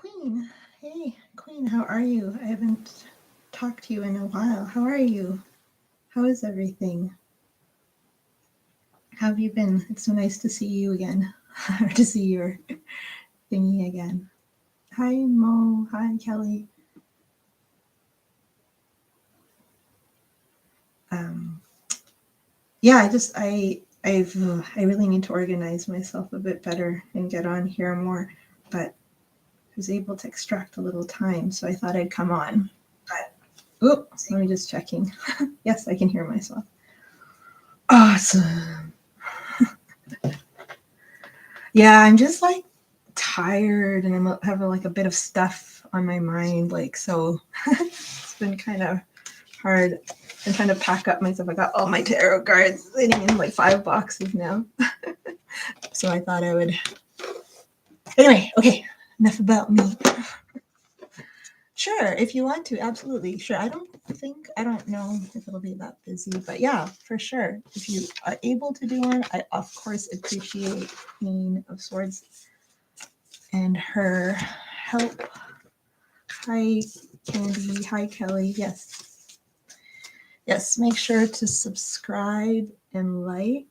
Queen. Hey, Queen, how are you? I haven't talked to you in a while. How are you? How is everything? How have you been? It's so nice to see you again, or to see your thingy again. Hi, Mo. Hi, Kelly. Um, yeah, I really need to organize myself a bit better and get on here more, but I was able to extract a little time, so I thought I'd come on. But, oops, let me just checking. Yes, I can hear myself. Awesome. Yeah, I'm just like tired and I'm having like a bit of stuff on my mind. Like, so it's been kind of hard. I'm trying to pack up myself. I got all my tarot cards sitting in like 5 boxes now. So I thought I would. Anyway, okay, enough about me. Sure, if you want to, absolutely. Sure. I don't know if it'll be that busy, but yeah, for sure. If you are able to do one, I of course appreciate Queen of Swords and her help. Hi, Candy. Hi, Kelly. Yes. Yes, make sure to subscribe and like.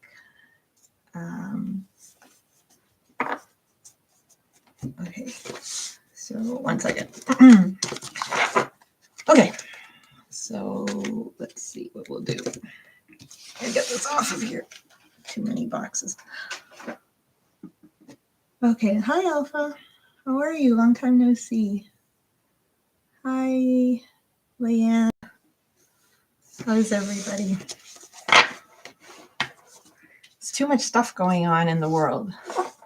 Okay, so 1 second. Okay, so let's see what we'll do. I get this off of here. Too many boxes. Okay, hi, Alpha. How are you? Long time no see. Hi, Leanne. How's everybody? There's too much stuff going on in the world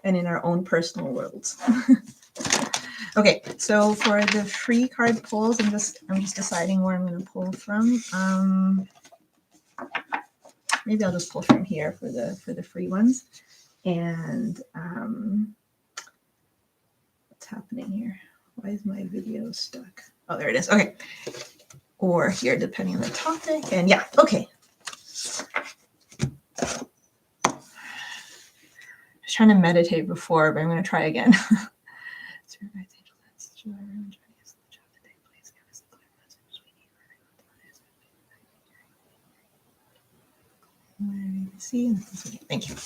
and in our own personal worlds. Okay, so for the free card pulls, I'm just deciding where I'm going to pull from. Maybe I'll just pull from here for the free ones. And what's happening here? Why is my video stuck? Oh, there it is. Okay. Or here, depending on the topic. And yeah, okay. I was trying to meditate before, but I'm going to try again. See, thank you.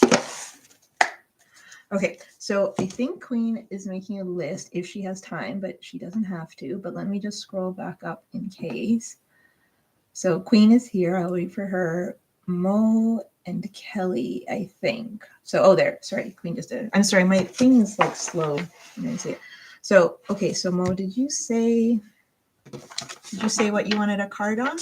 Okay, so I think Queen is making a list if she has time, but she doesn't have to. But let me just scroll back up in case. So Queen is here. I'll wait for her. Mo and Kelly, I think. So, oh, there. Sorry, Queen just did it. I'm sorry, my thing is like slow. I didn't see it. So, okay, so Mo, did you say what you wanted a card on?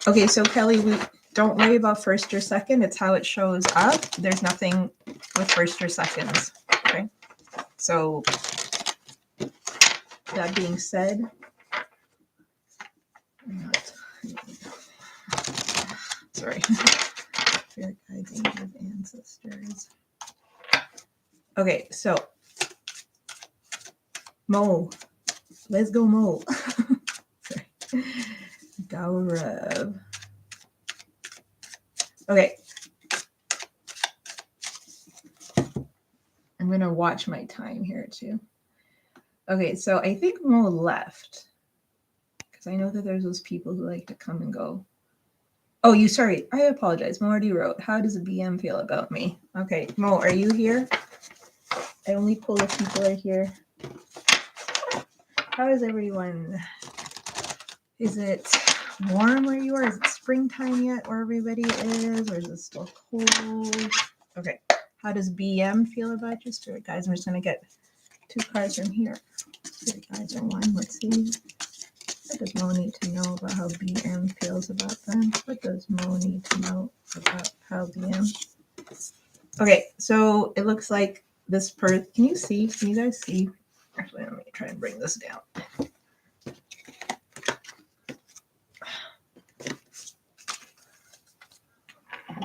Okay, so Kelly, we don't worry about first or second. It's how it shows up. There's nothing with first or seconds. Okay. So that being said, sorry. Spirit guides, angels, ancestors. Okay, so Mo. Let's go, Mo. Sorry. Gaurav. Okay. I'm gonna watch my time here too. Okay, so I think Mo left because I know that there's those people who like to come and go. Oh, sorry. I apologize. Mo already wrote, how does a BM feel about me? Okay, Mo, are you here? I only pull if people are here. How is everyone? Is it warm where you are? Is it springtime yet where everybody is? Or is it still cold? Okay. How does BM feel about you? Spirit guys, I'm just going to get 2 cards from here. Spirit guides are 1. Let's see. What does Mo need to know about how BM feels about them? What does Mo need to know about how BM? Okay, so it looks like this person. Can you see? Can you guys see? Actually, let me try and bring this down.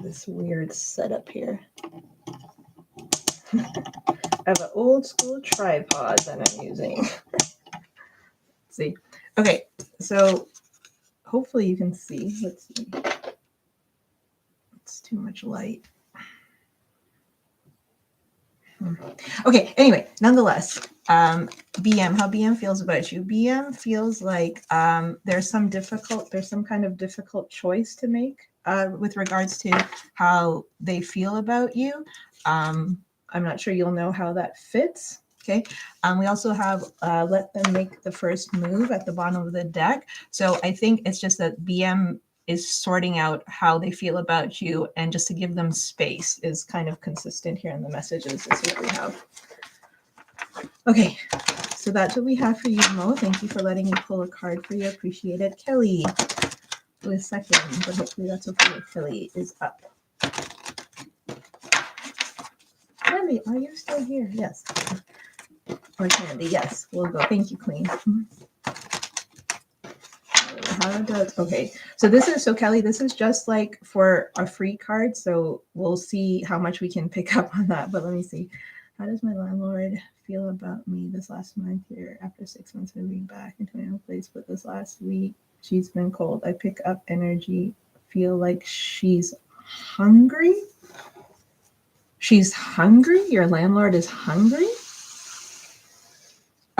This weird setup here. I have an old school tripod that I'm using. Let's see. Okay, so hopefully you can see. Let's see. It's too much light. Okay, anyway, nonetheless, BM, how BM feels about you. BM feels like there's some kind of difficult choice to make with regards to how they feel about you. I'm not sure you'll know how that fits. Okay. We also have let them make the first move at the bottom of the deck. So I think it's just that BM is sorting out how they feel about you, and just to give them space is kind of consistent here in the messages. This is what we have. Okay, so that's what we have for you, Mo. Thank you for letting me pull a card for you. Appreciate it. Kelly was second, but hopefully that's okay. Kelly is up. Kelly, are you still here? Yes. Or Candy, yes. We'll go. Thank you, Queen. How does, okay, so Kelly, this is just like for a free card, so we'll see how much we can pick up on that. But let me see. How does my landlord feel about me this last month here after 6 months of being back into my own place? But this last week she's been cold. I pick up energy, feel like she's hungry. She's hungry? Your landlord is hungry?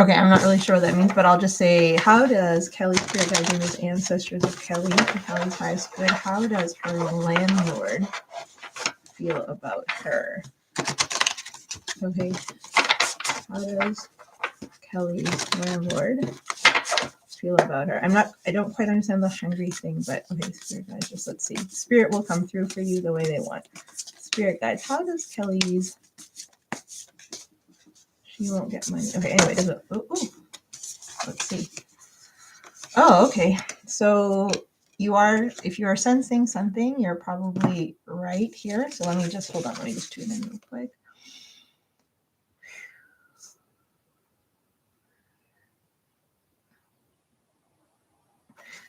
Okay, I'm not really sure what that means, but I'll just say, how does Kelly, spirit guides and his ancestors of Kelly, Kelly's highest good, how does her landlord feel about her? Okay, how does Kelly's landlord feel about her? I don't quite understand the hungry thing, but okay, spirit guides, just let's see. Spirit will come through for you the way they want. Spirit guides, how does Kelly's, she won't get money. Okay, anyway, does it, let's see. Oh, okay. So if you are sensing something, you're probably right here. So let me just hold on. Let me just tune in real quick.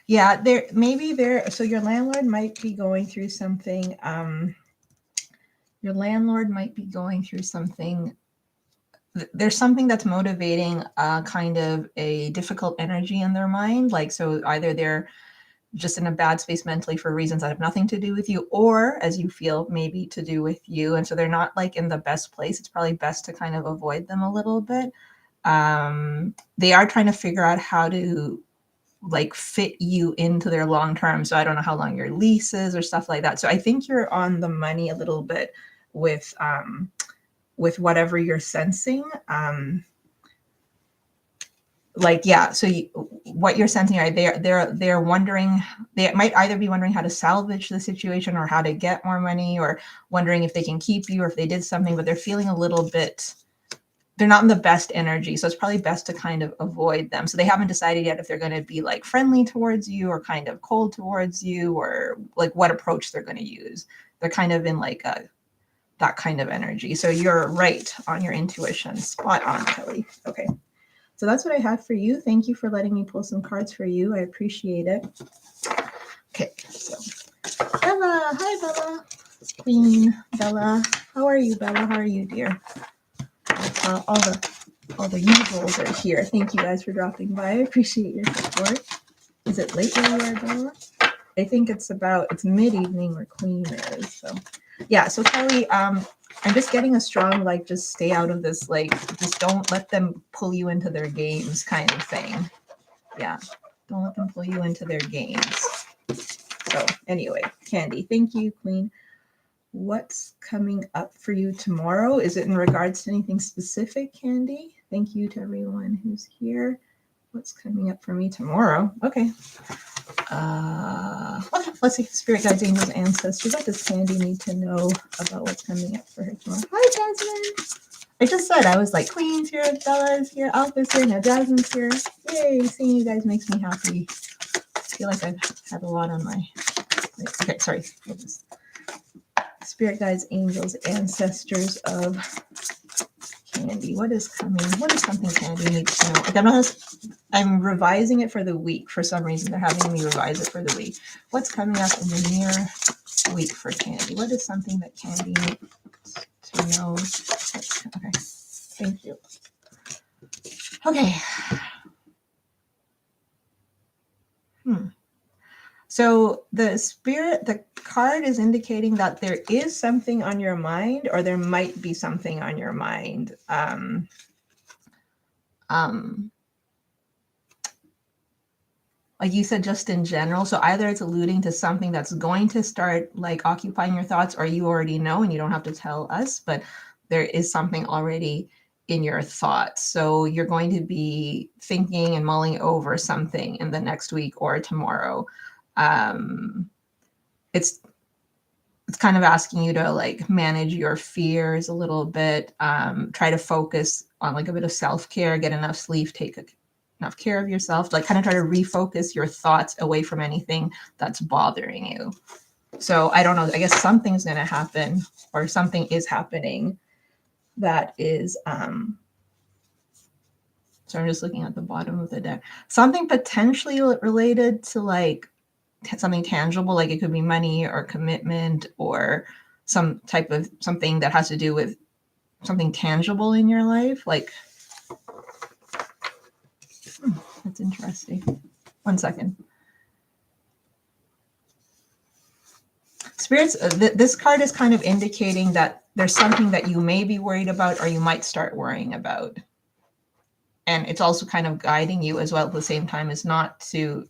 Yeah, so your landlord might be going through something. Your landlord might be going through something. There's something that's motivating kind of a difficult energy in their mind. Like, so either they're just in a bad space mentally for reasons that have nothing to do with you, or as you feel, maybe to do with you. And so they're not like in the best place. It's probably best to kind of avoid them a little bit. They are trying to figure out how to like fit you into their long term. So I don't know how long your lease is or stuff like that. So I think you're on the money a little bit with whatever you're sensing. Like, yeah, so what you're sensing, right, they're wondering, they might either be wondering how to salvage the situation or how to get more money, or wondering if they can keep you or if they did something, but they're feeling a little bit, they're not in the best energy. So it's probably best to kind of avoid them. So they haven't decided yet if they're going to be like friendly towards you or kind of cold towards you, or like what approach they're going to use. They're kind of in like that kind of energy. So you're right on your intuition. Spot on, Kelly. Okay. So that's what I have for you. Thank you for letting me pull some cards for you. I appreciate it. Okay, so Bella. Hi, Bella. Queen Bella. How are you, Bella? How are you, dear? All the usuals are here. Thank you guys for dropping by. I appreciate your support. Is it late where you are, Bella? I think it's mid-evening where Queen is. So yeah, so Kelly, I'm just getting a strong, like, just stay out of this, like, just don't let them pull you into their games kind of thing. Yeah, don't let them pull you into their games. So anyway, Candy, thank you, Queen. What's coming up for you tomorrow? Is it in regards to anything specific, Candy? Thank you to everyone who's here. What's coming up for me tomorrow? Okay. Okay, let's see. Spirit guides, angels, ancestors. What does Candy need to know about what's coming up for her tomorrow? Hi, Jasmine. I just said I was like, Queen's here, Bella's here, Alpha's here, now Jasmine's here. Yay, seeing you guys makes me happy. I feel like I've had a lot on my plate. Okay, sorry. Spirit guides, angels, ancestors of Candy. What is coming? What is something Candy needs to know? Like, I'm revising it for the week. For some reason, they're having me revise it for the week. What's coming up in the near week for Candy? What is something that Candy needs to know? Okay, thank you. Okay. So the card is indicating that there is something on your mind, or there might be something on your mind. Like you said, just in general. So either it's alluding to something that's going to start like occupying your thoughts, or you already know and you don't have to tell us, but there is something already in your thoughts. So you're going to be thinking and mulling over something in the next week or tomorrow. It's kind of asking you to like manage your fears a little bit, try to focus on like a bit of self-care, get enough sleep, take enough care of yourself, like kind of try to refocus your thoughts away from anything that's bothering you. So I don't know, I guess something's going to happen, or something is happening that is, so I'm just looking at the bottom of the deck, something potentially related to like something tangible, like it could be money or commitment or some type of something that has to do with something tangible in your life. Like, that's interesting. 1 second. Spirits, this card is kind of indicating that there's something that you may be worried about, or you might start worrying about. And it's also kind of guiding you as well at the same time, is not to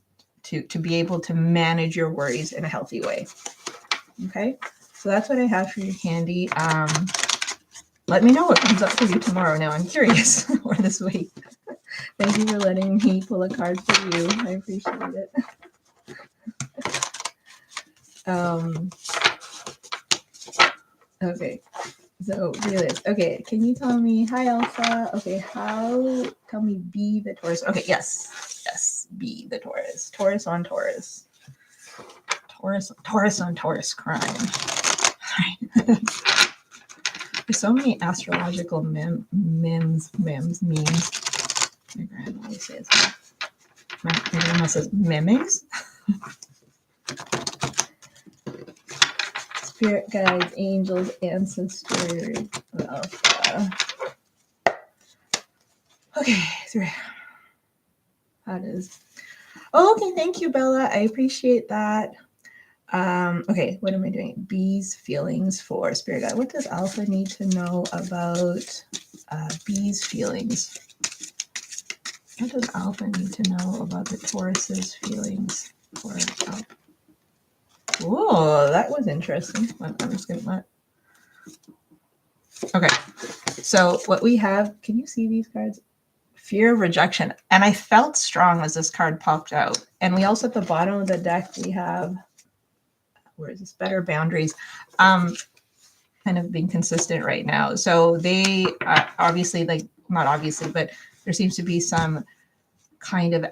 be able to manage your worries in a healthy way. Okay, so that's what I have for you, Candy. Let me know what comes up for you tomorrow. Now I'm curious, or this week. Thank you for letting me pull a card for you. I appreciate it. Okay, so Felix. Okay, can you tell me, hi Alpha? Okay, tell me be the Taurus. Okay, yes, be the Taurus. Taurus on Taurus. Taurus on Taurus crime. There's so many astrological memes. My grandma always says that. My grandma says mimics. Spirit guides, angels, ancestors. Alpha. Okay, 3. That is. Oh, okay, thank you, Bella. I appreciate that. Okay, what am I doing? Bee's feelings for Spirit Guide. What does Alpha need to know about Bee's feelings? What does Alpha need to know about the Taurus's feelings for Alpha? Oh, that was interesting. I'm just gonna let. Okay, so what we have, can you see these cards? Fear of rejection. And I felt strong as this card popped out. And we also, at the bottom of the deck, we have, where is this? Better boundaries. Kind of being consistent right now. So they obviously, like, not obviously, but there seems to be some kind of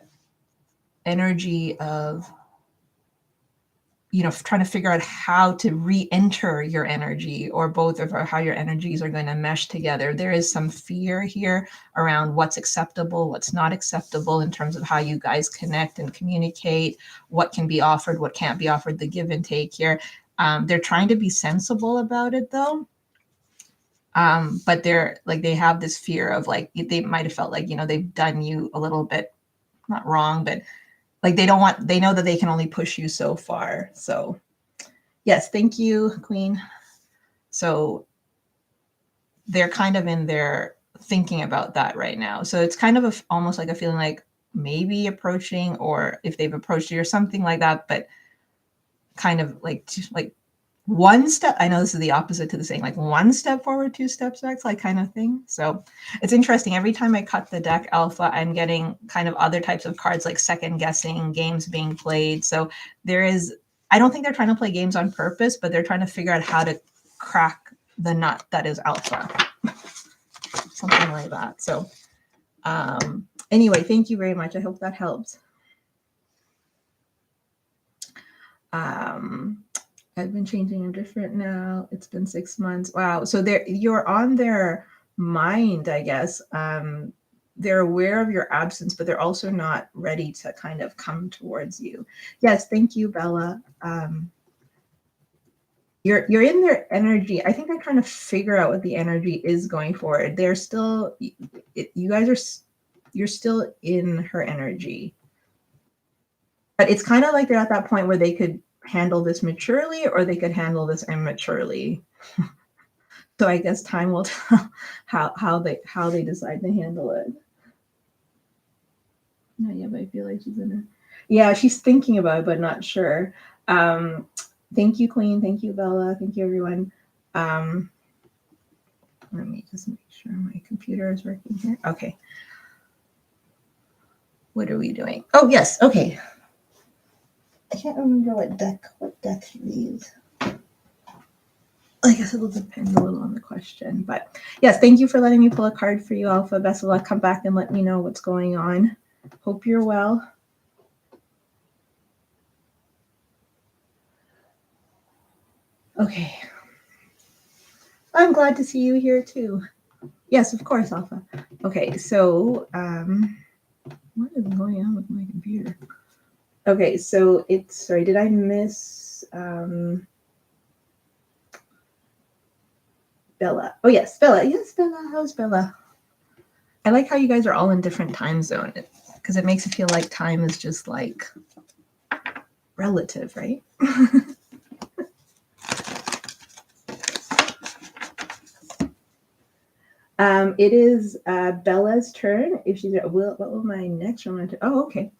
energy of, you know, trying to figure out how to re-enter your energy, or both of how your energies are going to mesh together. There is some fear here around what's acceptable, what's not acceptable in terms of how you guys connect and communicate, what can be offered, what can't be offered, the give and take here. They're trying to be sensible about it though. But they're like, they have this fear of like, they might have felt like, you know, they've done you a little bit, not wrong, but like they know that they can only push you so far. So yes, thank you, Queen. So they're kind of in there thinking about that right now. So it's kind of almost like a feeling like maybe approaching, or if they've approached you or something like that, but kind of like one step. I know this is the opposite to the saying, like 1 step forward, 2 steps back, like kind of thing. So it's interesting. Every time I cut the deck, Alpha, I'm getting kind of other types of cards, like second guessing, games being played. So there is, I don't think they're trying to play games on purpose, but they're trying to figure out how to crack the nut that is Alpha. Something like that. So anyway, thank you very much. I hope that helps. I've been changing them different now. It's been 6 months. Wow. So you're on their mind, I guess. They're aware of your absence, but they're also not ready to kind of come towards you. Yes, thank you, Bella. You're in their energy. I think they're trying to figure out what the energy is going forward. They're still, you guys are, you're still in her energy. But it's kind of like they're at that point where they could handle this maturely or they could handle this immaturely. So I guess time will tell how they decide to handle it. Not yet, but I feel like she's in a. Yeah, she's thinking about it, but not sure. Thank you, Queen. Thank you, Bella. Thank you, everyone. Let me just make sure my computer is working here. Okay. What are we doing? Oh, yes. Okay. I can't remember what deck should we use. I guess it'll depend a little on the question. But yes, thank you for letting me pull a card for you, Alpha. Best of luck. Come back and let me know what's going on. Hope you're well. Okay. I'm glad to see you here too. Yes, of course, Alpha. Okay, so what is going on with my computer? Okay, so sorry, did I miss Bella? Oh yes, Bella. Yes, Bella. How's Bella? I like how you guys are all in different time zone because it makes it feel like time is just like relative, right? It is Bella's turn. If she's what will my next romantic? Oh, okay.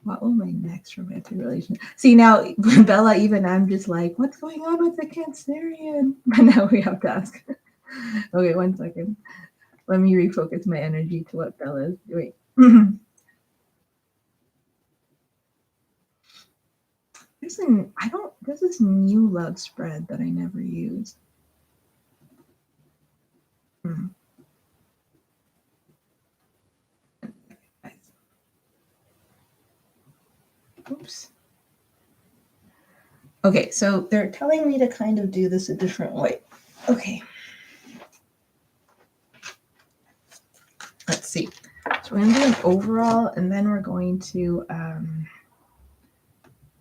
What will my next romantic relationship? See now, Bella, even I'm just like, what's going on with the Cancerian? But now we have to ask. Okay, 1 second. Let me refocus my energy to what Bella is doing. There's this new love spread that I never use. Oops. Okay, so they're telling me to kind of do this a different way. Okay. Let's see. So we're going to do an overall, and then we're going to,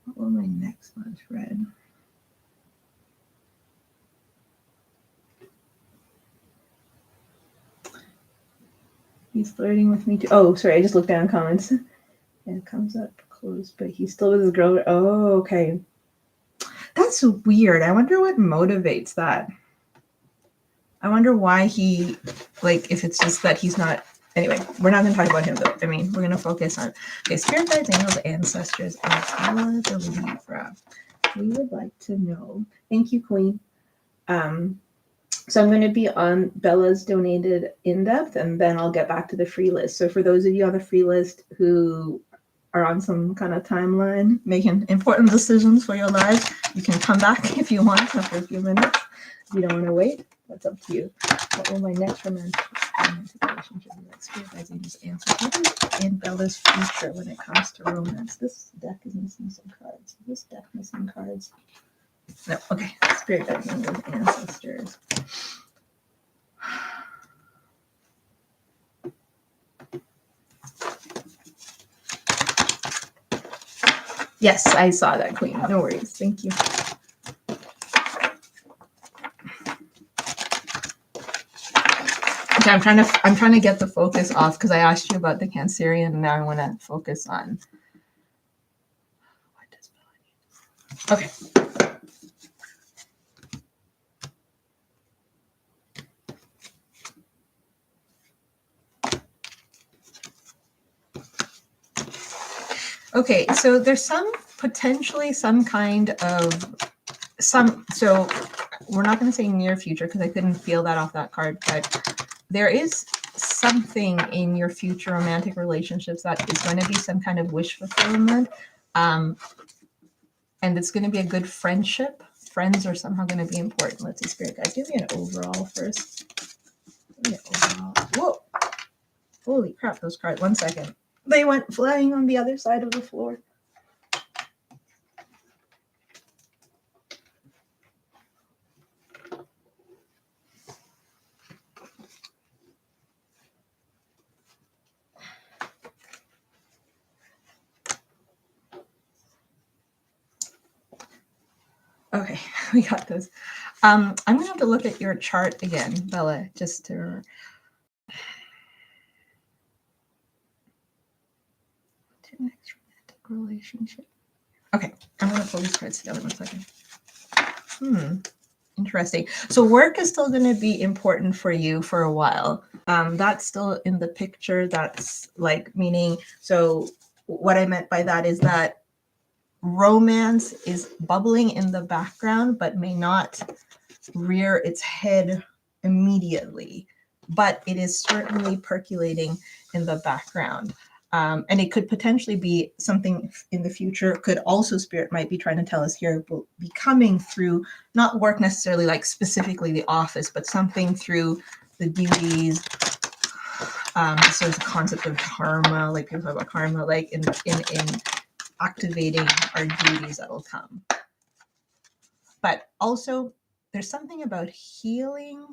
what will my next love spread? He's flirting with me too. Oh, sorry, I just looked down comments. And it comes up close, but he's still with his girl. Oh, okay. That's weird. I wonder what motivates that. I wonder why he, like, if it's just that he's not. Anyway, we're not going to talk about him, though. I mean, we're going to focus on, okay, spirit guides, angels, ancestors, and the Libra. We would like to know. Thank you, Queen. So I'm going to be on Bella's donated in-depth, and then I'll get back to the free list. So for those of you on the free list who are on some kind of timeline, making important decisions for your lives, you can come back if you want after a few minutes. If you don't want to wait, that's up to you. What will my next romantic relationship be like? Spirit guides, angels, answer. What is in Bella's future when it comes to romance? This deck is missing some cards. This deck missing cards. No, okay. Spirit guides, angels, ancestors. Yes, I saw that, Queen. No worries. Thank you. Okay, I'm trying to get the focus off because I asked you about the Cancerian, and now I want to focus on what does Bella need? Okay. Okay, so there's potentially some kind of so we're not going to say near future because I couldn't feel that off that card, but there is something in your future romantic relationships that is going to be some kind of wish fulfillment, and it's going to be a good friendship. Friends are somehow going to be important. Let's see, Spirit Guide, give me an overall first. Give me an overall. Whoa! Holy crap, those cards. 1 second. They went flying on the other side of the floor. Okay, we got this. I'm going to have to look at your chart again, Bella, just to... relationship. Okay, I'm going to pull these cards together 1 second. Interesting. So work is still going to be important for you for a while. That's still in the picture. That's like meaning, so what I meant by that is that romance is bubbling in the background, but may not rear its head immediately, but it is certainly percolating in the background. And it could potentially be something in the future. Could also, Spirit might be trying to tell us here, will be coming through, not work necessarily like specifically the office, but something through the duties. So there's a concept of karma, like people talk about karma, like in activating our duties that will come. But also there's something about healing,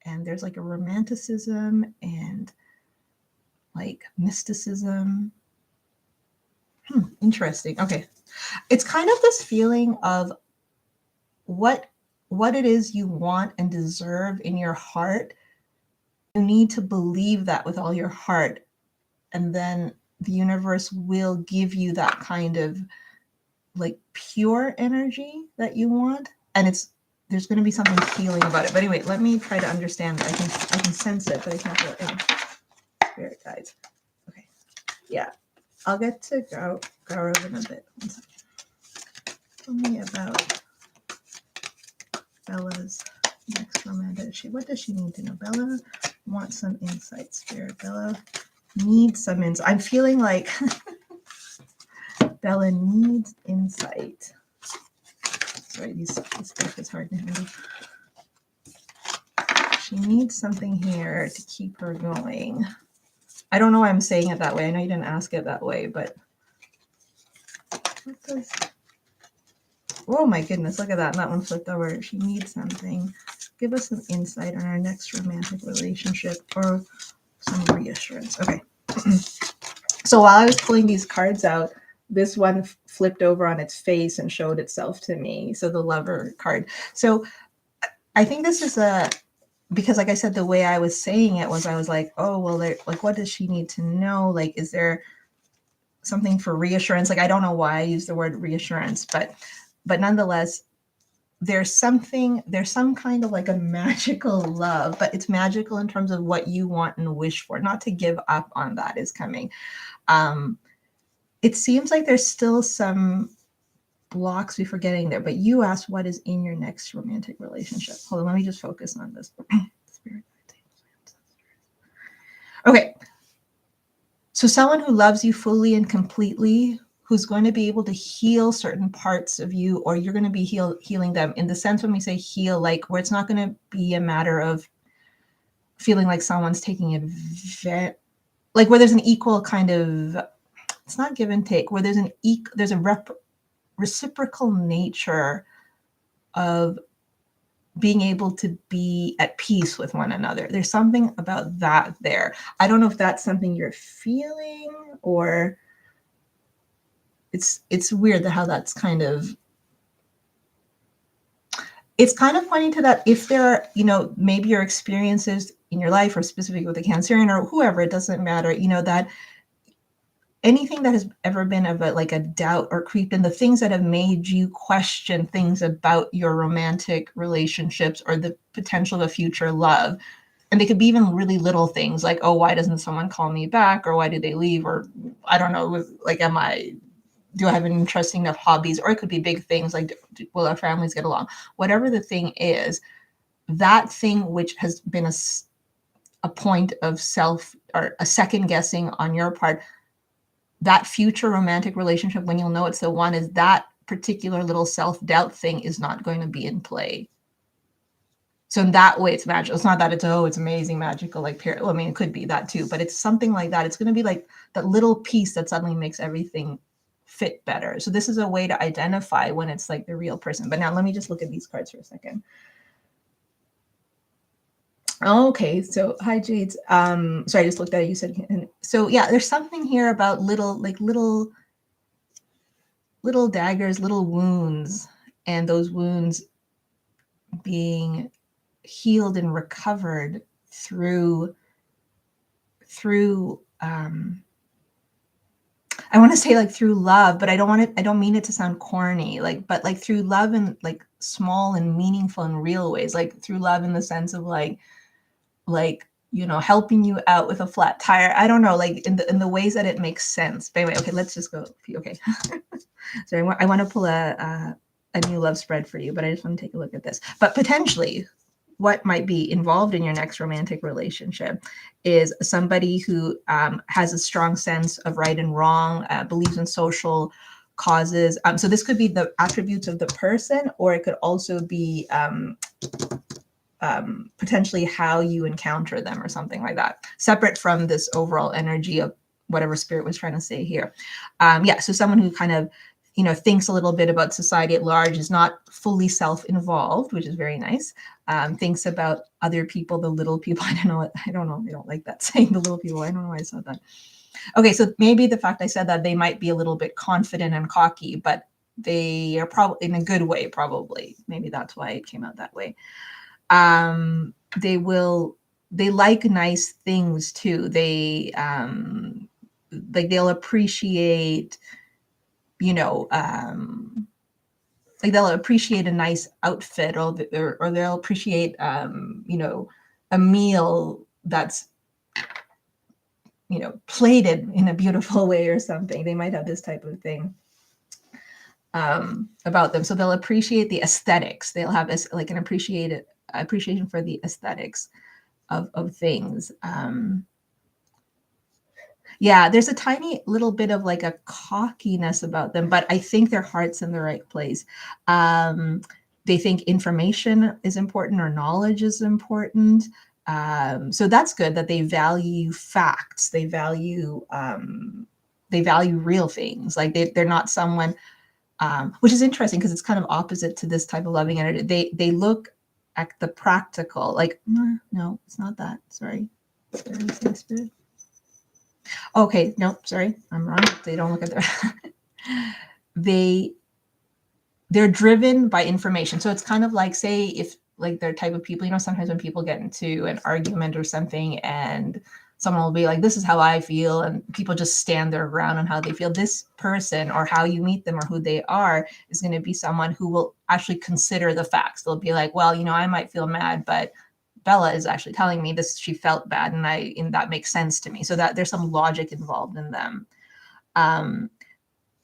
and there's like a romanticism and like mysticism. Interesting. Okay. It's kind of this feeling of what it is you want and deserve in your heart. You need to believe that with all your heart, and then the universe will give you that kind of like pure energy that you want, and there's going to be something healing about it. But anyway, let me try to understand. I can sense it, but I can't feel it. Spirit guides. Okay. Yeah. I'll get to Gaurav in a bit. 1 second. Tell me about Bella's next romantic. What does she need to know? Bella wants some insight, Spirit. Bella needs some insight. I'm feeling like Bella needs insight. Sorry, this stuff is hard to handle. She needs something here to keep her going. I don't know why I'm saying it that way. I know you didn't ask it that way, but what does... Oh my goodness, look at that. And that one flipped over. She needs something. Give us some insight on our next romantic relationship or some reassurance. Okay. So while I was pulling these cards out, this one flipped over on its face and showed itself to me. So the Lover card. So I think this is because like I said, the way I was saying it was, I was like, oh, well, like, what does she need to know? Like, is there something for reassurance? Like, I don't know why I use the word reassurance, but nonetheless, there's some kind of like a magical love, but it's magical in terms of what you want and wish for. Not to give up on that is coming. It seems like there's still some blocks before getting there, but you asked what is in your next romantic relationship. Hold on, let me just focus on this. Okay. So someone who loves you fully and completely, who's going to be able to heal certain parts of you, or you're going to be healing them, in the sense when we say heal, like where it's not going to be a matter of feeling like someone's taking advantage, like where there's an equal kind of, it's not give and take, where there's a reciprocal nature of being able to be at peace with one another. There's something about that there. I don't know if that's something you're feeling, or it's weird how that's kind of, it's kind of pointing to that. If there are, maybe your experiences in your life, or specifically with a Cancerian or whoever, it doesn't matter, that anything that has ever been of a doubt or creeped in, the things that have made you question things about your romantic relationships or the potential of a future love. And they could be even really little things like, oh, why doesn't someone call me back? Or why did they leave? Or I don't know, like, do I have an interesting enough hobbies? Or it could be big things like, will our families get along? Whatever the thing is, that thing which has been a point of self or a second guessing on your part, that future romantic relationship, when you'll know it's the one, is that particular little self-doubt thing is not going to be in play. So in that way, it's magical. It's not that it's amazing, magical, like, well, I mean, it could be that too, but it's something like that. It's going to be like that little piece that suddenly makes everything fit better. So this is a way to identify when it's like the real person. But now let me just look at these cards for a second. Okay, so hi Jades. So I just looked at it. You said, so yeah, there's something here about little daggers, little wounds, and those wounds being healed and recovered through I want to say like through love, but I don't mean it to sound corny, like, but like through love in like small and meaningful and real ways, like through love in the sense of like, you know, helping you out with a flat tire. I don't know, like in the ways that it makes sense. But anyway, okay, let's just go. Okay. So I want to pull a new love spread for you, but I just want to take a look at this. But potentially, what might be involved in your next romantic relationship is somebody who has a strong sense of right and wrong, believes in social causes. So this could be the attributes of the person, or it could also be potentially how you encounter them or something like that, separate from this overall energy of whatever spirit was trying to say here. Yeah, so someone who kind of, you know, thinks a little bit about society at large, is not fully self-involved, which is very nice. Thinks about other people, the little people. I don't know. I don't like that saying, the little people. I don't know why I said that. Okay, so maybe the fact I said that, they might be a little bit confident and cocky, but they are probably in a good way, probably. Maybe that's why it came out that way. They like nice things too. They like they'll appreciate, you know, like they'll appreciate a nice outfit, or they'll appreciate, you know, a meal that's, you know, plated in a beautiful way or something. They might have this type of thing about them. So they'll appreciate the aesthetics. They'll have like an appreciation for the aesthetics of things. Yeah, there's a tiny little bit of like a cockiness about them, but I think their heart's in the right place. They think information is important, or knowledge is important. So that's good that they value facts. They value real things. Like they're not someone, which is interesting because it's kind of opposite to this type of loving energy. They look at the practical, like, no, it's not that. Sorry. Okay, no, sorry, I'm wrong. They don't look at their they're driven by information. So it's kind of like, say, if like they're type of people, you know, sometimes when people get into an argument or something, and someone will be like, this is how I feel, and people just stand their ground on how they feel. This person, or how you meet them, or who they are, is going to be someone who will actually consider the facts. They'll be like, well, you know, I might feel mad, but Bella is actually telling me this, she felt bad, and that makes sense to me. So that there's some logic involved in them.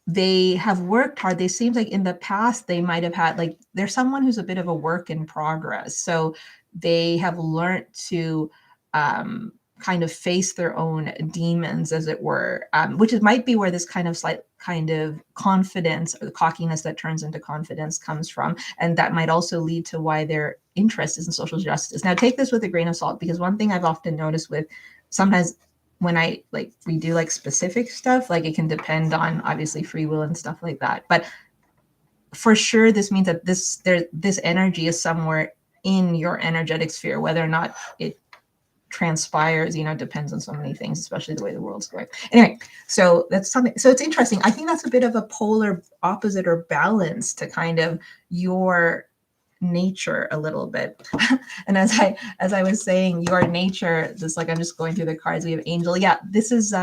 They have worked hard. They seem like in the past they might have had, like, they're someone who's a bit of a work in progress. So they have learned to kind of face their own demons, as it were, which might be where this kind of slight kind of confidence, or the cockiness that turns into confidence, comes from. And that might also lead to why their interest is in social justice. Now, take this with a grain of salt, because one thing I've often noticed with, sometimes when we do like specific stuff, like it can depend on obviously free will and stuff like that. But for sure, this means that this energy is somewhere in your energetic sphere. Whether or not it transpires, you know, depends on so many things, especially the way the world's going. Anyway, so that's something. So it's interesting. I think that's a bit of a polar opposite or balance to kind of your nature a little bit. And as I was saying, your nature, just like, I'm just going through the cards. We have angel. Yeah, this is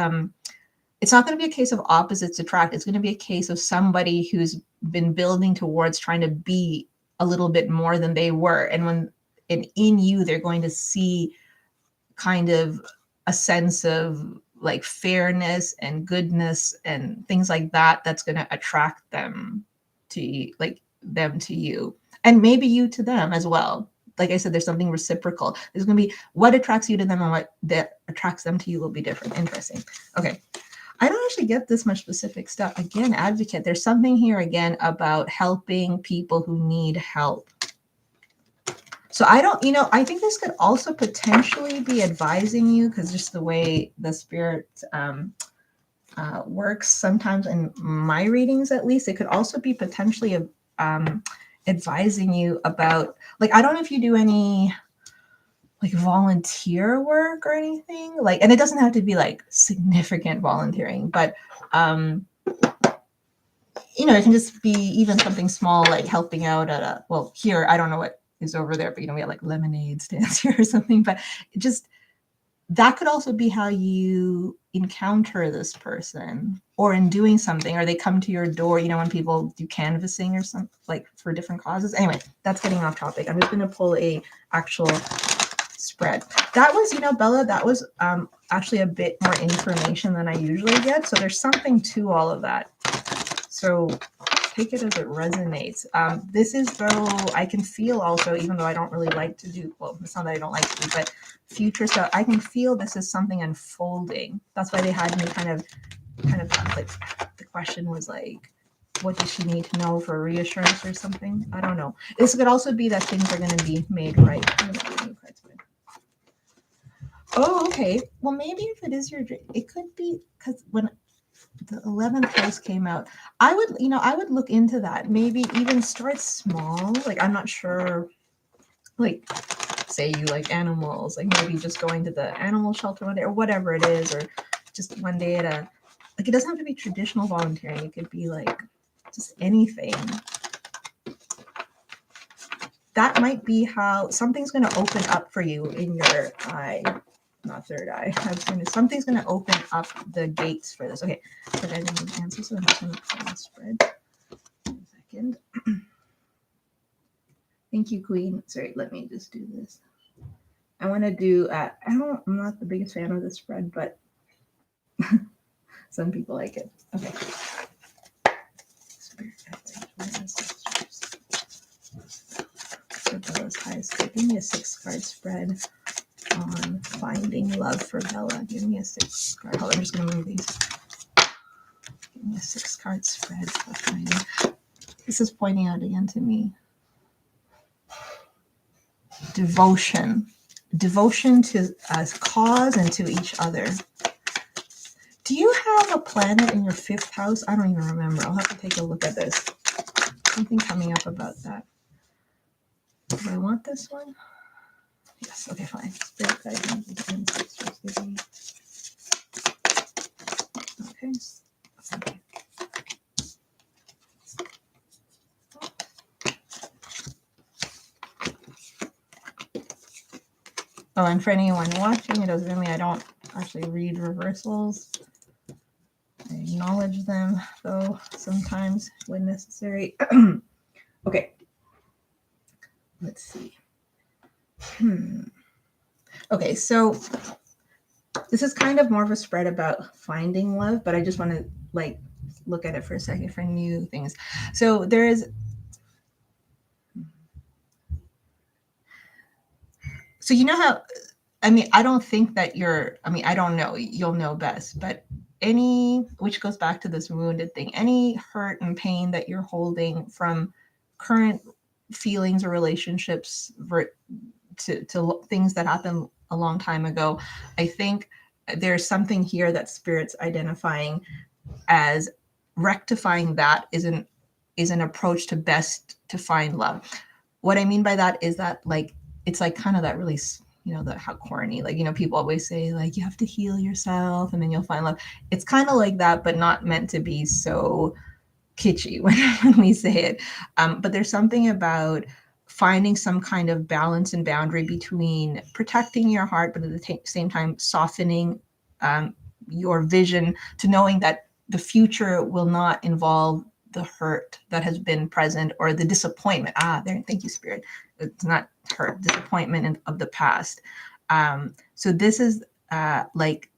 it's not going to be a case of opposites attract. It's going to be a case of somebody who's been building towards trying to be a little bit more than they were. And in you, they're going to see kind of a sense of like fairness and goodness and things like that, that's going to attract them to you, and maybe you to them as well. Like I said, there's something reciprocal. There's going to be what attracts you to them, and what that attracts them to you will be different. Interesting. Okay. I don't actually get this much specific stuff. Again, advocate. There's something here again about helping people who need help. So I think this could also potentially be advising you, because just the way the spirit works sometimes in my readings, at least, it could also be potentially advising you about, like, I don't know if you do any like volunteer work or anything, like, and it doesn't have to be like significant volunteering, but it can just be even something small, like helping out at here, I don't know what is over there, but we have like lemonade stands here or something, but just that could also be how you encounter this person, or in doing something, or they come to your door, when people do canvassing or something, like for different causes. Anyway, that's getting off topic. I'm just going to pull a actual spread. That was, Bella, that was actually a bit more information than I usually get. So there's something to all of that. So take it as it resonates. This is, though, I can feel also, even though I don't really like to do, well, it's not that I don't like to do, but future stuff, I can feel this is something unfolding. That's why they had me kind of like, the question was like, what does she need to know for reassurance or something? I don't know. This could also be that things are going to be made right. Oh, okay. Well, maybe if it is your dream, it could be, because when the 11th house came out, I would look into that. Maybe even start small. Like, I'm not sure, like, say you like animals, like maybe just going to the animal shelter one day or whatever it is, or just one day at a, like, it doesn't have to be traditional volunteering. It could be like just anything. That might be how something's going to open up for you in your eye. Not third eye. Something's going to open up the gates for this. Okay, but I didn't answer, so I'm just going to pull the spread. 1 second. Thank you, Queen. Sorry, let me just do this. I want to do. I'm not the biggest fan of the spread, but some people like it. Okay. For Bella's highest good. Give me a 6-card spread on finding love for Bella. Give me a 6-card. Hold on, I'm just going to move these. Give me a 6-card spread for finding. This is pointing out again to me. Devotion. Devotion to a cause and to each other. Do you have a planet in your 5th house? I don't even remember. I'll have to take a look at this. Something coming up about that. Do I want this one? Yes, okay, fine. Spirit guidance and ancestors give me. Okay. Oh, and for anyone watching, it doesn't mean I don't actually read reversals. I acknowledge them, though, sometimes when necessary. Okay. Let's see. Okay, so this is kind of more of a spread about finding love, but I just want to like look at it for a second for new things. So there is. So you know how, I don't think that I don't know, you'll know best, but which goes back to this wounded thing, any hurt and pain that you're holding from current feelings or relationships to things that happened a long time ago, I think there's something here that Spirit's identifying as rectifying that is an approach to best to find love. What I mean by that is that, like, it's like kind of that really, how corny, like, people always say, like, you have to heal yourself and then you'll find love. It's kind of like that, but not meant to be so kitschy when we say it. But there's something about finding some kind of balance and boundary between protecting your heart, but at the same time softening your vision to knowing that the future will not involve the hurt that has been present or the disappointment. Thank you, Spirit. It's not hurt, disappointment of the past. So this is like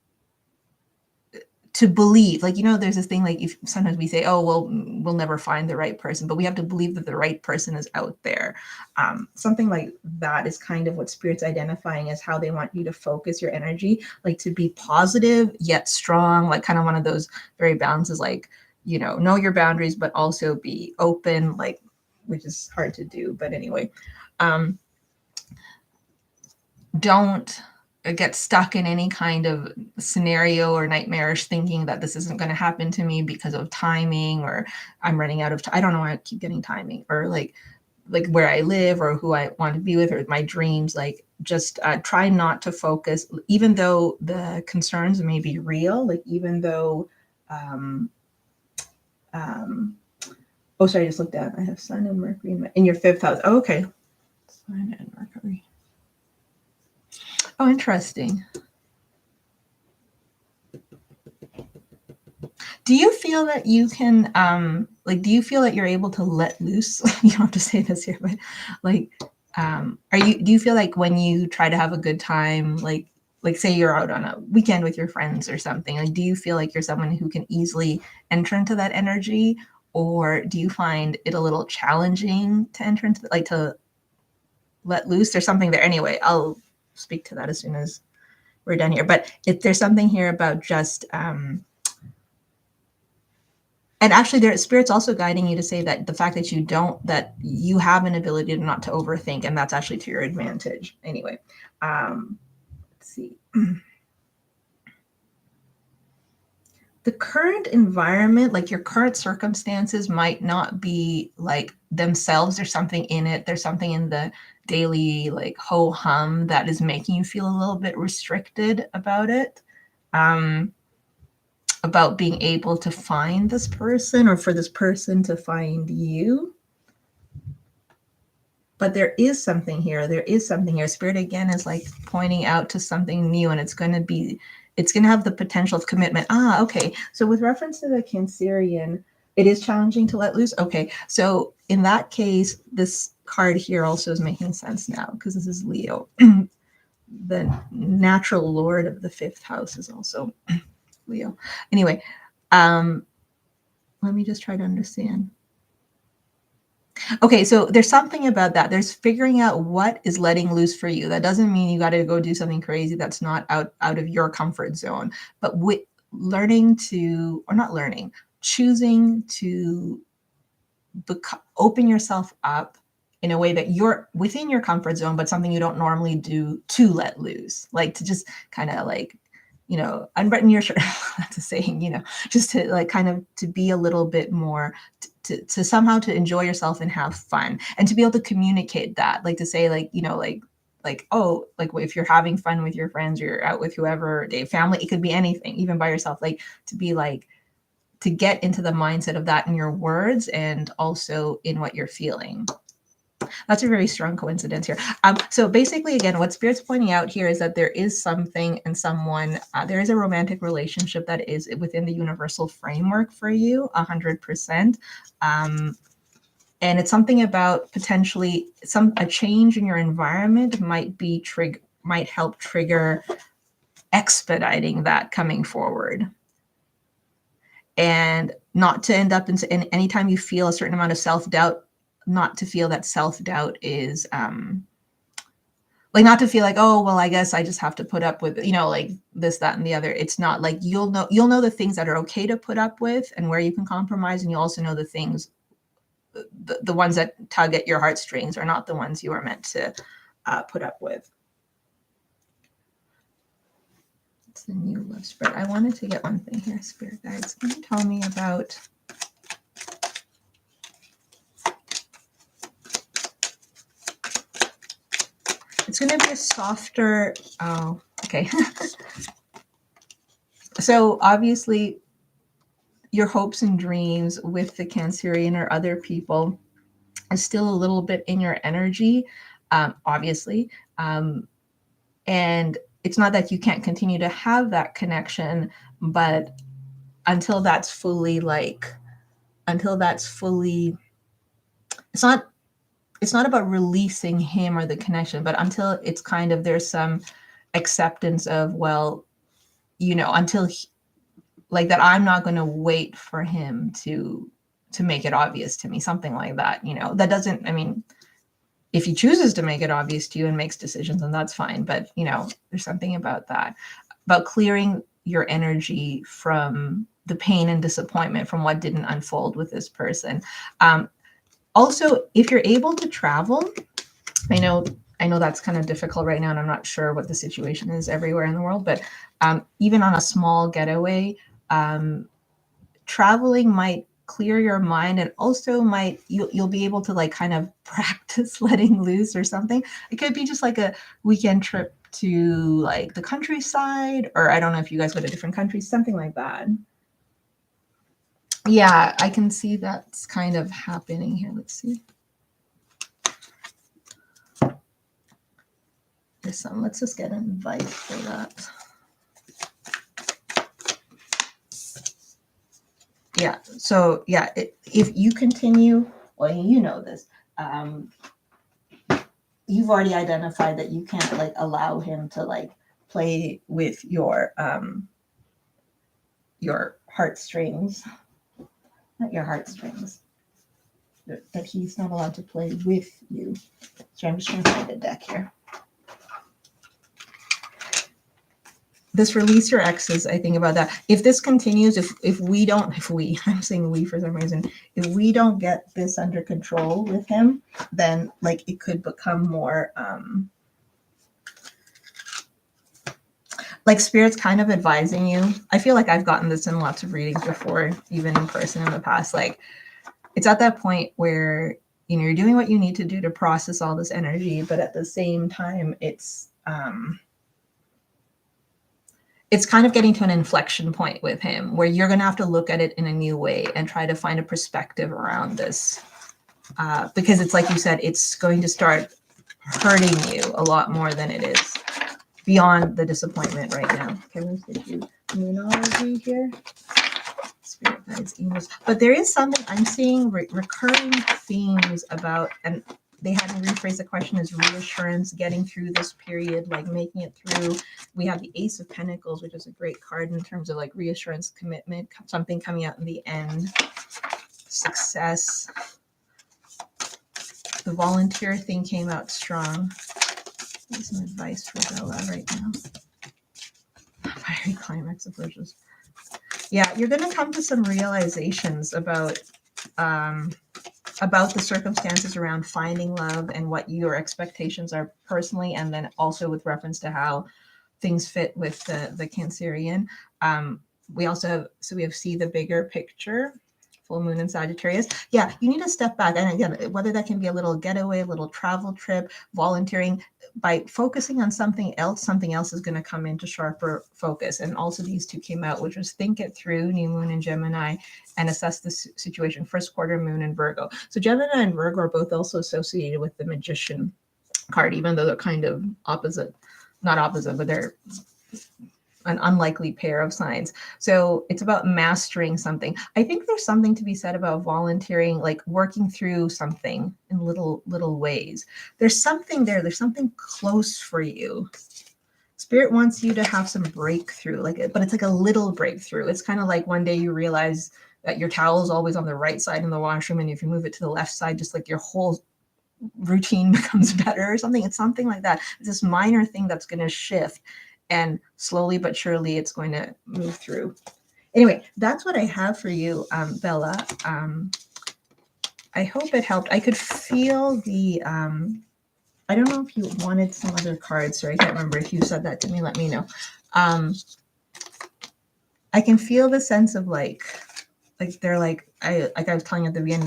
to believe, like, there's this thing, like, if sometimes we say, oh, well, we'll never find the right person, but we have to believe that the right person is out there. Something like that is kind of what Spirit's identifying as how they want you to focus your energy, like to be positive yet strong, like kind of one of those very balances, like, know your boundaries, but also be open, like, which is hard to do. But anyway, don't get stuck in any kind of scenario or nightmarish thinking that this isn't going to happen to me because of timing, or I'm running out of time. I don't know why I keep getting timing, or like where I live or who I want to be with or my dreams. Like, just try not to focus, even though the concerns may be real, like even though oh, sorry, I just looked down. I have Sun and Mercury in your 5th house. Oh, okay. Sun and Mercury. Oh, interesting. Do you feel that you can, like, do you feel that you're able to let loose? You don't have to say this here, but like, do you feel like when you try to have a good time, like say you're out on a weekend with your friends or something, like, do you feel like you're someone who can easily enter into that energy? Or do you find it a little challenging to enter into, like, to let loose? There's something there. Anyway, I'll speak to that as soon as we're done here. But if there's something here about just, and actually, their spirit's also guiding you to say that the fact that that you have an ability to not to overthink, and that's actually to your advantage. Anyway, let's see. The current environment, like your current circumstances, might not be like themselves. There's something in it. There's something in the daily, like, ho hum that is making you feel a little bit restricted about it. About being able to find this person or for this person to find you. But there is something here. There is something here. Spirit again is like pointing out to something new, and it's going to have the potential of commitment. Okay. So with reference to the Cancerian, it is challenging to let loose. Okay. So in that case, this card here also is making sense now because this is Leo. The natural lord of the 5th house is also Leo. Anyway, let me just try to understand. Okay, so there's something about that. There's figuring out what is letting loose for you. That doesn't mean you got to go do something crazy that's not out of your comfort zone. But with learning to, or not learning, choosing to open yourself up in a way that you're within your comfort zone, but something you don't normally do to let loose, like to just kind of like, unbutton your shirt. That's a saying, just to like kind of to be a little bit more, to somehow to enjoy yourself and have fun, and to be able to communicate that, like to say like, oh, like if you're having fun with your friends, or you're out with whoever, family, it could be anything, even by yourself, like to be like, to get into the mindset of that in your words and also in what you're feeling. That's a very strong coincidence here. So basically, again, what Spirit's pointing out here is that there is something and someone, there is a romantic relationship that is within the universal framework for you, 100%. And it's something about potentially a change in your environment might help trigger expediting that coming forward. And not to end up in anytime you feel a certain amount of self-doubt, not to feel that self-doubt is like, not to feel like, oh, well, I guess I just have to put up with, like this, that, and the other. It's not like you'll know the things that are okay to put up with and where you can compromise. And you also know the things, the ones that tug at your heartstrings are not the ones you are meant to put up with. It's the new love spread. I wanted to get one thing here, Spirit guides. Can you tell me about... It's going to be a softer... Oh, okay. So obviously, your hopes and dreams with the Cancerian or other people is still a little bit in your energy, obviously. And it's not that you can't continue to have that connection, but until that's fully, it's not about releasing him or the connection, but until it's kind of, there's some acceptance of, well, until like that, I'm not going to wait for him to make it obvious to me, something like that. That doesn't, I mean, if he chooses to make it obvious to you and makes decisions, then that's fine. But, there's something about that, about clearing your energy from the pain and disappointment from what didn't unfold with this person. Also, if you're able to travel, I know that's kind of difficult right now, and I'm not sure what the situation is everywhere in the world, but even on a small getaway, traveling might clear your mind, and also you'll be able to like kind of practice letting loose or something. It could be just like a weekend trip to like the countryside, or I don't know if you guys go to different countries, something like that. Yeah, I can see that's kind of happening here. Let's see. Let's just get an advice for that. Yeah. So yeah, if you continue, well, you know this. Um, you've already identified that you can't like allow him to like play with your heartstrings, not your heartstrings. That he's not allowed to play with you. So I'm just trying to find a deck here. This release your exes, I think about that. If this continues, I'm saying we for some reason, if we don't get this under control with him, then like it could become more like spirit's kind of advising you. I feel like I've gotten this in lots of readings before, even in person in the past. Like it's at that point where you're doing what you need to do to process all this energy, but at the same time it's kind of getting to an inflection point with him where you're going to have to look at it in a new way and try to find a perspective around this. Because it's like you said, it's going to start hurting you a lot more than it is beyond the disappointment right now. Okay, let's do Moonology here. Spirit guides, angels. But there is something I'm seeing recurring themes about, and they had to rephrase the question as reassurance, getting through this period, like making it through. We have the Ace of Pentacles, which is a great card in terms of like reassurance, commitment, something coming out in the end, success. The volunteer thing came out strong. Give some advice for Bella right now. Fiery climax approaches. Yeah, you're going to come to some realizations about the circumstances around finding love and what your expectations are personally, and then also with reference to how things fit with the Cancerian. We also have see the bigger picture. Full moon in Sagittarius. Yeah, you need to step back. And again, whether that can be a little getaway, a little travel trip, volunteering, by focusing on something else is going to come into sharper focus. And also these two came out, which was think it through, new moon in Gemini, and assess the situation, first quarter moon in Virgo. So Gemini and Virgo are both also associated with the Magician card, even though they're kind of opposite, not opposite, but they're an unlikely pair of signs. So it's about mastering something. I think there's something to be said about volunteering, like working through something in little ways. There's something there. There's something close for you. Spirit wants you to have some breakthrough, but it's like a little breakthrough. It's kind of like one day you realize that your towel is always on the right side in the washroom, and if you move it to the left side, just like your whole routine becomes better or something. It's something like that. It's this minor thing that's going to shift. And slowly but surely, it's going to move through. Anyway, that's what I have for you, Bella. I hope it helped. I could feel the, I don't know if you wanted some other cards, so I can't remember. If you said that to me, let me know. I can feel the sense of like they're like I was telling you at the beginning,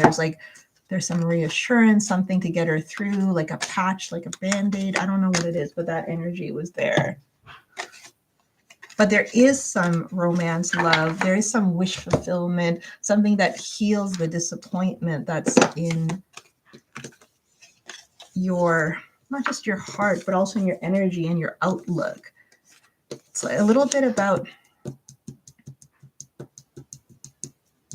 there's some reassurance, something to get her through, like a patch, like a Band-Aid. I don't know what it is, but that energy was there. But there is some romance, love. There is some wish fulfillment, something that heals the disappointment that's in your, not just your heart, but also in your energy and your outlook. It's a little bit about,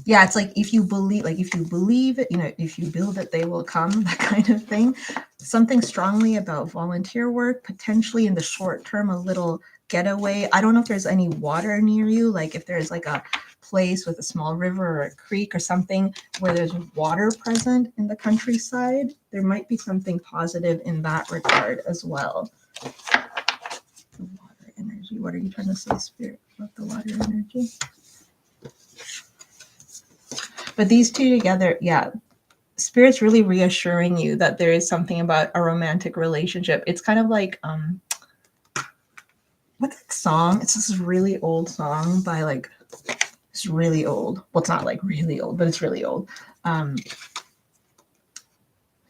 yeah, it's like if you believe it, if you build it, they will come, that kind of thing. Something strongly about volunteer work, potentially in the short term, a little getaway. I don't know if there's any water near you, like if there's like a place with a small river or a creek or something where there's water present in the countryside. There might be something positive in that regard as well. The water energy. What are you trying to say, Spirit, about the water energy? But these two together, yeah, Spirit's really reassuring you that there is something about a romantic relationship. It's kind of like, what's that song? It's this really old song by it's really old. Well, it's not like really old, but it's really old.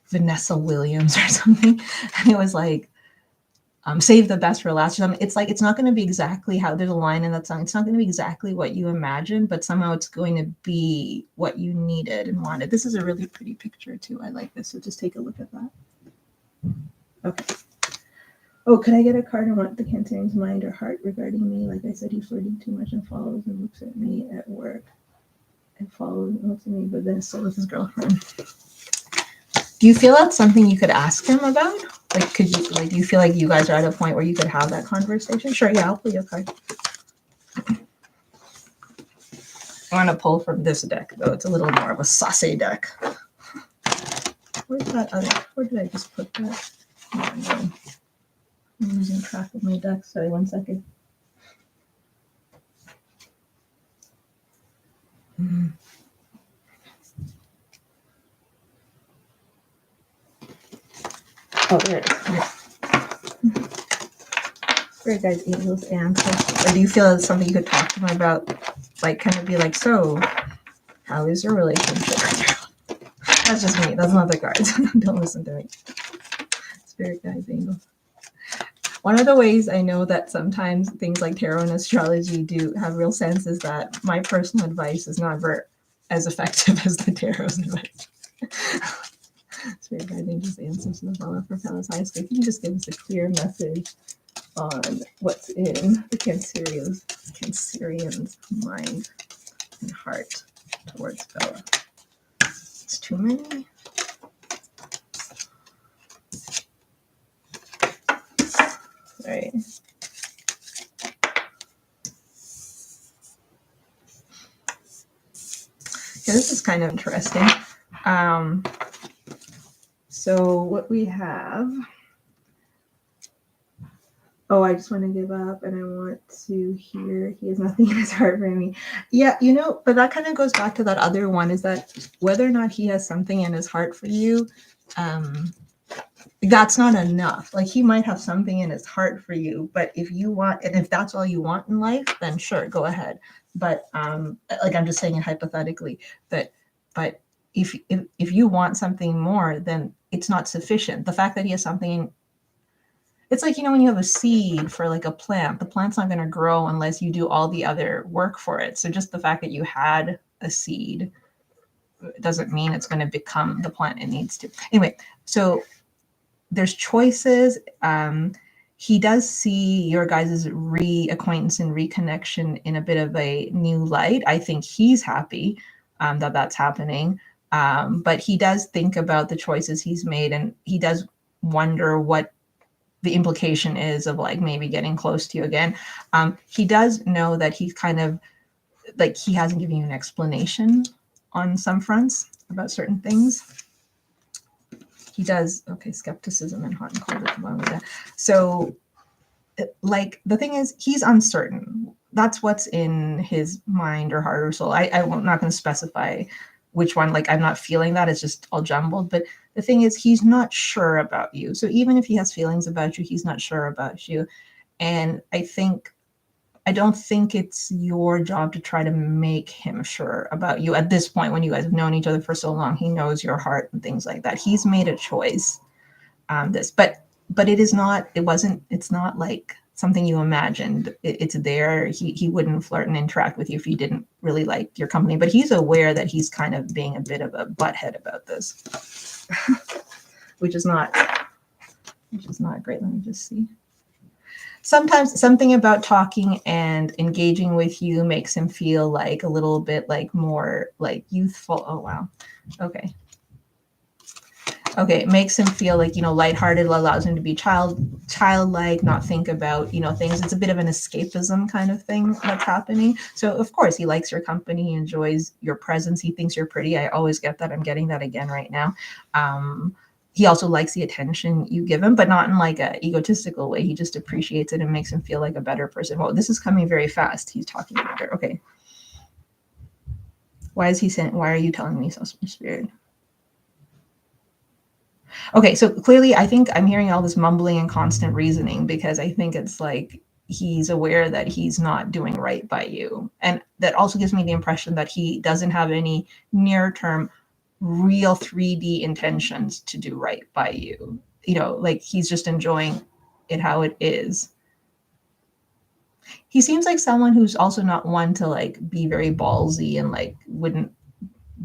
Vanessa Williams or something. And it was like, save the best for last or something. It's like, it's not going to be exactly how, there's a line in that song. It's not going to be exactly what you imagine, but somehow it's going to be what you needed and wanted. This is a really pretty picture too. I like this. So just take a look at that. Okay. Oh, could I get a card on what the Cancerian's mind or heart regarding me? Like I said, he's flirting too much and follows and looks at me at work I followed me, but then still with his girlfriend. Do you feel that's something you could ask him about? Like, could you, like, do you feel like you guys are at a point where you could have that conversation? Sure, yeah, I'll pull you a card. I'm gonna pull from this deck, though. It's a little more of a saucy deck. Where's that other? Where did I just put that? Oh, no. I'm losing track of my deck. Sorry, 1 second. Oh, there it is. Okay. Spirit guides, angels, ancestors. Or do you feel it's something you could talk to them about? Like, kind of be like, so, how is your relationship? That's just me. That's not the cards. Don't listen to me. Spirit guides, angels. One of the ways I know that sometimes things like tarot and astrology do have real sense is that my personal advice is never as effective as the tarot's advice. Spirit guides, angels, ancestors, the for Palla's highest. Can you just give us a clear message on what's in the Cancerian's mind and heart towards Bella? It's too many. Right. Yeah, this is kind of interesting. So what we have. Oh, I just want to give up and I want to hear he has nothing in his heart for me. Yeah, you know, but that kind of goes back to that other one, is that whether or not he has something in his heart for you, that's not enough. Like, he might have something in his heart for you, but if you want, and if that's all you want in life, then sure, go ahead. But like, I'm just saying it hypothetically, but if you want something more, then it's not sufficient. The fact that he has something, it's like, you know, when you have a seed for like a plant, the plant's not going to grow unless you do all the other work for it. So just the fact that you had a seed doesn't mean it's going to become the plant it needs to. Anyway, so there's choices. He does see your guys' reacquaintance and reconnection in a bit of a new light. I think he's happy that that's happening. But he does think about the choices he's made, and he does wonder what the implication is of like maybe getting close to you again. He does know that he's kind of like, he hasn't given you an explanation on some fronts about certain things. He does, okay, skepticism and hot and cold at the bottom of that. So like, the thing is, he's uncertain. That's what's in his mind or heart or soul. I'm not going to specify which one. Like, I'm not feeling that. It's just all jumbled. But the thing is, he's not sure about you. So even if he has feelings about you, he's not sure about you. And I don't think it's your job to try to make him sure about you at this point, when you guys have known each other for so long. He knows your heart and things like that. He's made a choice on this, but it's not like something you imagined. It's there. He wouldn't flirt and interact with you if he didn't really like your company, but he's aware that he's kind of being a bit of a butthead about this, which is not great. Let me just see. Sometimes something about talking and engaging with you makes him feel like a little bit like more like youthful. Oh, wow. Okay. It makes him feel like, you know, lighthearted, allows him to be childlike, not think about, you know, things. It's a bit of an escapism kind of thing that's happening. So of course he likes your company. He enjoys your presence. He thinks you're pretty. I always get that. I'm getting that again right now. He also likes the attention you give him, but not in like a egotistical way. He just appreciates it and makes him feel like a better person. Well, this is coming very fast. He's talking about it. Okay. Why are you telling me so, Spirit? Okay, so clearly I think I'm hearing all this mumbling and constant reasoning, because I think it's like he's aware that he's not doing right by you. And that also gives me the impression that he doesn't have any near-term real 3D intentions to do right by you. You know, like, he's just enjoying it how it is. He seems like someone who's also not one to like be very ballsy, and like wouldn't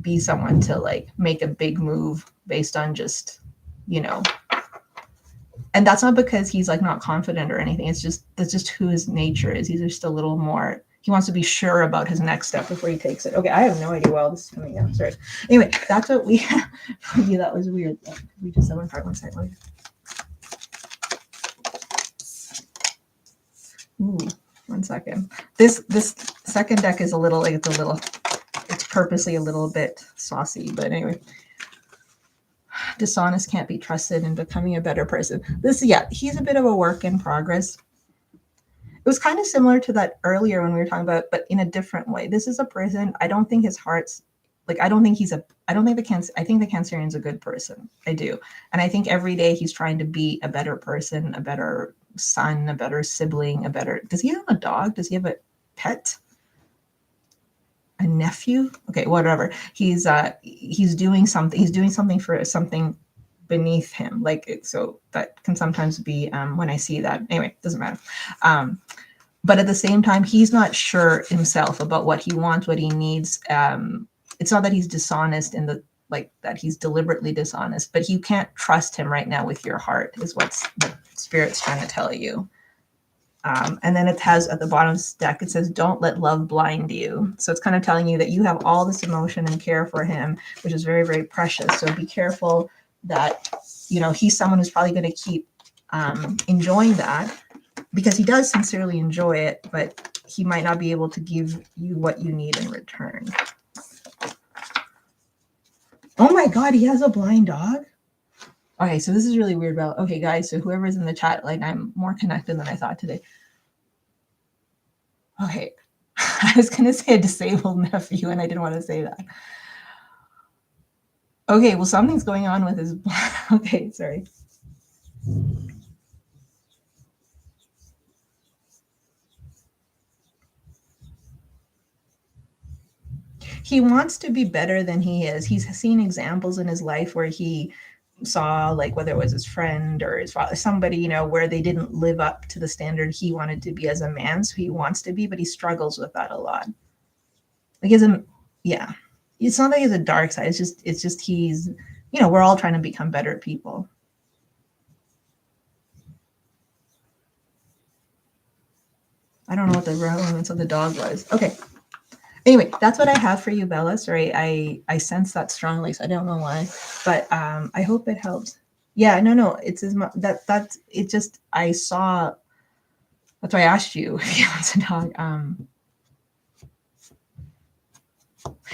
be someone to like make a big move based on just, you know, and that's not because he's like not confident or anything. That's just who his nature is. He's just a little more He wants to be sure about his next step before he takes it. Okay, I have no idea why all this is coming out. Sorry. Anyway, that's what we have for you. That was weird. We just have one part, one second. Ooh, 1 second. This second deck is a little like it's purposely a little bit saucy, but anyway. Dishonest, can't be trusted, and becoming a better person. He's a bit of a work in progress. It was kind of similar to that earlier when we were talking about, but in a different way. This is a person, I don't think his heart's like, I think the Cancerian's a good person. I do. And I think every day he's trying to be a better person, a better son, a better sibling, does he have a dog? Does he have a pet? A nephew? Okay, whatever. He's doing something for something beneath him. So that can sometimes be when I see that. Anyway, doesn't matter. But at the same time, he's not sure himself about what he wants, what he needs. It's not that he's dishonest that he's deliberately dishonest, but you can't trust him right now with your heart is what Spirit's trying to tell you. And then it has at the bottom of the deck, it says, don't let love blind you. So it's kind of telling you that you have all this emotion and care for him, which is very, very precious. So be careful that, he's someone who's probably going to keep enjoying that because he does sincerely enjoy it, but he might not be able to give you what you need in return. Oh my God, he has a blind dog. Okay, so this is really weird. Okay, guys, so whoever's in the chat, I'm more connected than I thought today. Okay, I was going to say a disabled nephew, and I didn't want to say that. Okay, well, something's going on with his... Okay, sorry. He wants to be better than he is. He's seen examples in his life where he saw, whether it was his friend or his father, somebody, where they didn't live up to the standard he wanted to be as a man. So he wants to be, but he struggles with that a lot. It's not that he has a dark side. It's just he's, we're all trying to become better people. I don't know what the relevance of the dog was. Okay. Anyway, that's what I have for you, Bella. Sorry, I sense that strongly, so I don't know why, but I hope it helps. Yeah, no, it's his mom. That's it. Just I saw. That's why I asked you if he wants a dog.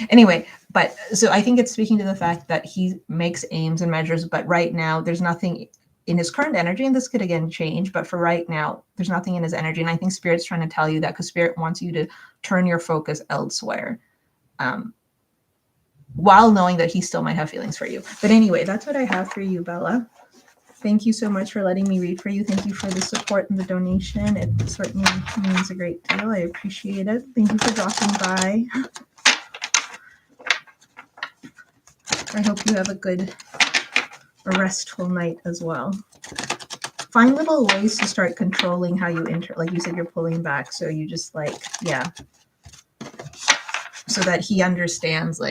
Anyway, but so I think it's speaking to the fact that he makes aims and measures, but right now there's nothing in his current energy, and this could again change, but for right now, there's nothing in his energy. And I think Spirit's trying to tell you that because Spirit wants you to turn your focus elsewhere, while knowing that he still might have feelings for you. But anyway, that's what I have for you, Bella. Thank you so much for letting me read for you. Thank you for the support and the donation. It certainly means a great deal. I appreciate it. Thank you for dropping by. I hope you have a restful night as well. Find little ways to start controlling how you like you said, you're pulling back. So you just so that he understands,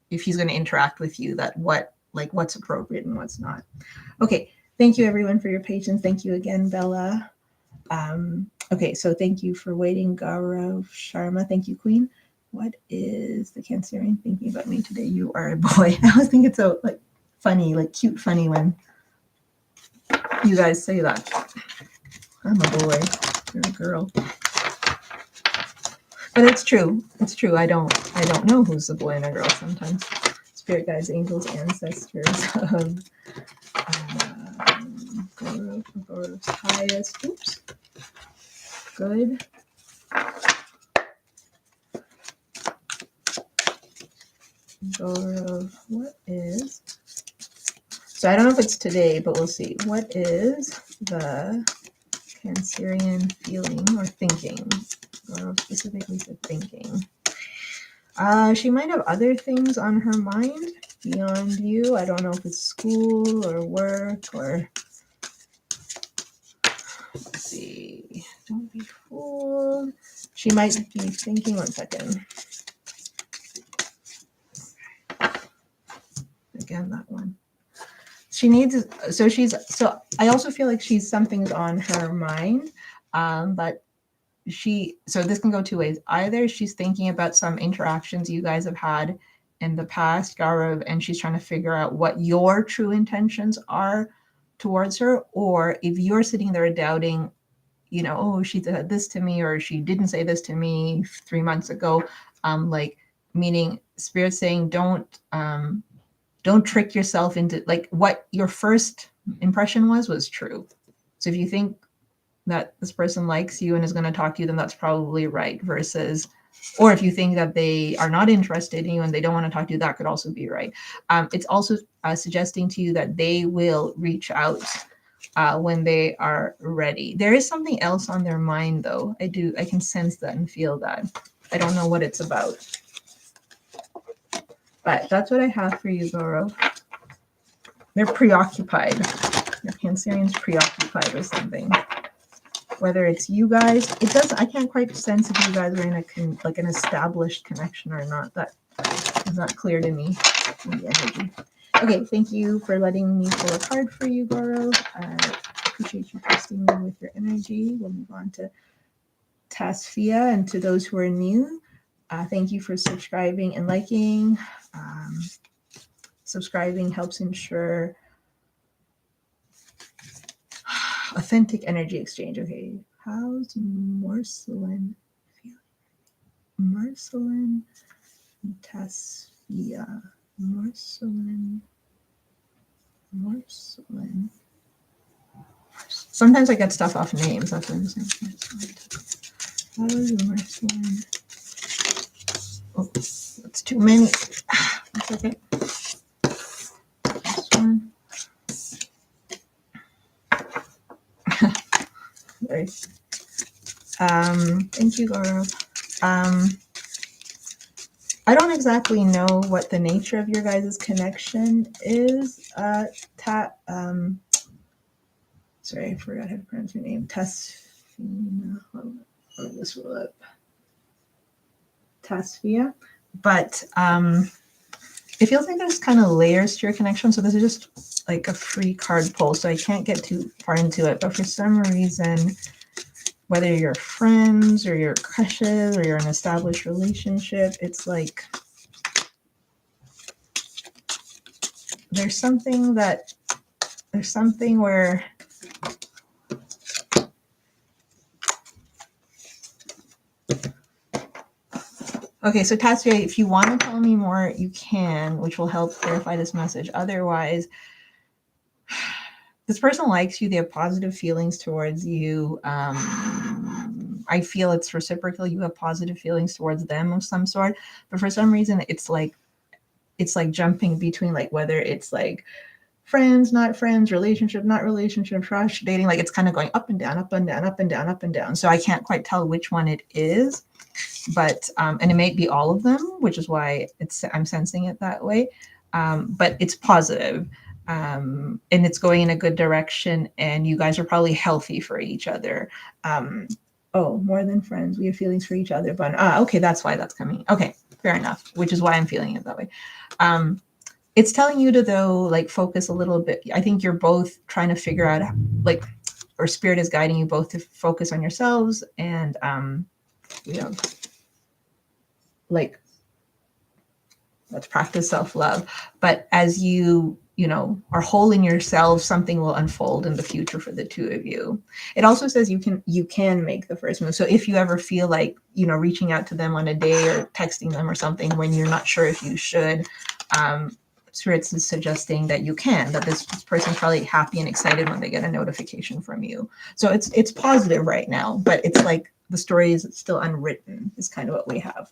if he's going to interact with you, that what's appropriate and what's not. Okay. Thank you everyone for your patience. Thank you again, Bella. Okay. So thank you for waiting, Gaurav Sharma. Thank you, Queen. What is the Cancerian thinking about me today? You are a boy. I always think it's so funny, cute, funny when you guys say that. I'm a boy. You're a girl. But it's true. It's true. I don't know who's a boy and a girl sometimes. Spirit guides, angels, ancestors of Gaurav's highest. Oops. Good. Gaurav, what is... So I don't know if it's today, but we'll see. What is the Cancerian feeling or thinking? Gaurav specifically said thinking. She might have other things on her mind beyond you. I don't know if it's school or work or... Let's see. Don't be fooled. She might be thinking... One second. Again, that one. She needs... So I also feel like something's on her mind, but so this can go two ways. Either she's thinking about some interactions you guys have had in the past, Gaurav, and she's trying to figure out what your true intentions are towards her, or if you're sitting there doubting, oh, she said this to me, or she didn't say this to me 3 months ago, like, meaning spirit saying don't trick yourself into, like, what your first impression was true. So if you think that this person likes you and is going to talk to you, then that's probably right. Versus, or if you think that they are not interested in you and they don't want to talk to you, that could also be right. It's also suggesting to you that they will reach out when they are ready. There is something else on their mind, though. I can sense that and feel that. I don't know what it's about, but that's what I have for you, Gaurav. They're preoccupied. Your Cancerian's preoccupied with something. Whether it's you guys, I can't quite sense if you guys are in an established connection or not. That is not clear to me in the energy. Okay, thank you for letting me pull a card for you, Gaurav. I appreciate you trusting me with your energy. We'll move on to Tessia, and to those who are new, thank you for subscribing and liking. Subscribing helps ensure authentic energy exchange. Okay, how's Marceline feeling? Marceline, Tessia, Marceline. Sometimes I get stuff off names. That's what I'm saying. How's Marceline? Oh, that's too many. That's okay. This one. Sorry. Thank you, Gaurav. I don't exactly know what the nature of your guys' connection is. Sorry, I forgot how to pronounce your name. Tasfina. Let me just roll up. Tasfia. But it feels like there's kind of layers to your connection. So this is just like a free card pull, so I can't get too far into it. But for some reason, whether you're friends or you're crushes or you're in an established relationship, it's like there's something where okay, so Tassia, if you want to tell me more, you can, which will help clarify this message. Otherwise, this person likes you. They have positive feelings towards you. I feel it's reciprocal. You have positive feelings towards them of some sort. But for some reason, it's like jumping between, like, whether it's like friends, not friends, relationship, not relationship, crush, dating. Like, it's kind of going up and down, up and down, up and down, up and down. So I can't quite tell which one it is. But and it may be all of them, which is why I'm sensing it that way. But it's positive, and it's going in a good direction, and you guys are probably healthy for each other. Oh, more than friends, we have feelings for each other. But okay, that's why that's coming. Okay, fair enough. Which is why I'm feeling it that way. It's telling you to, though, like, focus a little bit. I think you're both trying to figure out, like, or spirit is guiding you both to focus on yourselves and like, let's practice self-love. But as you are whole in yourself, something will unfold in the future for the two of you. It also says you can make the first move. So if you ever feel like, reaching out to them on a day or texting them or something when you're not sure if you should, Spirits is suggesting that you can, that this person's probably happy and excited when they get a notification from you. So it's positive right now, but it's like the story is still unwritten is kind of what we have.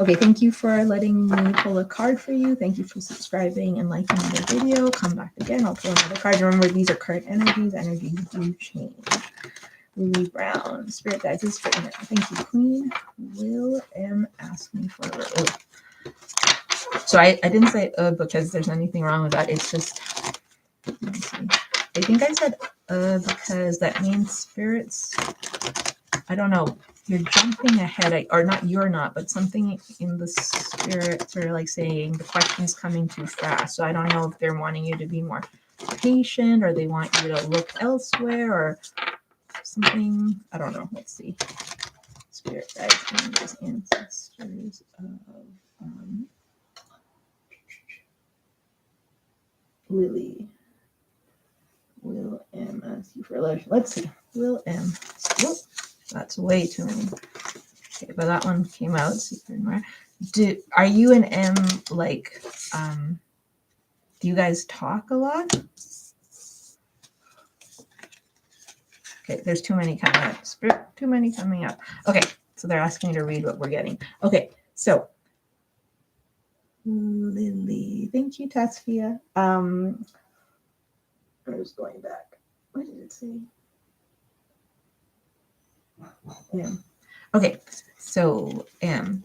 Okay, thank you for letting me pull a card for you. Thank you for subscribing and liking the video. Come back again. I'll pull another card. Remember, these are current energies. Energies do change. Lily Brown. Spirit guides is for inner. Thank you, Queen. Will M ask me for So I didn't say because there's anything wrong with that. It's just, let me see. I think I said because that means spirits, I don't know, you're jumping ahead, or not, you're not, but something in the spirits are like saying the question's coming too fast. So I don't know if they're wanting you to be more patient, or they want you to look elsewhere, or something, I don't know. Let's see. Spirit guides, angels, ancestors of Lily. Will M ask you for a letter. Let's see. Will M. Whoop. That's way too many. Okay, but that one came out. Are you and M like, do you guys talk a lot? Okay, there's too many coming up. Spirit, too many coming up. Okay, so they're asking me to read what we're getting. Okay, so Lily, thank you, Tessia. I was going back. What did it say? M. Okay, so M.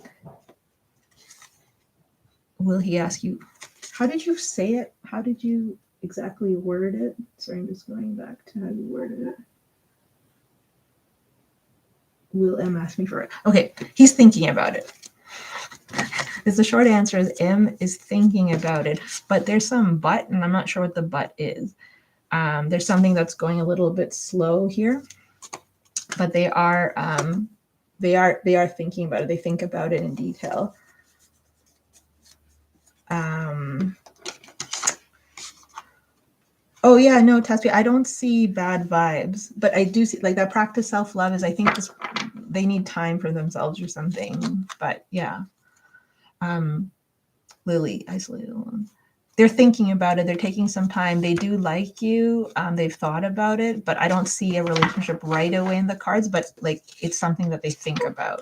Will he ask you? How did you say it? How did you exactly word it? Sorry, I'm just going back to how you worded it. Will M ask me for it? Okay, he's thinking about it. The short answer is M is thinking about it, but there's some but, and I'm not sure what the but is. There's something that's going a little bit slow here, but they are thinking about it. They think about it in detail. Oh yeah, no, Taspi, I don't see bad vibes, but I do see like that practice self-love is, I think they need time for themselves or something. But yeah. Lily, isolated alone. They're thinking about it. They're taking some time. They do like you. They've thought about it, but I don't see a relationship right away in the cards, but like it's something that they think about.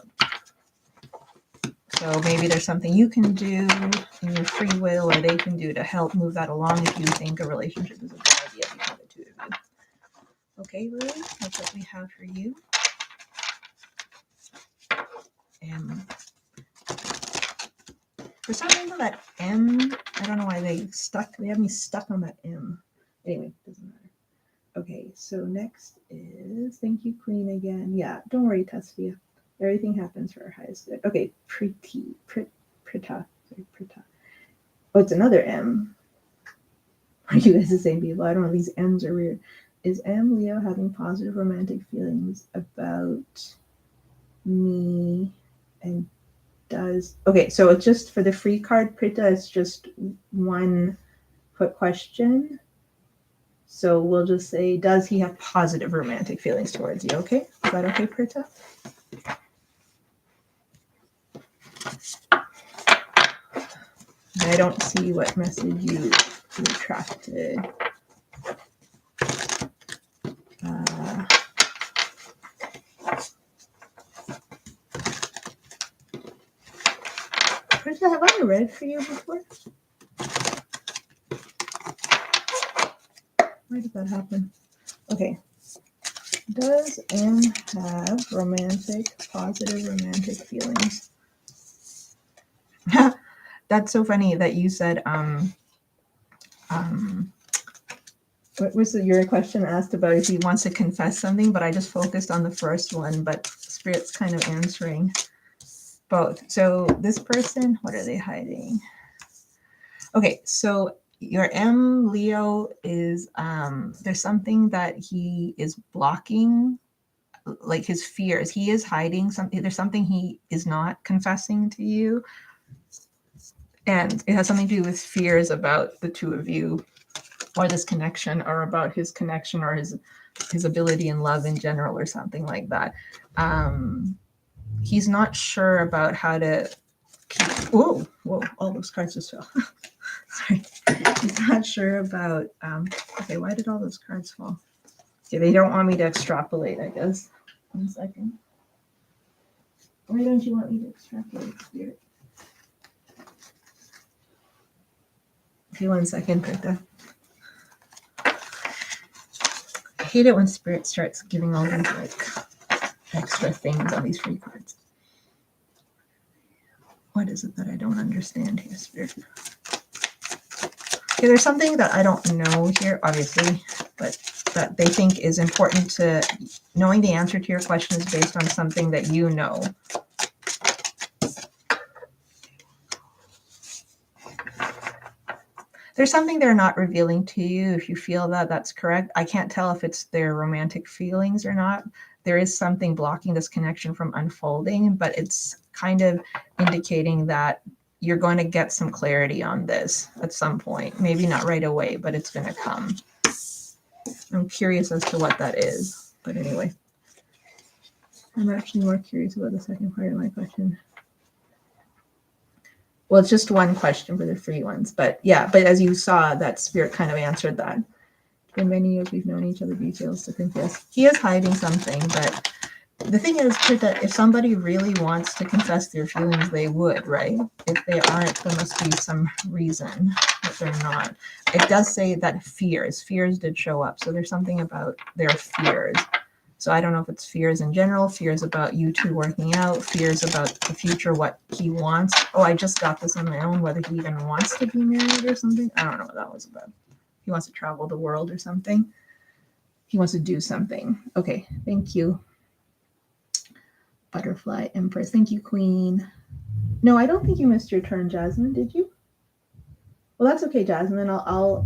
So maybe there's something you can do in your free will, or they can do to help move that along if you think a relationship is a good idea between the two of you. Okay, Lily, that's what we have for you. And for some reason that M, I don't know why they have me stuck on that M. Anyway, doesn't matter. Okay, so next is, thank you, Queen, again. Yeah, don't worry, Tessia. Everything happens for our highest good. Okay, Prita. Sorry, Prita. Oh, it's another M. Are you guys the same people? I don't know, these M's are weird. Is M Leo having positive romantic feelings about me? And okay, so it's just for the free card, Prita, it's just one quick question. So we'll just say, does he have positive romantic feelings towards you? Okay, is that okay, Prita? I don't see what message you retracted. Prita, have I read for you before? Why did that happen? Okay. Does M have positive romantic feelings? That's so funny that you said, what was your question asked about if he wants to confess something, but I just focused on the first one, but Spirit's kind of answering both. So this person, what are they hiding? Okay, so your M Leo is, there's something that he is blocking, like his fears. He is hiding something. There's something he is not confessing to you. And it has something to do with fears about the two of you, or this connection, or about his connection, or his ability in love in general, or something like that. He's not sure about how to keep, whoa, all those cards just fell. Sorry. He's not sure about, okay, why did all those cards fall? Okay, they don't want me to extrapolate, I guess. 1 second. Why don't you want me to extrapolate, Spirit? Okay, 1 second, Prita. I hate it when Spirit starts giving all these like extra things on these free cards. What is it that I don't understand here, Spirit? Okay, there's something that I don't know here, obviously, but that they think is important to knowing. The answer to your question is based on something that you know. There's something they're not revealing to you. If you feel that, that's correct. I can't tell if it's their romantic feelings or not. There is something blocking this connection from unfolding, but it's kind of indicating that you're going to get some clarity on this at some point. Maybe not right away, but it's going to come. I'm curious as to what that is. But anyway, I'm actually more curious about the second part of my question. Well, it's just one question for the free ones, but yeah, but as you saw, that spirit kind of answered that. It's been many years we've known each other, details to confess. He is hiding something, but the thing is that if somebody really wants to confess their feelings, they would, right? If they aren't, there must be some reason that they're not. It does say that fears did show up. So there's something about their fears. So I don't know if it's fears in general, fears about you two working out, fears about the future, what he wants. Oh, I just got this on my own, whether he even wants to be married or something. I don't know what that was about. He wants to travel the world or something. He wants to do something. Okay, thank you. Butterfly Empress. Thank you, Queen. No, I don't think you missed your turn, Jasmine. Did you? Well, that's okay, Jasmine. I'll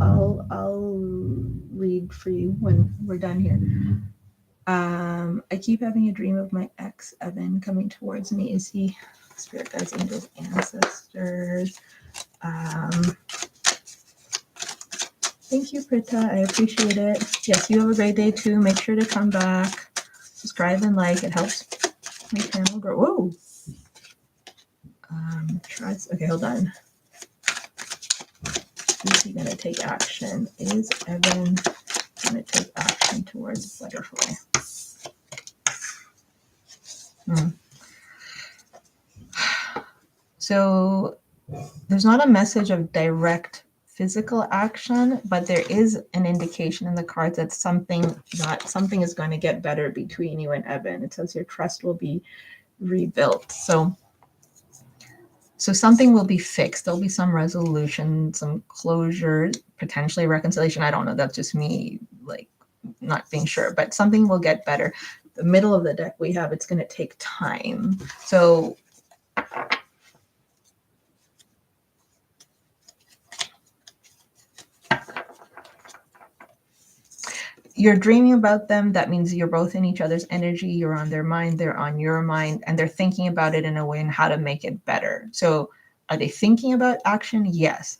read for you when we're done here. I keep having a dream of my ex, Evan, coming towards me. Is he spirit guides, angels, ancestors? Thank you, Prita. I appreciate it. Yes, you have a great day too. Make sure to come back. Subscribe and like. It helps my channel grow. Whoa. Okay, hold on. Is he going to take action? Is Evan going to take action towards Butterfly? So there's not a message of direct physical action, but there is an indication in the cards that something is going to get better between you and Evan. It says your trust will be rebuilt. So something will be fixed. There'll be some resolution, some closure, potentially reconciliation. I don't know. That's just me, like, not being sure, but something will get better. The middle of the deck we have, it's going to take time. So you're dreaming about them. That means you're both in each other's energy. You're on their mind. They're on your mind, and they're thinking about it in a way and how to make it better. So are they thinking about action? Yes.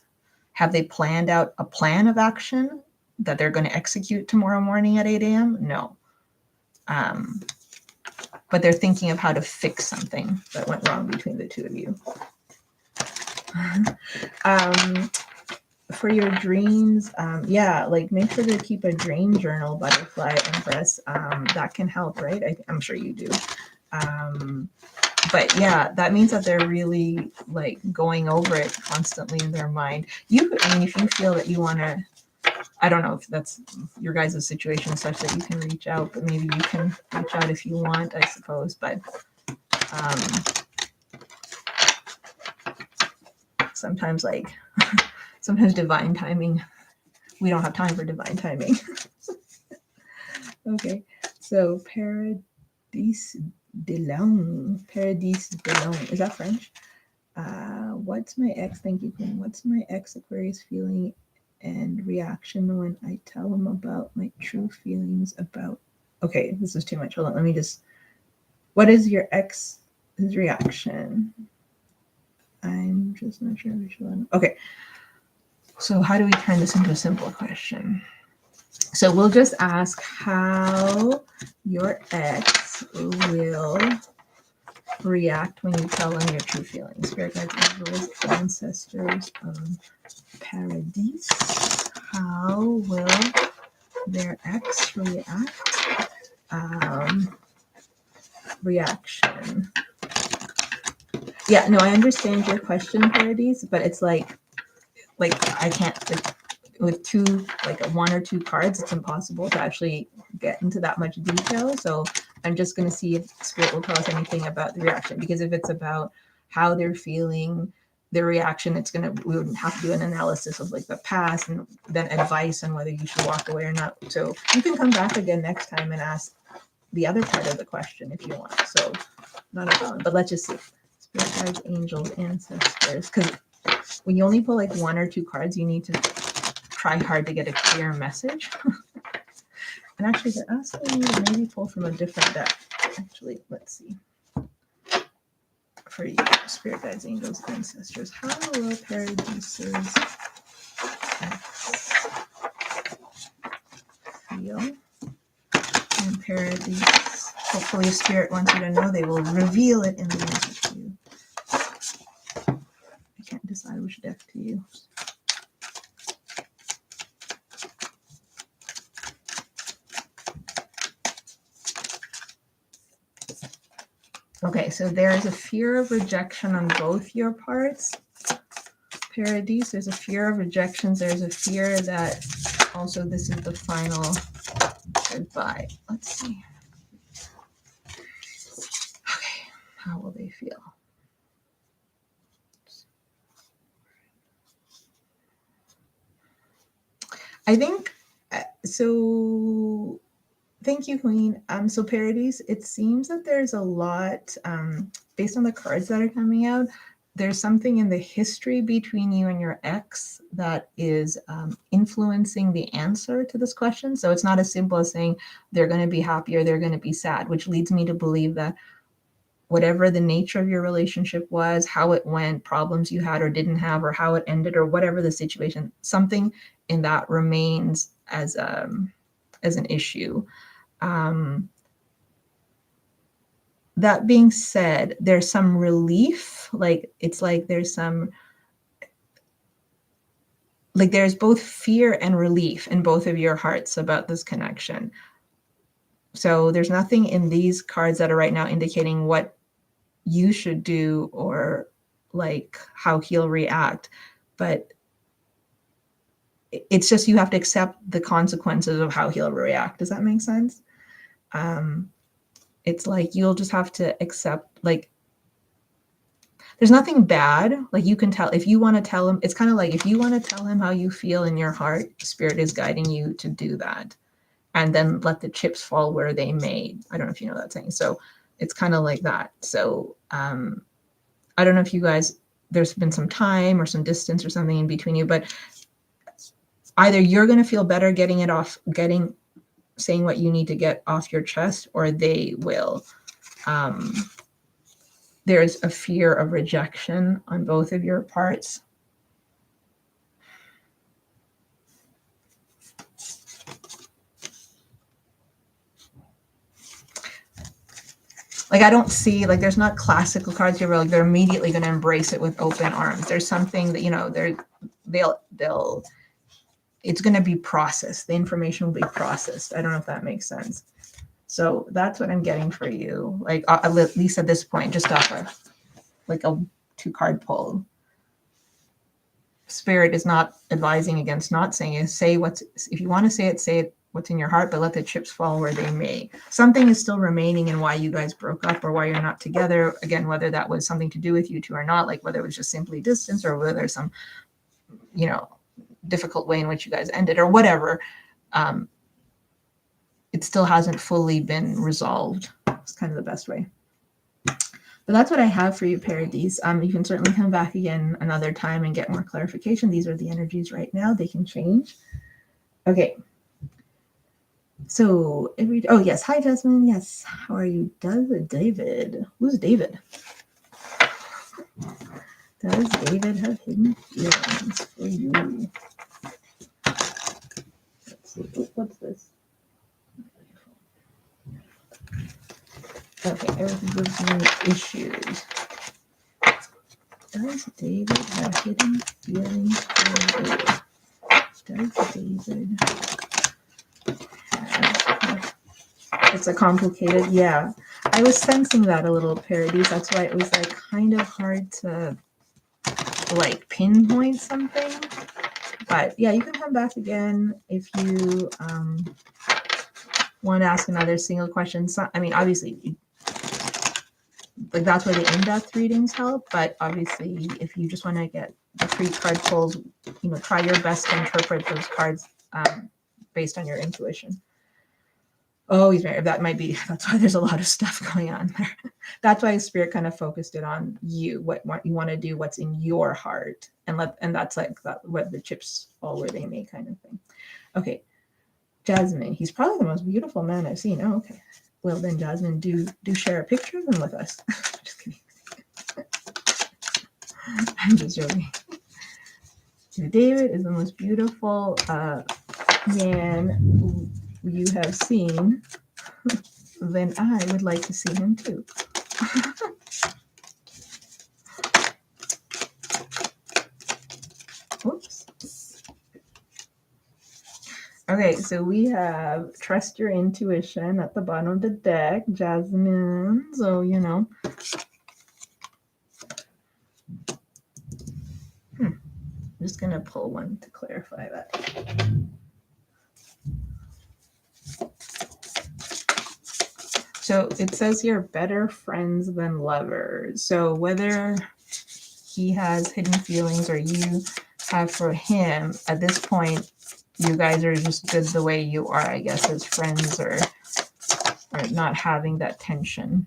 Have they planned out a plan of action that they're going to execute tomorrow morning at 8 a.m.? No. But they're thinking of how to fix something that went wrong between the two of you. For your dreams, yeah, like make sure to keep a dream journal, Butterfly Empress. That can help, right? I'm sure you do. But yeah, that means that they're really like going over it constantly in their mind. If you feel that you want to, I don't know if that's your guys' situation such that you can reach out, but maybe you can reach out if you want, I suppose. But sometimes divine timing, we don't have time for divine timing. Okay, so Paradis de Long. Is that French? What's my ex? Thank you, Queen. What's my ex Aquarius feeling and reaction when I tell him about my true feelings about? Okay, this is too much. Hold on. Let me just. What is your ex's reaction? I'm just not sure. Okay. So how do we turn this into a simple question? So we'll just ask how your ex will react when you tell them your true feelings. Spirit guides, angels, ancestors of Paradis. How will their ex react? Reaction. Yeah, no, I understand your question, Paradis, but it's like I can't, with one or two cards, it's impossible to actually get into that much detail. So I'm just going to see if Spirit will tell us anything about the reaction, because if it's about how they're feeling, their reaction, we would have to do an analysis of like the past and then advice on whether you should walk away or not. So you can come back again next time and ask the other part of the question if you want. So not a problem, but let's just see. Spirit guides, angels, ancestors, because when you only pull like 1 or 2 cards, you need to try hard to get a clear message. And actually, they're asking me to maybe pull from a different deck. Actually, let's see. For you, spirit guides, angels, ancestors, how will Paradise's feel? And Paradise, hopefully, if spirit wants you to know, they will reveal it in the message to you. I can't decide which deck to use. Okay, so there is a fear of rejection on both your parts. Paradise, there's a fear of rejections. There's a fear that also this is the final goodbye. Let's see. Okay, how will they feel? I think, so thank you, Queen. So Paradise, it seems that there's a lot, based on the cards that are coming out, there's something in the history between you and your ex that is influencing the answer to this question. So it's not as simple as saying they're going to be happy or they're going to be sad, which leads me to believe that whatever the nature of your relationship was, how it went, problems you had or didn't have, or how it ended, or whatever the situation, something in that remains as an issue. That being said, there's some relief, like it's like there's some, like there's both fear and relief in both of your hearts about this connection. So there's nothing in these cards that are right now indicating what you should do or like how he'll react, but it's just you have to accept the consequences of how he'll react. Does that make sense? It's like you'll just have to accept, like, there's nothing bad. Like you can tell if you want to tell him, it's kind of like if you want to tell him how you feel in your heart, spirit is guiding you to do that. And then let the chips fall where they may. I don't know if you know that saying. So it's kind of like that. So I don't know if you guys, there's been some time or some distance or something in between you, but either you're going to feel better getting it off, saying what you need to get off your chest, or they will. There's a fear of rejection on both of your parts. Like I don't see, like there's not classical cards here where like they're immediately going to embrace it with open arms. There's something that, you know, they'll it's going to be processed. The information will be processed. I don't know if that makes sense. So that's what I'm getting for you. Like at least at this point, just off like a 2-card pull. Spirit is not advising against not saying it. Say what's, if you want to say it what's in your heart, but let the chips fall where they may. Something is still remaining in why you guys broke up or why you're not together. Again, whether that was something to do with you two or not, like whether it was just simply distance or whether there's some, you know, difficult way in which you guys ended or whatever. It still hasn't fully been resolved. It's kind of the best way. But that's what I have for you, Paradise. You can certainly come back again another time and get more clarification. These are the energies right now. They can change. Okay. So, oh, yes. Hi, Jasmine. Yes. How are you? David. Who's David? Does David have hidden feelings for you? Let's see. Oh, what's this? Okay, everything gives me issues. Does David have hidden feelings for you? Does David have... It's a complicated, yeah. I was sensing that a little, Paradise. That's why it was like kind of hard to like pinpoint something. But yeah, you can come back again if you want to ask another single question. So, I mean, obviously, like that's where the in-depth readings help, but obviously if you just want to get the 3-card pulls, you know, try your best to interpret those cards based on your intuition. Oh, he's married. That might be, that's why there's a lot of stuff going on there. That's why Spirit kind of focused it on you, what you want to do, what's in your heart. And that's like that, what the chips fall where they may kind of thing. Okay. Jasmine, he's probably the most beautiful man I've seen. Oh, okay. Well then, Jasmine, do share a picture of him with us. Just kidding. I'm just joking. David is the most beautiful man you have seen. Then I would like to see him too. Whoops. Okay, so we have Trust Your Intuition at the bottom of the deck, Jasmine. So, you know. I'm just going to pull one to clarify that. So it says here, better friends than lovers. So whether he has hidden feelings or you have for him, at this point, you guys are just good the way you are, I guess, as friends, or not having that tension.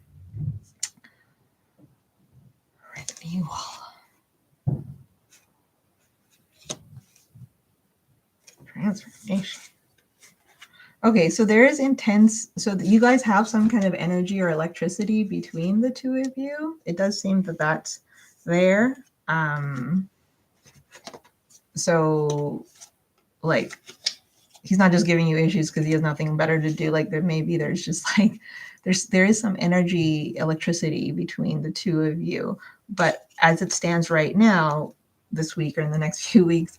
Renewal. Transformation. Okay, so there is intense, so you guys have some kind of energy or electricity between the two of you. It does seem that that's there. So like, he's not just giving you issues because he has nothing better to do. Like there's just like, there is some energy, electricity between the two of you. But as it stands right now, this week or in the next few weeks,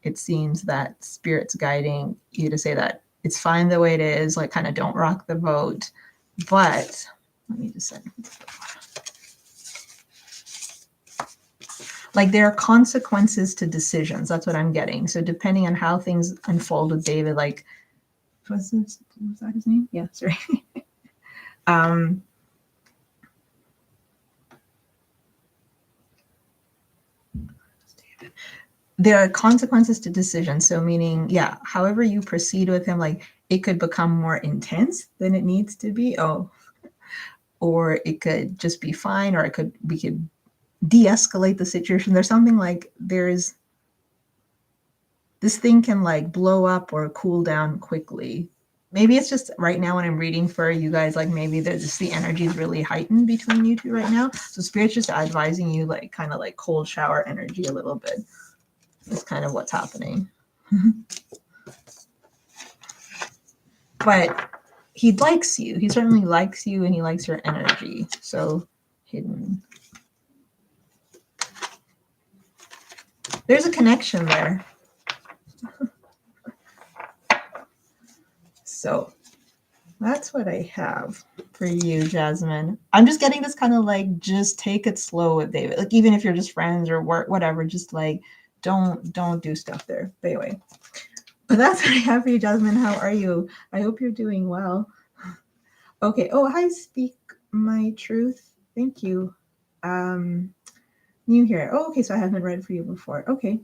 it seems that Spirit's guiding you to say that it's fine the way it is, like kind of don't rock the boat. But let me just say, like there are consequences to decisions. That's what I'm getting. So depending on how things unfold with David, like, was that his name? Yeah, sorry. There are consequences to decisions. So meaning, yeah, however you proceed with him, like it could become more intense than it needs to be. Oh, or it could just be fine, or we could de-escalate the situation. There's something like this thing can like blow up or cool down quickly. Maybe it's just right now when I'm reading for you guys, like maybe there's just the energy is really heightened between you two right now. So Spirit's just advising you like kind of like cold shower energy a little bit. That's kind of what's happening. But he likes you. He certainly likes you, and he likes your energy. So hidden. There's a connection there. So that's what I have for you, Jasmine. I'm just getting this kind of like, just take it slow with David. Like even if you're just friends or work, whatever, just like don't do stuff there. But anyway, but that's what I have for you, Jasmine. How are you? I hope you're doing well. Okay. Oh, hi, Speak My Truth. Thank you. New here. Oh, okay. So I haven't read for you before. Okay.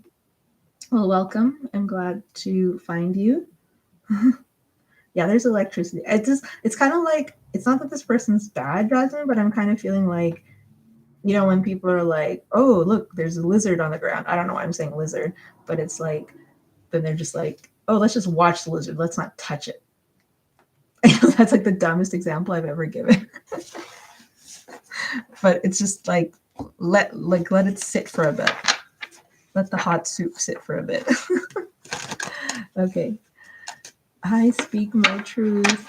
Well, welcome. I'm glad to find you. Yeah, there's electricity. It's kind of like, it's not that this person's bad, Jasmine, but I'm kind of feeling like, you know, when people are like, oh, look, there's a lizard on the ground. I don't know why I'm saying lizard, but it's like, then they're just like, oh, let's just watch the lizard. Let's not touch it. I know that's like the dumbest example I've ever given. But it's just like, let it sit for a bit. Let the hot soup sit for a bit. Okay. I speak my truth.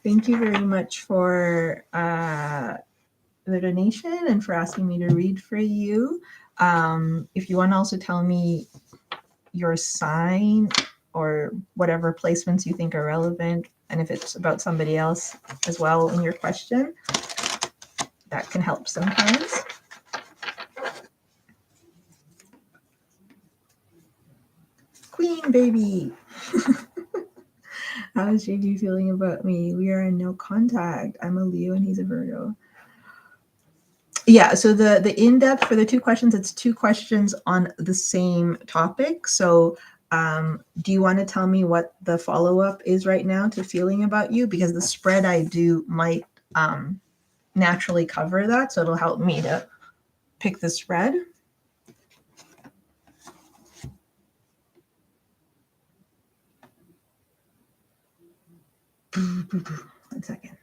Thank you very much for the donation and for asking me to read for you. If you want to also tell me your sign or whatever placements you think are relevant, and if it's about somebody else as well in your question, that can help sometimes. Queen baby. How is JD feeling about me? We are in no contact. I'm a Leo and he's a Virgo. Yeah, so the in-depth for the two questions, it's two questions on the same topic. So Do you want to tell me what the follow-up is right now to feeling about you? Because the spread I do might naturally cover that, so it'll help me to pick the spread. One second.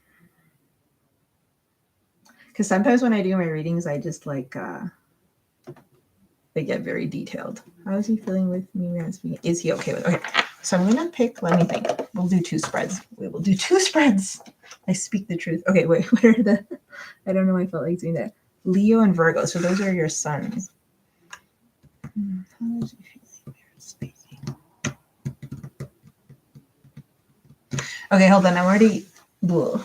Because sometimes when I do my readings, I just like they get very detailed. How is he feeling with me? Is he okay with it? Okay, so I'm gonna pick, let me think. We'll do 2 spreads. We will do 2 spreads. I speak the truth. Okay, wait, what are the, I don't know why I felt like doing that. Leo and Virgo, so those are your sons. How is he feeling? Okay, hold on, I'm already, ugh.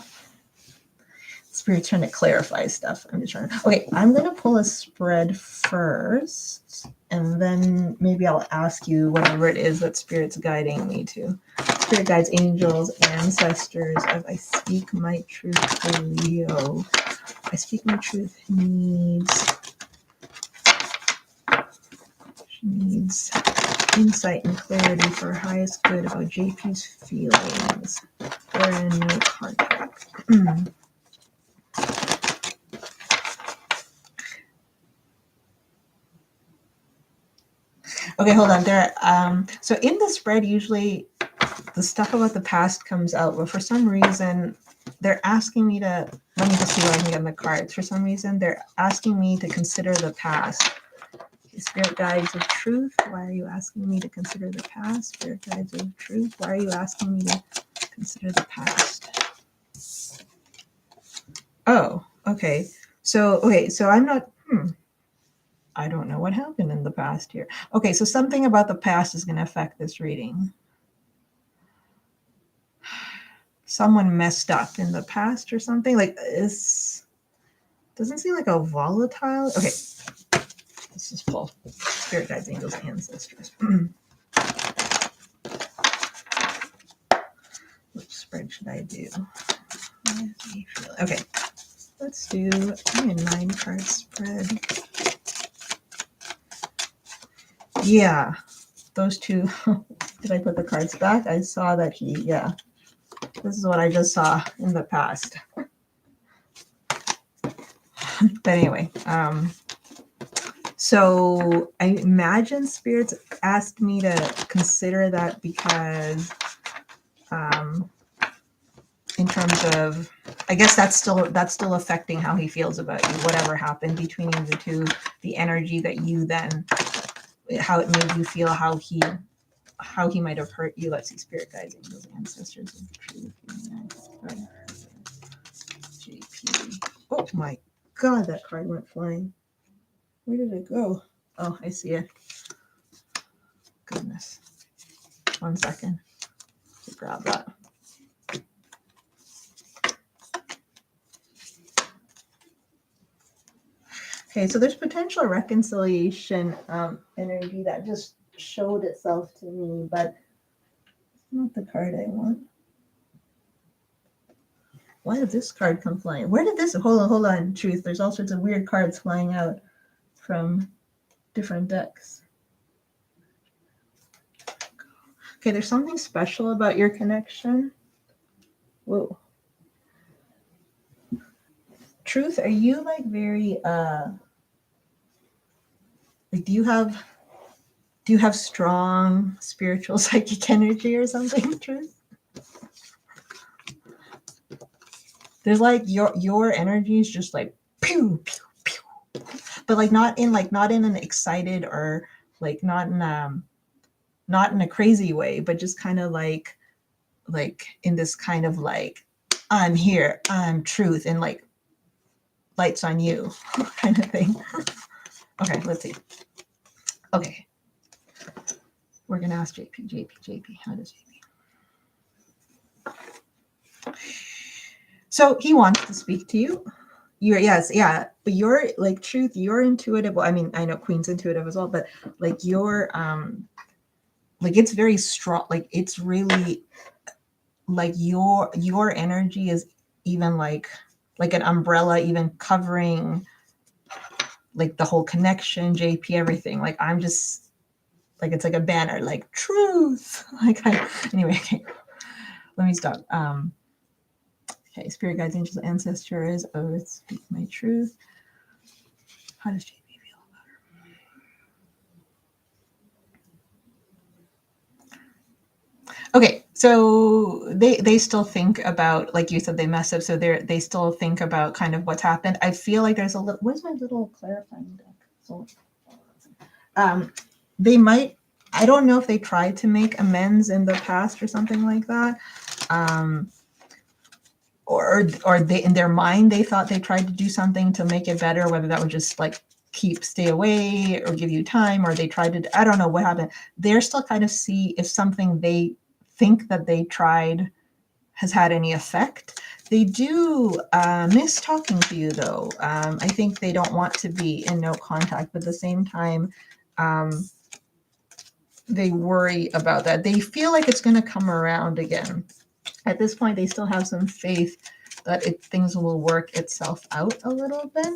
Spirit's trying to clarify stuff. I'm just trying to, okay, I'm going to pull a spread first, and then maybe I'll ask you whatever it is that Spirit's guiding me to. Spirit guides, angels, ancestors, as I speak my truth to Leo. I speak my truth. She needs insight and clarity for her highest good about JP's feelings for a new contract. Okay, hold on. There. So in the spread, usually the stuff about the past comes out, but for some reason, they're asking me to. Let me just see what I can get in the cards. For some reason, they're asking me to consider the past. Spirit guides of truth. Why are you asking me to consider the past? Spirit guides of truth. Why are you asking me to consider the past? Oh, okay. So I'm not. I don't know what happened in the past here. Okay, so something about the past is going to affect this reading. Someone messed up in the past or something. Like, this doesn't seem like a volatile. Okay, let's just pull Spirit guides, angels, ancestors. Which spread should I do? Okay, let's do a 9-card spread. Yeah, those two. Did I put the cards back? I saw that yeah. This is what I just saw in the past. But anyway, so I imagine spirits asked me to consider that because in terms of, I guess that's still affecting how he feels about you, whatever happened between the two, the energy that you then, how it made you feel, how he might have hurt you. Let's see, spirit guides, angels, ancestors of truth. JP. Oh my God, that card went flying. Where did it go? Oh, I see it. Goodness. 1 second to grab that. Okay, so there's potential reconciliation energy that just showed itself to me, but it's not the card I want. Why did this card come flying? Where did this? Hold on, truth. There's all sorts of weird cards flying out from different decks. Okay, there's something special about your connection. Whoa. Truth, are you like very like do you have strong spiritual psychic energy or something, Truth? There's like your energy is just like pew pew pew, but like not in an excited or like not in a crazy way, but just kind of like in this kind of like, I'm here, I'm truth, and like lights on you kind of thing. Okay, let's see. Okay, we're gonna ask JP. How does JP? So he wants to speak to you. But you're like truth. You're intuitive. Well, I mean, I know Queen's intuitive as well, but like you're like it's very strong. Like it's really like your energy is even like an umbrella, even covering like the whole connection, JP, everything. Like I'm just like it's like a banner, like truth. Anyway, okay, let me stop. Okay, spirit guides, angels, ancestors, oaths, speak my truth. How does JB feel about her? Okay, so they still think about, like you said, they mess up, so they still think about kind of what's happened. I feel like there's a little. Where's my little clarifying deck? So, they might. I don't know if they tried to make amends in the past or something like that. Or they, in their mind, they thought they tried to do something to make it better, whether that would just like stay away or give you time, or they tried to, I don't know what happened. They're still kind of see if something they think that they tried has had any effect. They do miss talking to you though. I think they don't want to be in no contact, but at the same time, they worry about that. They feel like it's going to come around again. At this point, they still have some faith that things will work itself out a little bit.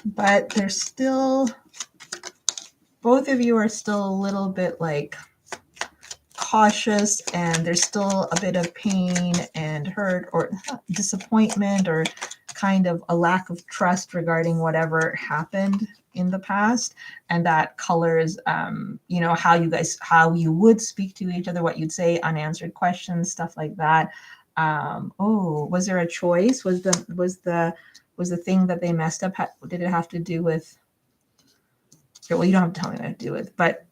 But there's still, both of you are still a little bit like cautious, and there's still a bit of pain and hurt or disappointment or kind of a lack of trust regarding whatever happened in the past, and that colors how you would speak to each other, what you'd say, unanswered questions, stuff like that. Was there a choice? Was the thing that they messed up, did it have to do with, well, you don't have to tell me what it had to do with, but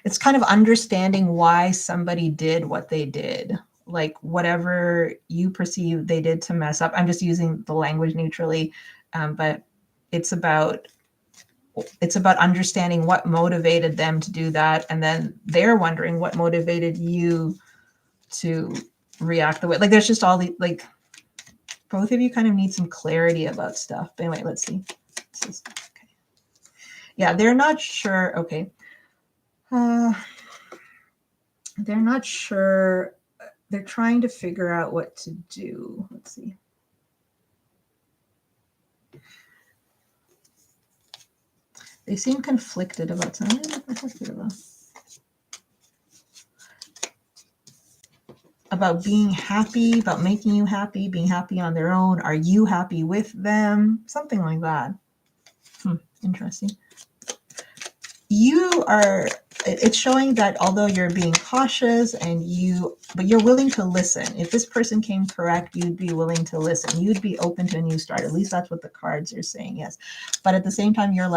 it's kind of understanding why somebody did what they did. Like whatever you perceive they did to mess up. I'm just using the language neutrally, but it's about understanding what motivated them to do that, and then they're wondering what motivated you to react the way. Like there's just all the, like, both of you kind of need some clarity about stuff. But anyway, let's see. Okay. Yeah, they're not sure. Okay. They're not sure. They're trying to figure out what to do. Let's see. They seem conflicted about something. About being happy, about making you happy, being happy on their own. Are you happy with them? Something like that. Interesting. It's showing that although you're being cautious but you're willing to listen. If this person came correct, you'd be willing to listen. You'd be open to a new start. At least that's what the cards are saying, yes. But at the same time, you're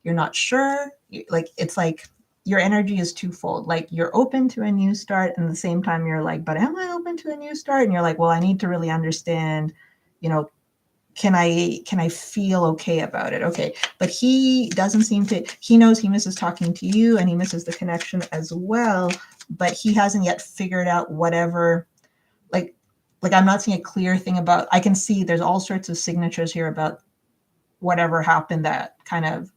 not sure. It's like your energy is twofold. Like you're open to a new start, and at the same time, you're like, but am I open to a new start? And you're like, well, I need to really understand, can I feel okay about it? Okay. But he doesn't seem to, he knows he misses talking to you and he misses the connection as well, but he hasn't yet figured out whatever, like I'm not seeing a clear thing about, I can see there's all sorts of signatures here about whatever happened that kind of,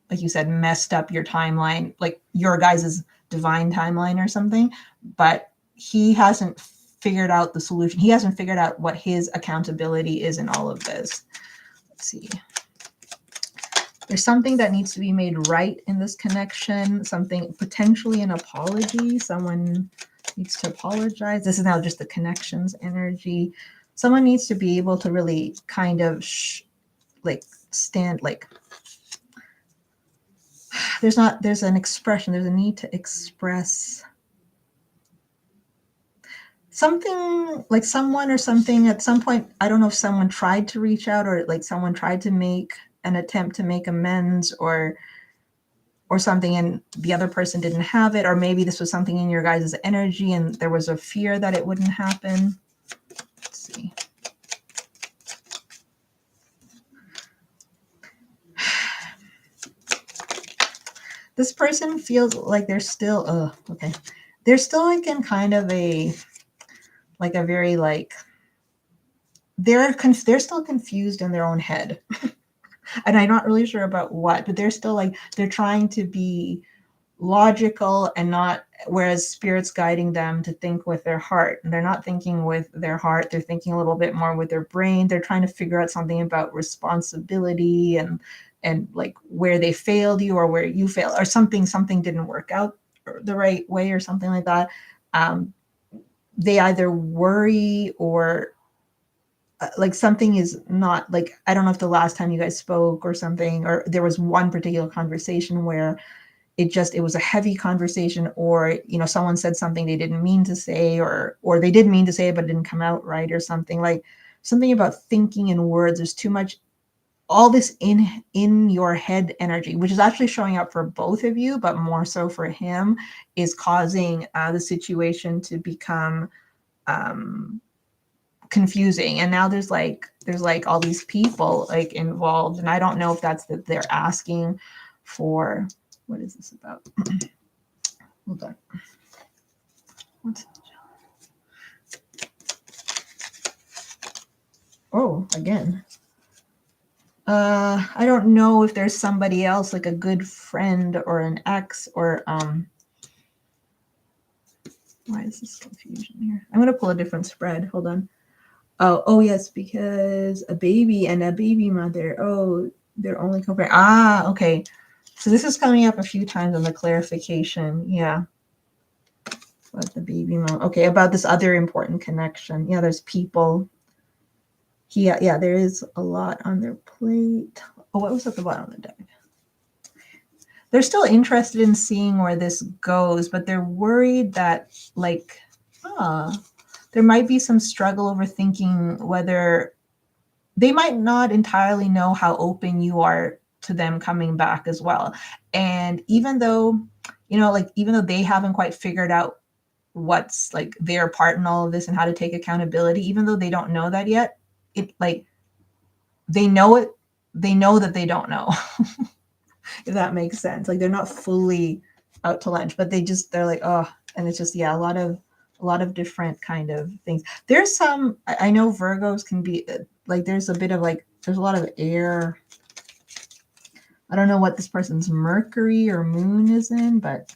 like you said, messed up your timeline, like your guys' divine timeline or something, but he hasn't figured out the solution. He hasn't figured out what his accountability is in all of this. Let's see. There's something that needs to be made right in this connection, something, potentially an apology. Someone needs to apologize. This is now just the connections energy. Someone needs to be able to really kind of stand, like, there's an expression, there's a need to express something, like someone or something at some point. I don't know if someone tried to reach out, or like someone tried to make an attempt to make amends or something, and the other person didn't have it, or maybe this was something in your guys' energy and there was a fear that it wouldn't happen. Let's see. This person feels like they're still, they're still like in kind of a very like, they're still confused in their own head. And I'm not really sure about what, but they're still like, they're trying to be logical and not, whereas spirit's guiding them to think with their heart, and they're not thinking with their heart, they're thinking a little bit more with their brain. They're trying to figure out something about responsibility and like where they failed you or where you failed, or something didn't work out the right way or something like that. They either worry or like something is not, like, I don't know if the last time you guys spoke or something, or there was one particular conversation where it was a heavy conversation, or someone said something they didn't mean to say, or they did mean to say it but it didn't come out right, or something, like something about thinking in words. There's too much, all this in your head energy, which is actually showing up for both of you, but more so for him, is causing the situation to become confusing. And now there's like all these people like involved, and I don't know if that's that they're asking for. What is this about? Hold on. What's oh, again. I don't know if there's somebody else, like a good friend or an ex, or why is this confusion here? I'm gonna pull a different spread. Hold on. Oh yes, because a baby and a baby mother. Oh, they're only comparing. Ah, okay. So this is coming up a few times on the clarification. Yeah. About the baby mom. Okay, about this other important connection. Yeah, there's people. Yeah, there is a lot on their plate. Oh, what was at the bottom of the deck? They're still interested in seeing where this goes, but they're worried that, like, there might be some struggle over thinking whether they might not entirely know how open you are to them coming back as well. And even though, even though they haven't quite figured out what's like their part in all of this and how to take accountability, even though they don't know that yet, it like they know it, they know that they don't know. If that makes sense. Like they're not fully out to lunch, but they're like, oh, and it's just, yeah, a lot of different kind of things. There's some, I know Virgos can be like, there's a bit of like, there's a lot of air. I don't know what this person's Mercury or moon is in, but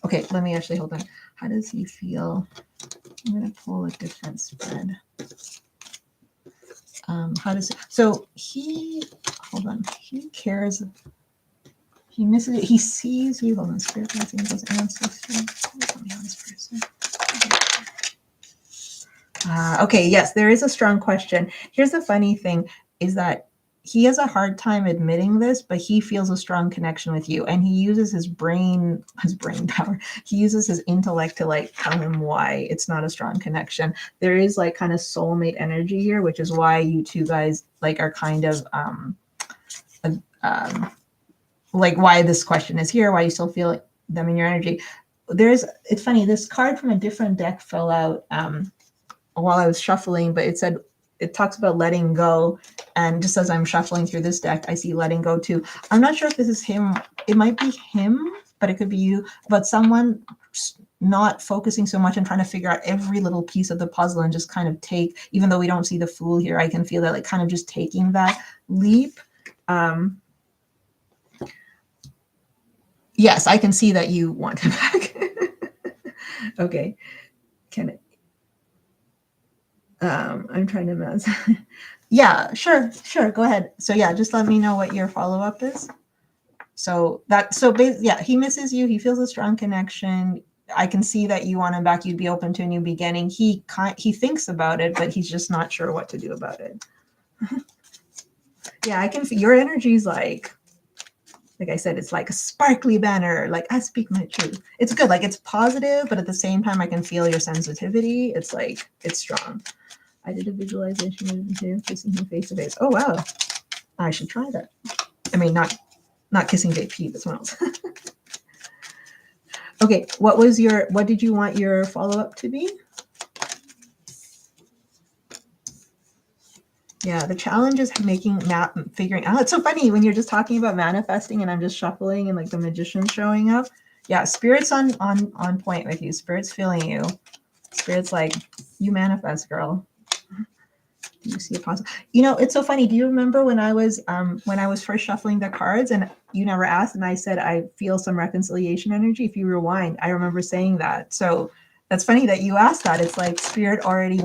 okay, let me actually, hold on. How does he feel? I'm going to pull a different spread. How does it, so he, hold on, he cares, he misses it, he sees you, hold on, spirit, angels, ancestors. Okay, yes, there is a strong question. Here's the funny thing, is that he has a hard time admitting this, but he feels a strong connection with you, and he uses his brain power. He uses his intellect to like tell him why it's not a strong connection. There is like kind of soulmate energy here, which is why you two guys like are kind of like why this question is here, why you still feel them in your energy. It's funny, this card from a different deck fell out while I was shuffling, but it talks about letting go, and just as I'm shuffling through this deck, I see letting go too. I'm not sure if this is him. It might be him, but it could be you. But someone not focusing so much and trying to figure out every little piece of the puzzle and just kind of take, even though we don't see the Fool here, I can feel that like kind of just taking that leap. Yes, I can see that you want him back. Okay, can it? I'm trying to mess. Yeah, sure. Go ahead. So yeah, just let me know what your follow-up is. Yeah, he misses you. He feels a strong connection. I can see that you want him back. You'd be open to a new beginning. He thinks about it, but he's just not sure what to do about it. Yeah, I can. Your energy is like I said, it's like a sparkly banner. Like, I speak my truth. It's good. Like, it's positive, but at the same time, I can feel your sensitivity. It's like, it's strong. I did a visualization of him too, kissing him face to face. Oh, wow. I should try that. I mean, not kissing JP, but someone else. Okay, what did you want your follow-up to be? Yeah, the challenge is figuring out. It's so funny when you're just talking about manifesting and I'm just shuffling and like the magician showing up. Yeah, Spirit's on point with you. Spirit's feeling you. Spirit's like, you manifest, girl. You see a possible. You know, it's so funny. Do you remember when I was first shuffling the cards and you never asked, and I said I feel some reconciliation energy? If you rewind, I remember saying that. So that's funny that you asked that. It's like Spirit already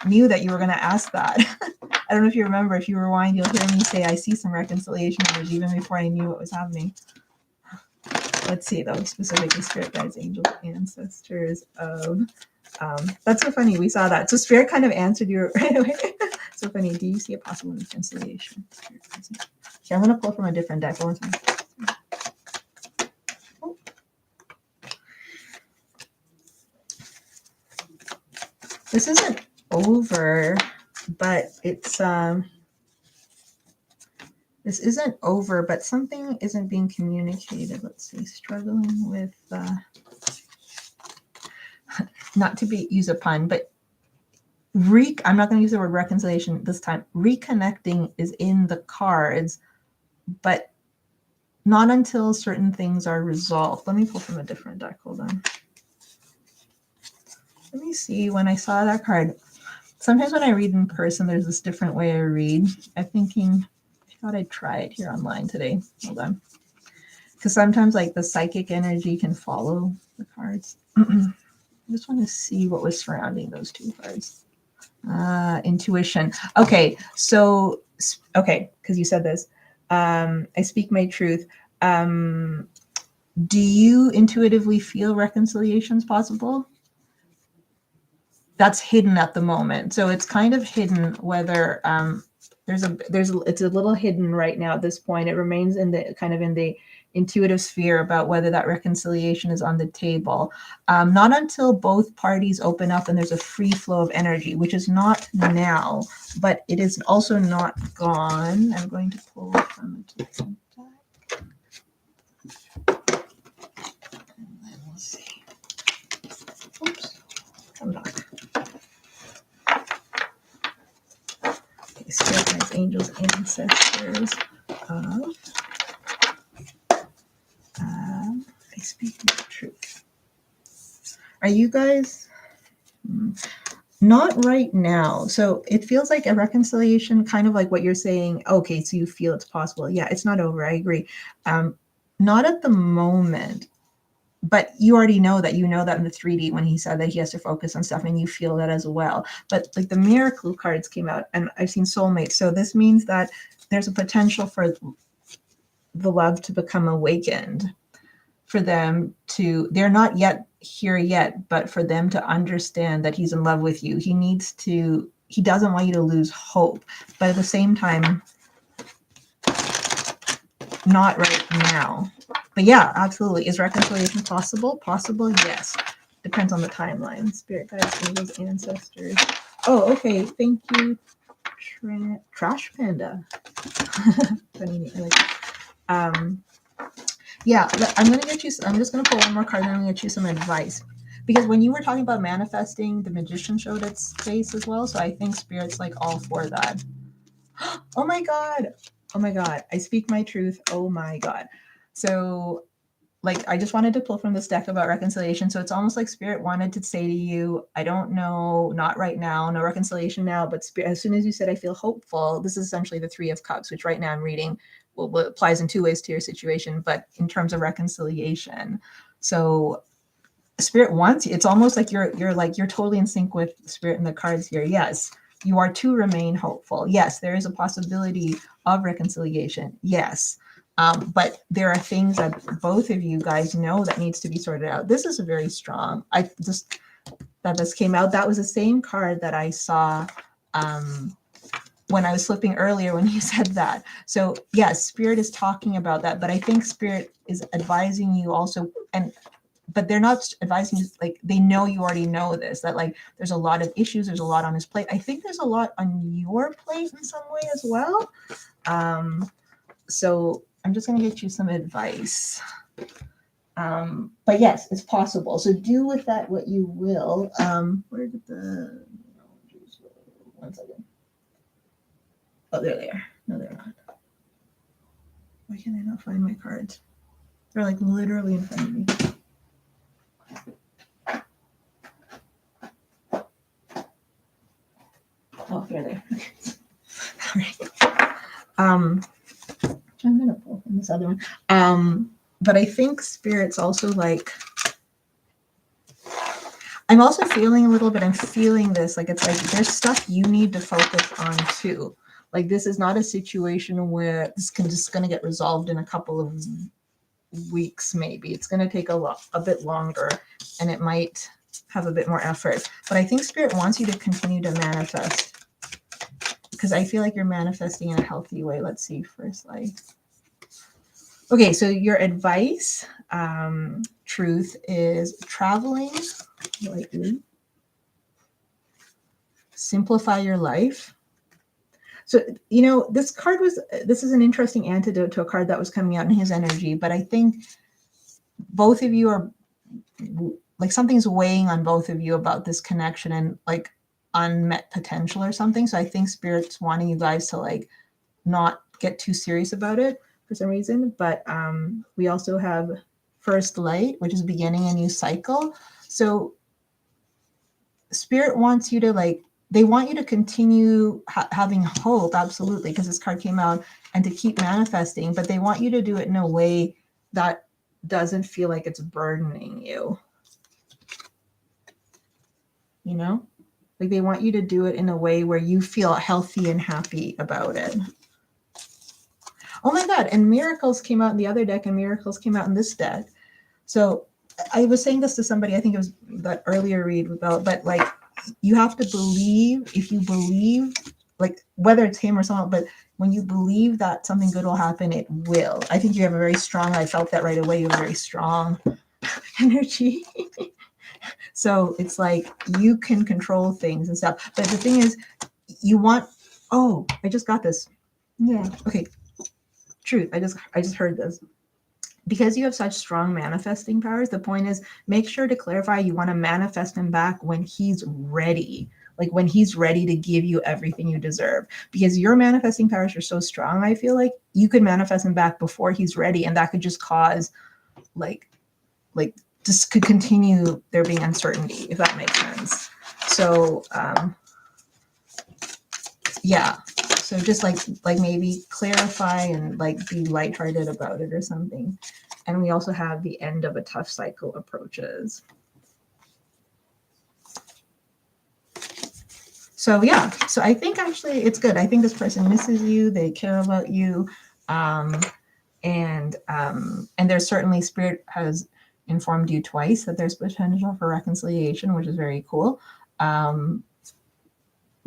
knew that you were going to ask that. I don't know if you remember. If you rewind, you'll hear me say I see some reconciliation energy even before I knew what was happening. Let's see though, specifically Spirit guides, angels, ancestors of. That's so funny. We saw that. So Spirit kind of answered you right away. So funny. Do you see a possible reconciliation? Okay, I'm going to pull from a different deck. Oh. This isn't over, but it's this isn't over, but something isn't being communicated. Let's see. Struggling with not to use a pun, but I'm not going to use the word reconciliation this time. Reconnecting is in the cards, but not until certain things are resolved. Let me pull from a different deck. Hold on. Let me see. When I saw that card, sometimes when I read in person, there's this different way I read. I thought I'd try it here online today. Hold on. Because sometimes like the psychic energy can follow the cards. I just want to see what was surrounding those two cards. Intuition. Okay, so because you said this. I speak my truth. Do you intuitively feel reconciliations possible? That's hidden at the moment. So it's kind of hidden whether it's a little hidden right now at this point. It remains in the intuitive sphere about whether that reconciliation is on the table. Not until both parties open up and there's a free flow of energy, which is not now, but it is also not gone. I'm going to pull from a different deck. And then we'll see. Oops, come back. Okay, Spirit guides, angels, ancestors of. I speak the truth. Are you guys? Not right now. So it feels like a reconciliation, kind of like what you're saying. Okay, so you feel it's possible. Yeah, it's not over. I agree. Not at the moment, but you already know that. You know that in the 3D when he said that he has to focus on stuff, and you feel that as well. But like the miracle cards came out, and I've seen soulmates. So this means that there's a potential for the love to become awakened. For them they're not yet here yet, but for them to understand that he's in love with you, he doesn't want you to lose hope, but at the same time, not right now. But yeah, absolutely. Is reconciliation possible? Possible, yes. Depends on the timeline. Spirit guides, angels, ancestors. Oh, okay. Thank you, Trash Panda. Funny name. I like it. Yeah, I'm just going to pull one more card and I'm going to get you some advice. Because when you were talking about manifesting, the magician showed its face as well. So I think Spirit's like all for that. Oh my God. Oh my God. I speak my truth. Oh my God. So like, I just wanted to pull from this deck about reconciliation. So it's almost like Spirit wanted to say to you, I don't know, not right now, no reconciliation now, but Spirit, as soon as you said, I feel hopeful, this is essentially the 3 of Cups, which right now I'm reading well, applies in 2 ways to your situation, but in terms of reconciliation. So Spirit wants you. It's almost like you're totally in sync with Spirit and the cards here. Yes, you are to remain hopeful. Yes, there is a possibility of reconciliation. Yes. But there are things that both of you guys know that needs to be sorted out. This is a very strong. That this came out. That was the same card that I saw when I was flipping earlier when you said that. So yes, Spirit is talking about that, but I think Spirit is advising you also, but they're not advising you, like they know you already know this, that like there's a lot of issues, there's a lot on his plate. I think there's a lot on your plate in some way as well. So I'm just going to get you some advice. But yes, it's possible. So do with that what you will. Where did the... One second. Oh, there they are. No, they're not. Why can I not find my cards? They're like literally in front of me. Oh, they're there. I'm gonna pull from this other one. But I think spirit's also like, I'm also feeling a little bit, I'm feeling this, like it's like there's stuff you need to focus on too. Like this is not a situation where this can just gonna get resolved in a couple of weeks, maybe. It's gonna take a bit longer, and it might have a bit more effort. But I think spirit wants you to continue to manifest, because I feel like you're manifesting in a healthy way. Let's see first life. Okay, so your advice, truth, is traveling lightly, simplify your life. So, you know, this is an interesting antidote to a card that was coming out in his energy, but I think both of you are like, something's weighing on both of you about this connection and like unmet potential or something. So I think spirit's wanting you guys to like not get too serious about it for some reason. But we also have first light, which is beginning a new cycle. So spirit wants you to like, they want you to continue having hope, absolutely, because this card came out, and to keep manifesting, but they want you to do it in a way that doesn't feel like it's burdening you. You know, like they want you to do it in a way where you feel healthy and happy about it. Oh my God. And miracles came out in the other deck, and miracles came out in this deck. So I was saying this to somebody, I think it was that earlier read about, but like, you have to believe, if you believe, like whether it's him or someone, but when you believe that something good will happen, it will. I think you have a very strong, I felt that right away, you have a very strong energy. So it's like you can control things and stuff. But the thing is, you want, oh, I just got this. Yeah. Okay. Truth. I just heard this. Because you have such strong manifesting powers, the point is, make sure to clarify you want to manifest him back when he's ready. Like when he's ready to give you everything you deserve. Because your manifesting powers are so strong, I feel like you could manifest him back before he's ready, and that could just cause like just could continue there being uncertainty, if that makes sense. So yeah, so just like maybe clarify and like be lighthearted about it or something. And we also have the end of a tough cycle approaches. So yeah, so I think actually it's good. I think this person misses you, they care about you, and there's certainly, spirit has informed you twice that there's potential for reconciliation, which is very cool. But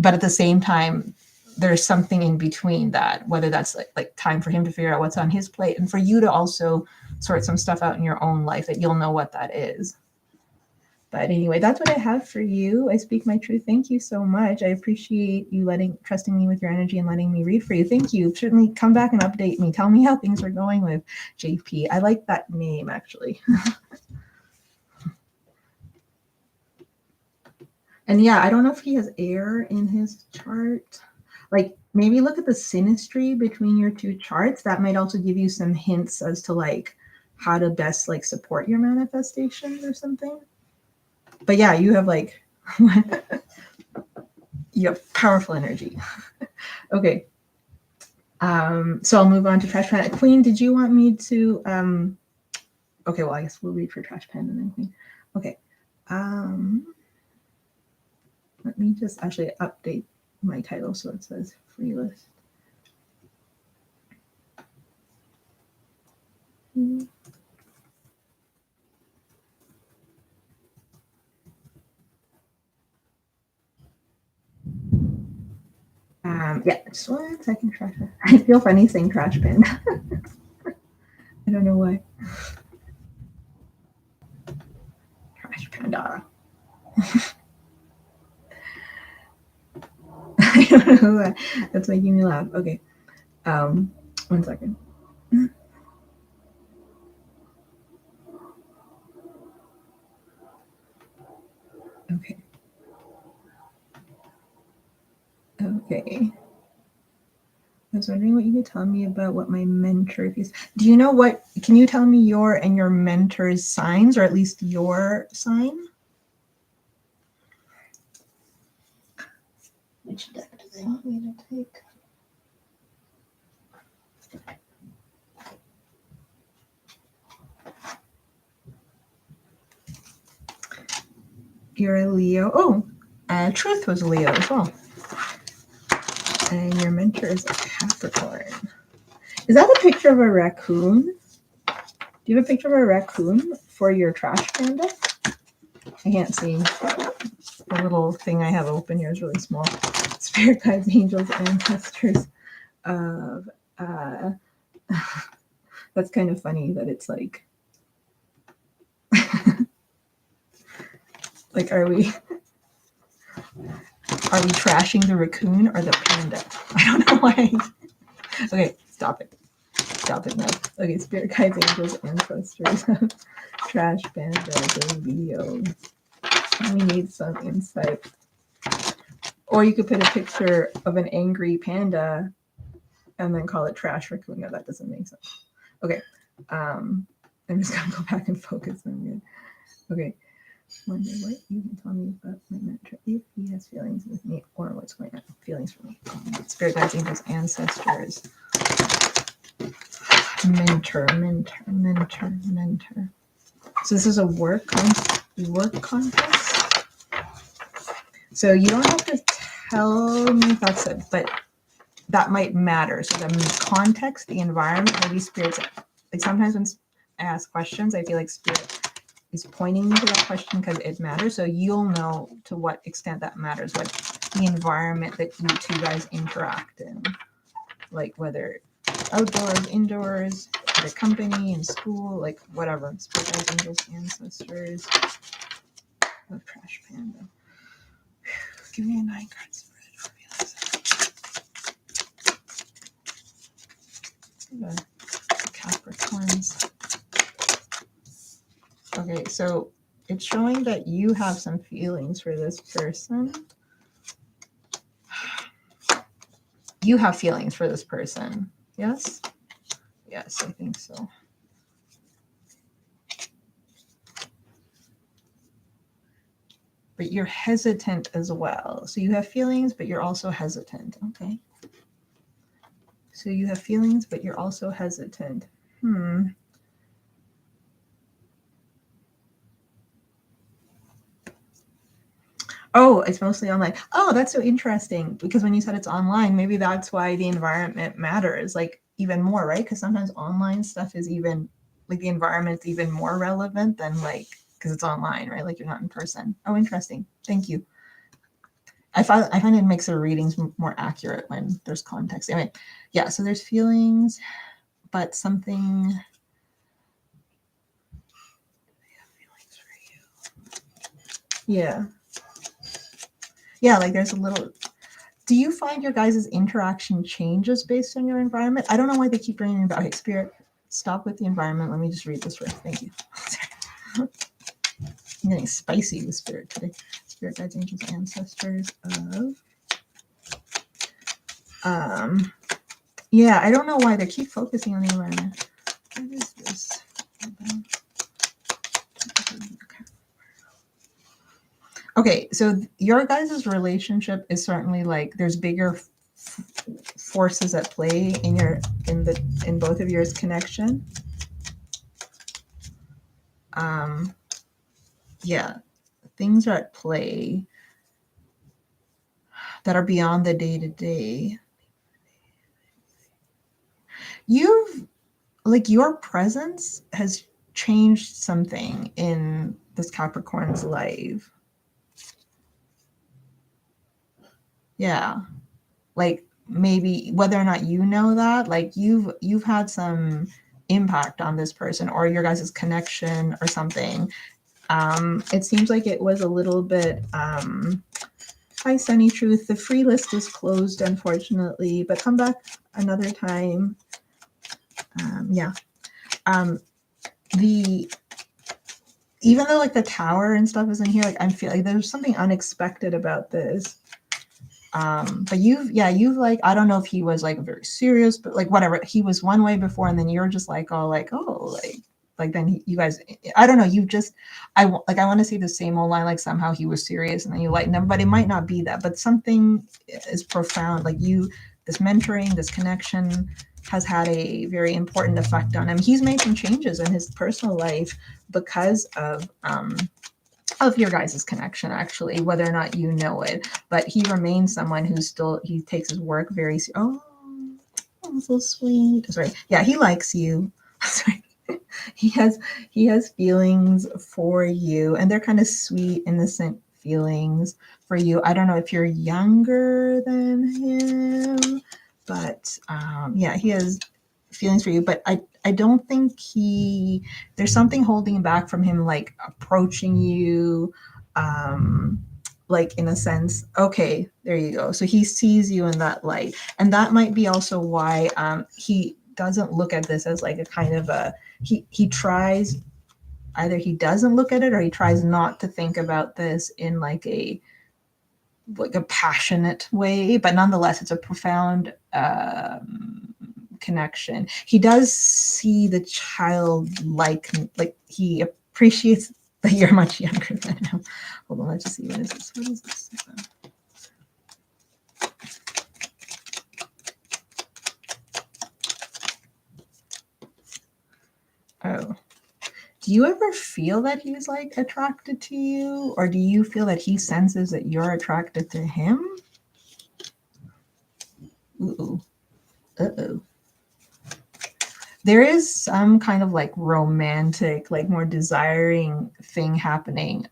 at the same time, there's something in between that, whether that's like time for him to figure out what's on his plate, and for you to also sort some stuff out in your own life, that you'll know what that is. But anyway, that's what I have for you. I speak my truth. Thank you so much. I appreciate you trusting me with your energy and letting me read for you. Thank you. Certainly come back and update me. Tell me how things are going with JP. I like that name, actually. And yeah, I don't know if he has air in his chart. Like maybe look at the synastry between your two charts. That might also give you some hints as to like how to best like support your manifestations or something. But yeah, you have like you have powerful energy. Okay. So I'll move on to Trash Panda. Queen, did you want me to okay, well I guess we'll read for Trash Panda and then Queen. Okay. Let me just actually update my title so it says free list. Yeah, just 1 second. Trash Panda. I feel funny saying Trash Panda. I don't know why. Trash Panda. I don't know why. That's making me laugh. Okay. 1 second. Okay. Okay. I was wondering what you could tell me about what my mentor is. Do you know what? Can you tell me your and your mentor's signs, or at least your sign? Which deck do they want me to take? You're a Leo. Oh, Truth was a Leo as well. And your mentor is a Capricorn. Is that a picture of a raccoon? Do you have a picture of a raccoon for your trash panda? I can't see. The little thing I have open here is really small. Spirit guides, angels, ancestors of that's kind of funny that it's like like are we trashing the raccoon or the panda? I don't know why. Okay, stop it now. Okay, spirit guides, angels, ancestors of trash panda, the video. We need some insight. Or you could put a picture of an angry panda and then call it trash raccoon. No, that doesn't make sense. Okay. I'm just gonna go back and focus on it. Okay. Wonder what you can tell me about my mentor, if he has feelings with me, or what's going on. Feelings for me. Spirit guides, angels, ancestors. Mentor. So this is a work context. So you don't have to tell me if that's it, but that might matter. So the context, the environment, maybe spirits, like sometimes when I ask questions, I feel like spirit is pointing me to that question because it matters. So you'll know to what extent that matters, what the environment that you two guys interact in, like whether outdoors, indoors, the company, in school, like whatever. Spirit guides, angels, ancestors. Oh, trash panda. Give me a 9 cards. The Capricorns. Okay, so it's showing that you have some feelings for this person. You have feelings for this person. Yes? Yes, I think so. But you're hesitant as well. So you have feelings, but you're also hesitant. Okay. So you have feelings, but you're also hesitant. Oh, it's mostly online. Oh, that's so interesting. Because when you said it's online, maybe that's why the environment matters, like even more, right? Because sometimes online stuff is even like the environment's even more relevant than like because it's online, right? Like you're not in person. Oh, interesting. Thank you. I find it makes the readings more accurate when there's context. Anyway, yeah. So there's feelings, but something. Yeah. Yeah, like there's a little. Do you find your guys' interaction changes based on your environment? I don't know why they keep bringing about. Okay, spirit, stop with the environment. Let me just read this first. Thank you. I'm getting spicy with spirit today. Spirit guides, angels, ancestors of. Yeah, I don't know why they keep focusing on the environment. What is this? Okay, so your guys' relationship is certainly like there's bigger forces at play in both of yours connection. Yeah, things are at play that are beyond the day-to-day. Your presence has changed something in this Capricorn's life. Yeah, like maybe whether or not you know that, like you've had some impact on this person or your guys' connection or something. It seems like it was a little bit hi Sunny Truth, the free list is closed unfortunately, but come back another time. The even though like the tower and stuff isn't here, like I feel like there's something unexpected about this. But you've like, I don't know if he was like very serious, but like whatever, he was one way before and then you're just like all like, oh, like then you guys, I don't know, you just, I want to say the same old line, like somehow he was serious and then you lighten up, but it might not be that, but something is profound, like this mentoring, this connection, has had a very important effect on him. He's made some changes in his personal life because of your guys' connection, actually, whether or not you know it. But he remains someone who's still, he takes his work very, oh, so sweet. Sorry. Yeah, he likes you. Sorry. He has feelings for you, and they're kind of sweet, innocent feelings for you. I don't know if you're younger than him, but yeah, he has feelings for you. But I don't think there's something holding him back from him, like approaching you, like in a sense. Okay, there you go. So he sees you in that light, and that might be also why he doesn't look at this as like a kind of a, he tries, either he doesn't look at it or he tries not to think about this in like a passionate way, but nonetheless it's a profound connection. He does see the child, like he appreciates that you're much younger than him. Hold on, let's just see, what is this? Oh, do you ever feel that he's like attracted to you, or do you feel that he senses that you're attracted to him? Ooh. Uh-oh. There is some kind of like romantic, like more desiring thing happening.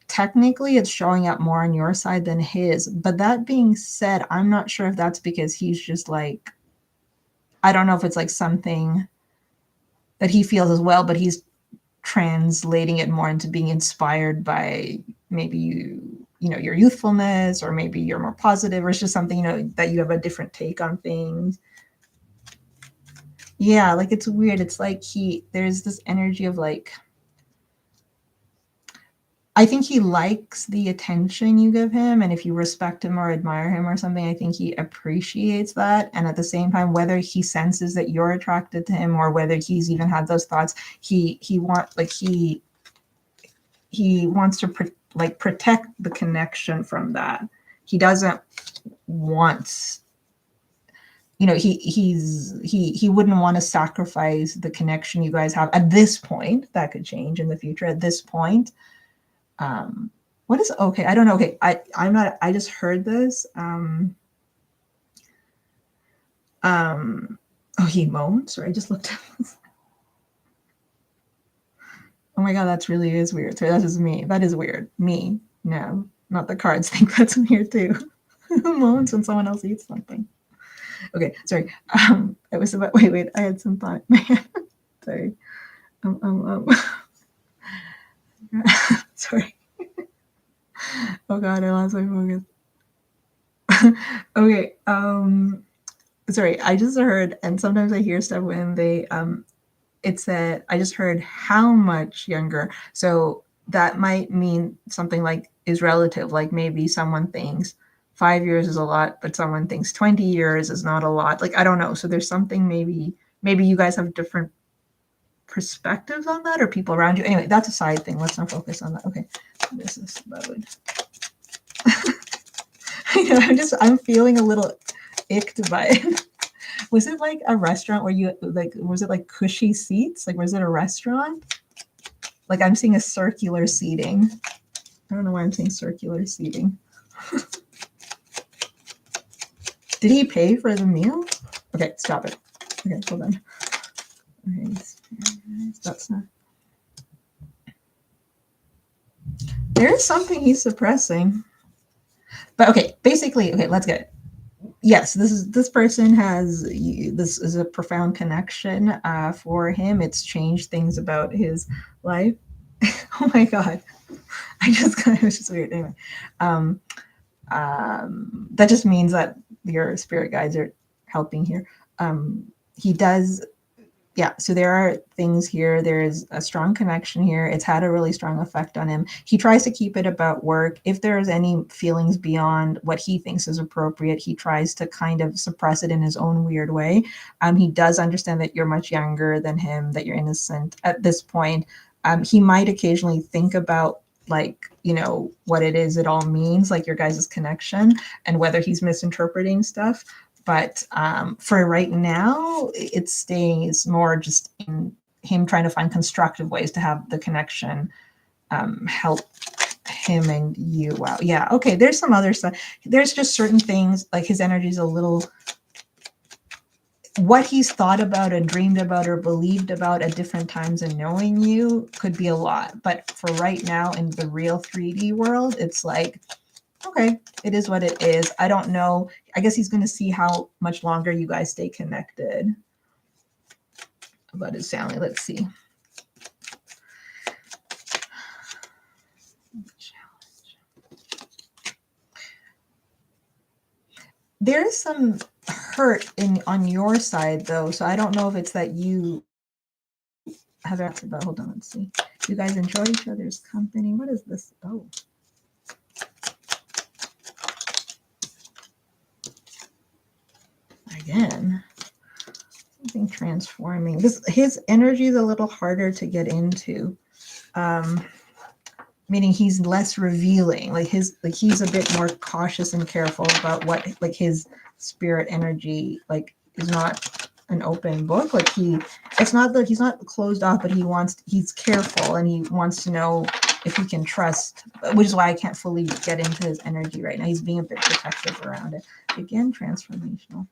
Technically it's showing up more on your side than his, but that being said, I'm not sure if that's because he's just like, I don't know if it's like something that he feels as well, but he's translating it more into being inspired by maybe you know, your youthfulness, or maybe you're more positive, or it's just something, you know, that you have a different take on things. Yeah, like it's weird. It's like there's this energy of like, I think he likes the attention you give him, and if you respect him or admire him or something, I think he appreciates that. And at the same time, whether he senses that you're attracted to him or whether he's even had those thoughts, he wants to protect the connection from that. He doesn't want, you know, he wouldn't want to sacrifice the connection you guys have at this point. That could change in the future. At this point, what is okay? I don't know. Okay, I'm not. I just heard this. Oh, he moans. Or I just looked at this. Oh my god, that's really is weird. Sorry, that is me. That is weird. Me. No, not the cards think that's weird too. Who moans when someone else eats something? Okay, sorry. It was about. Wait. I had some thought. Sorry. Sorry. Oh god, I lost my focus. Okay. Sorry. I just heard, and sometimes I hear stuff when they it said, I just heard how much younger. So that might mean something like is relative. Like maybe someone thinks 5 years is a lot, but someone thinks 20 years is not a lot. Like, I don't know. So there's something, maybe you guys have different perspectives on that, or people around you. Anyway, that's a side thing. Let's not focus on that. Okay. This is loud. I'm feeling a little icked by it. Was it like a restaurant where you like, was it like cushy seats? Like, was it a restaurant? Like, I'm seeing a circular seating. I don't know why I'm saying circular seating. Did he pay for the meal? Okay, stop it. Okay, hold on. Okay, that's not. There's something he's suppressing. But okay, basically, okay, let's get it. Yes, this person has, this is a profound connection for him. It's changed things about his life. Oh my god, it was just weird. Anyway, that just means that your spirit guides are helping here. He does. Yeah, so there are things here. There's a strong connection here. It's had a really strong effect on him. He tries to keep it about work. If there's any feelings beyond what he thinks is appropriate, he tries to kind of suppress it in his own weird way. He does understand that you're much younger than him, that you're innocent at this point. He might occasionally think about, like, you know, what it is it all means, like your guys' connection, and whether he's misinterpreting stuff. But for right now, it's staying is more just in him trying to find constructive ways to have the connection help him and you out. Yeah, okay, there's some other stuff. There's just certain things, like his energy is a little, what he's thought about and dreamed about or believed about at different times and knowing you could be a lot. But for right now in the real 3D world, it's like, okay, it is what it is. I don't know. I guess he's going to see how much longer you guys stay connected. About his family, let's see. There's some hurt on your side though, so I don't know if it's that you have asked about. Hold on, let's see. You guys enjoy each other's company. What is this? Oh. Again, something transforming. His energy is a little harder to get into. Meaning he's less revealing, he's a bit more cautious and careful about what, like his spirit energy, like is not an open book. Like it's not that he's not closed off, but he's careful and he wants to know if he can trust, which is why I can't fully get into his energy right now. He's being a bit protective around it. Again, transformational.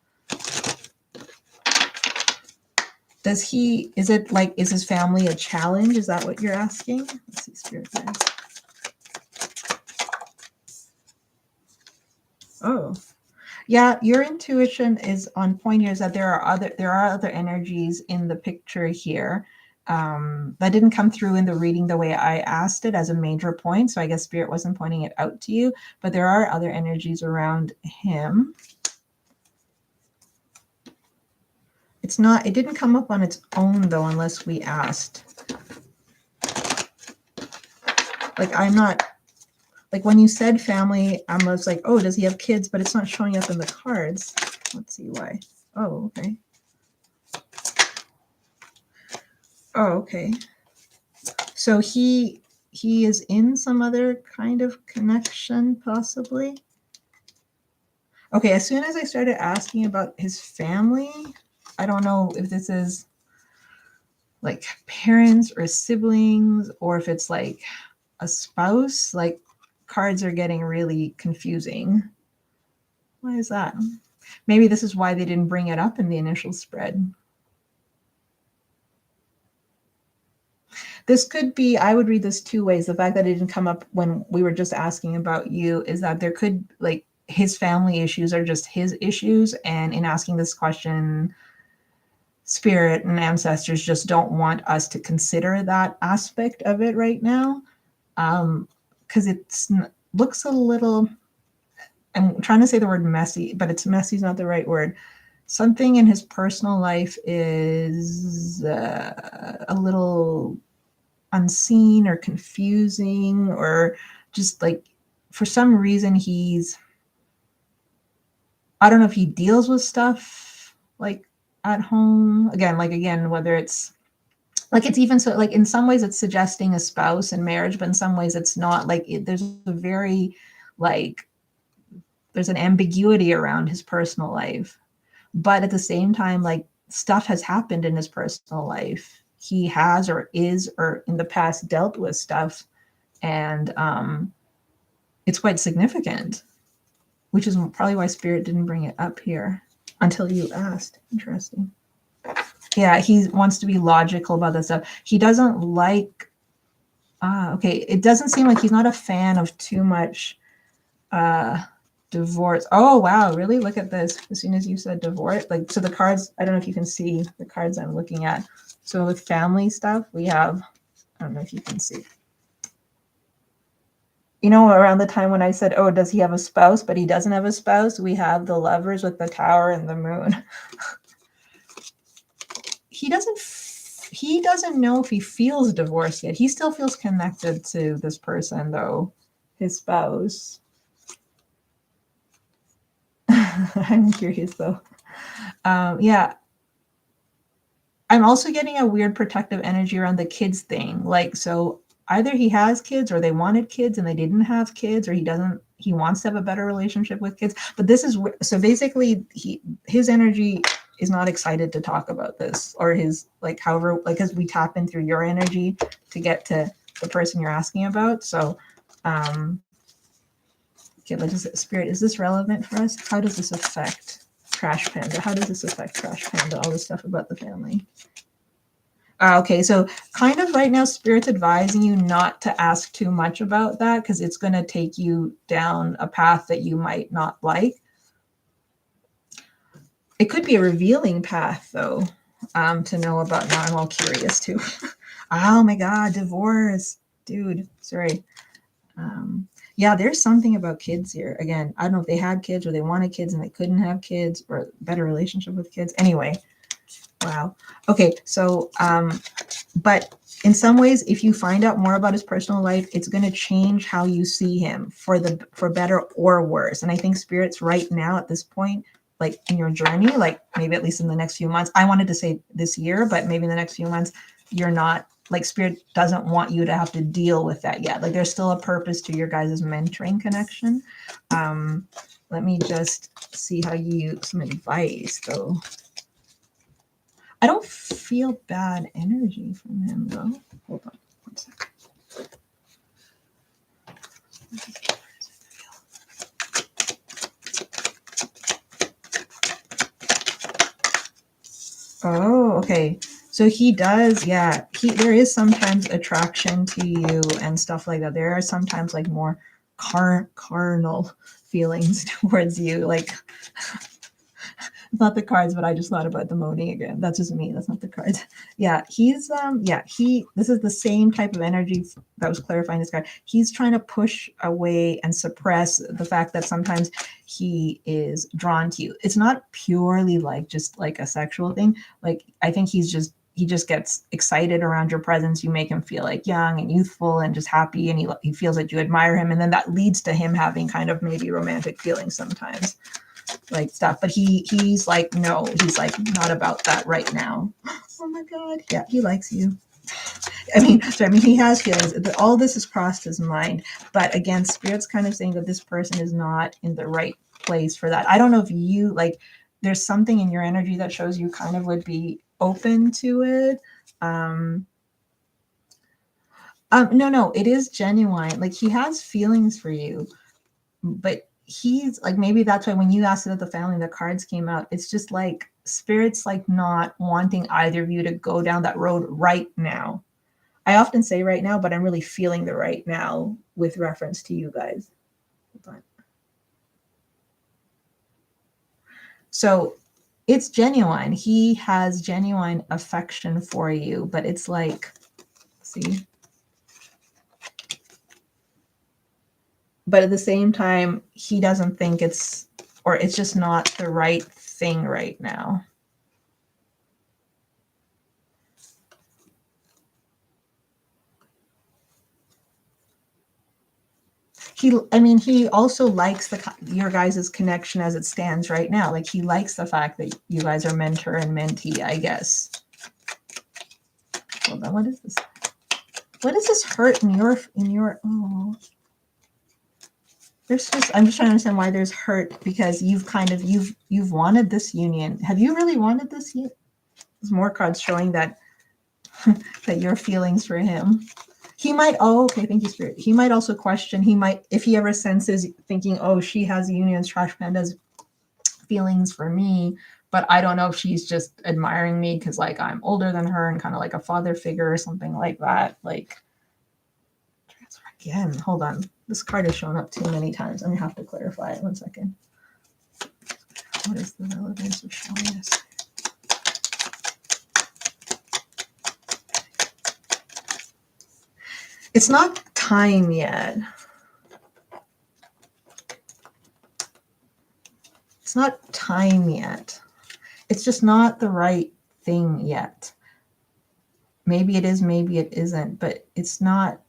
Is his family a challenge? Is that what you're asking? Let's see, spirit guides. Oh, yeah, your intuition is on point here, is that there are other energies in the picture here. That didn't come through in the reading the way I asked it as a major point, so I guess spirit wasn't pointing it out to you, but there are other energies around him. It didn't come up on its own though, unless we asked. Like when you said family, I was like, oh, does he have kids? But it's not showing up in the cards. Let's see why. Oh, okay. Oh, okay. So he is in some other kind of connection, possibly. Okay, as soon as I started asking about his family, I don't know if this is like parents or siblings, or if it's like a spouse. Like cards are getting really confusing. Why is that? Maybe this is why they didn't bring it up in the initial spread. This could be, I would read this two ways. The fact that it didn't come up when we were just asking about you is that there could, like, his family issues are just his issues. And in asking this question, spirit and ancestors just don't want us to consider that aspect of it right now. Because it looks a little, I'm trying to say the word messy, but messy is not the right word. Something in his personal life is a little unseen or confusing, or just like for some reason I don't know if he deals with stuff like at home again, whether it's like, it's even so, like in some ways it's suggesting a spouse and marriage, but in some ways it's not. Like there's a very, like, there's an ambiguity around his personal life, but at the same time, like, stuff has happened in his personal life. He has or in the past dealt with stuff, and it's quite significant, which is probably why spirit didn't bring it up here until you asked. Interesting. Yeah, he wants to be logical about this stuff. He doesn't like, okay, it doesn't seem like he's not a fan of too much divorce. Oh, wow, really? Look at this. As soon as you said divorce, like, so the cards, I don't know if you can see the cards I'm looking at. So with family stuff, we have, I don't know if you can see. You know, around the time when I said, oh, does he have a spouse? But he doesn't have a spouse. We have the Lovers with the Tower and the Moon. He doesn't know if he feels divorced yet. He still feels connected to this person, though, his spouse. I'm curious, though. Yeah. I'm also getting a weird protective energy around the kids thing. Like, so either he has kids or they wanted kids and they didn't have kids, or he doesn't he wants to have a better relationship with kids. But this is so basically his energy is not excited to talk about this, or his like however, like as we tap in through your energy to get to the person you're asking about. So okay, let's just Spirit, is this relevant for us? How does this affect Trash Panda? How does this affect Trash Panda? All this stuff about the family. Okay, so kind of right now, Spirit's advising you not to ask too much about that because it's going to take you down a path that you might not like. It could be a revealing path, though, to know about. Now I'm all curious, too. Oh, my God, divorce. Dude, sorry. Yeah, there's something about kids here. Again, I don't know if they had kids or they wanted kids and they couldn't have kids or a better relationship with kids. Anyway, wow. Okay, so, but in some ways, if you find out more about his personal life, it's going to change how you see him for better or worse. And I think Spirit's right now at this point, like in your journey, like maybe at least in the next few months, I wanted to say this year, but maybe in the next few months, you're not, like Spirit doesn't want you to have to deal with that yet. Like there's still a purpose to your guys' mentoring connection. Let me just see how you use some advice though. I don't feel bad energy from him though. Hold on one second. Oh, okay. So he does, yeah. There is sometimes attraction to you and stuff like that. There are sometimes like more carnal feelings towards you. Like it's not the cards, but I just thought about the moaning again. That's just me. That's not the cards. Yeah, he's this is the same type of energy that was clarifying this card. He's trying to push away and suppress the fact that sometimes he is drawn to you. It's not purely like just like a sexual thing. Like I think he just gets excited around your presence. You make him feel like young and youthful and just happy, and he feels that you admire him, and then that leads to him having kind of maybe romantic feelings sometimes. Like stuff, but he's like, no, he's like not about that right now. Oh my God, yeah, he likes you. He has feelings. All this has crossed his mind, but again, Spirit's kind of saying that this person is not in the right place for that. I don't know if you like. There's something in your energy that shows you kind of would be open to it. No, it is genuine. Like he has feelings for you, but he's like, maybe that's why when you asked it at the family, the cards came out. It's just like Spirit's like not wanting either of you to go down that road right now. I often say right now, but I'm really feeling the right now with reference to you guys. So it's genuine. He has genuine affection for you, but it's like, see, but at the same time, he doesn't think it's just not the right thing right now. He also likes your guys' connection as it stands right now. Like he likes the fact that you guys are mentor and mentee, I guess. Hold on, what is this? What is this hurt in your oh. I'm just trying to understand why there's hurt, because you've wanted this union. Have you really wanted this union? There's more cards showing that that your feelings for him. He might, okay, thank you, Spirit. He might also question, if he ever senses thinking, oh, she has unions, Trash Panda's feelings for me, but I don't know if she's just admiring me because like I'm older than her and kind of like a father figure or something like that. Like, transfer again. Hold on. This card has shown up too many times. I'm gonna have to clarify it. 1 second. What is the relevance of showing this? It's not time yet. It's not time yet. It's just not the right thing yet. Maybe it is, maybe it isn't, but it's not.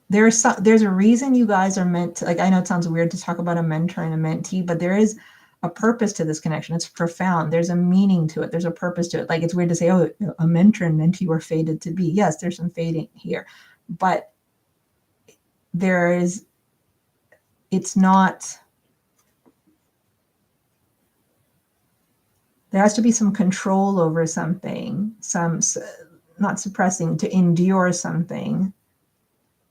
There's a reason you guys are meant to, like, I know it sounds weird to talk about a mentor and a mentee, but there is a purpose to this connection. It's profound. There's a meaning to it. There's a purpose to it. Like, it's weird to say, oh, a mentor and mentee were fated to be. Yes, there's some fading here, but it's not, there has to be some control over something, not suppressing, to endure something.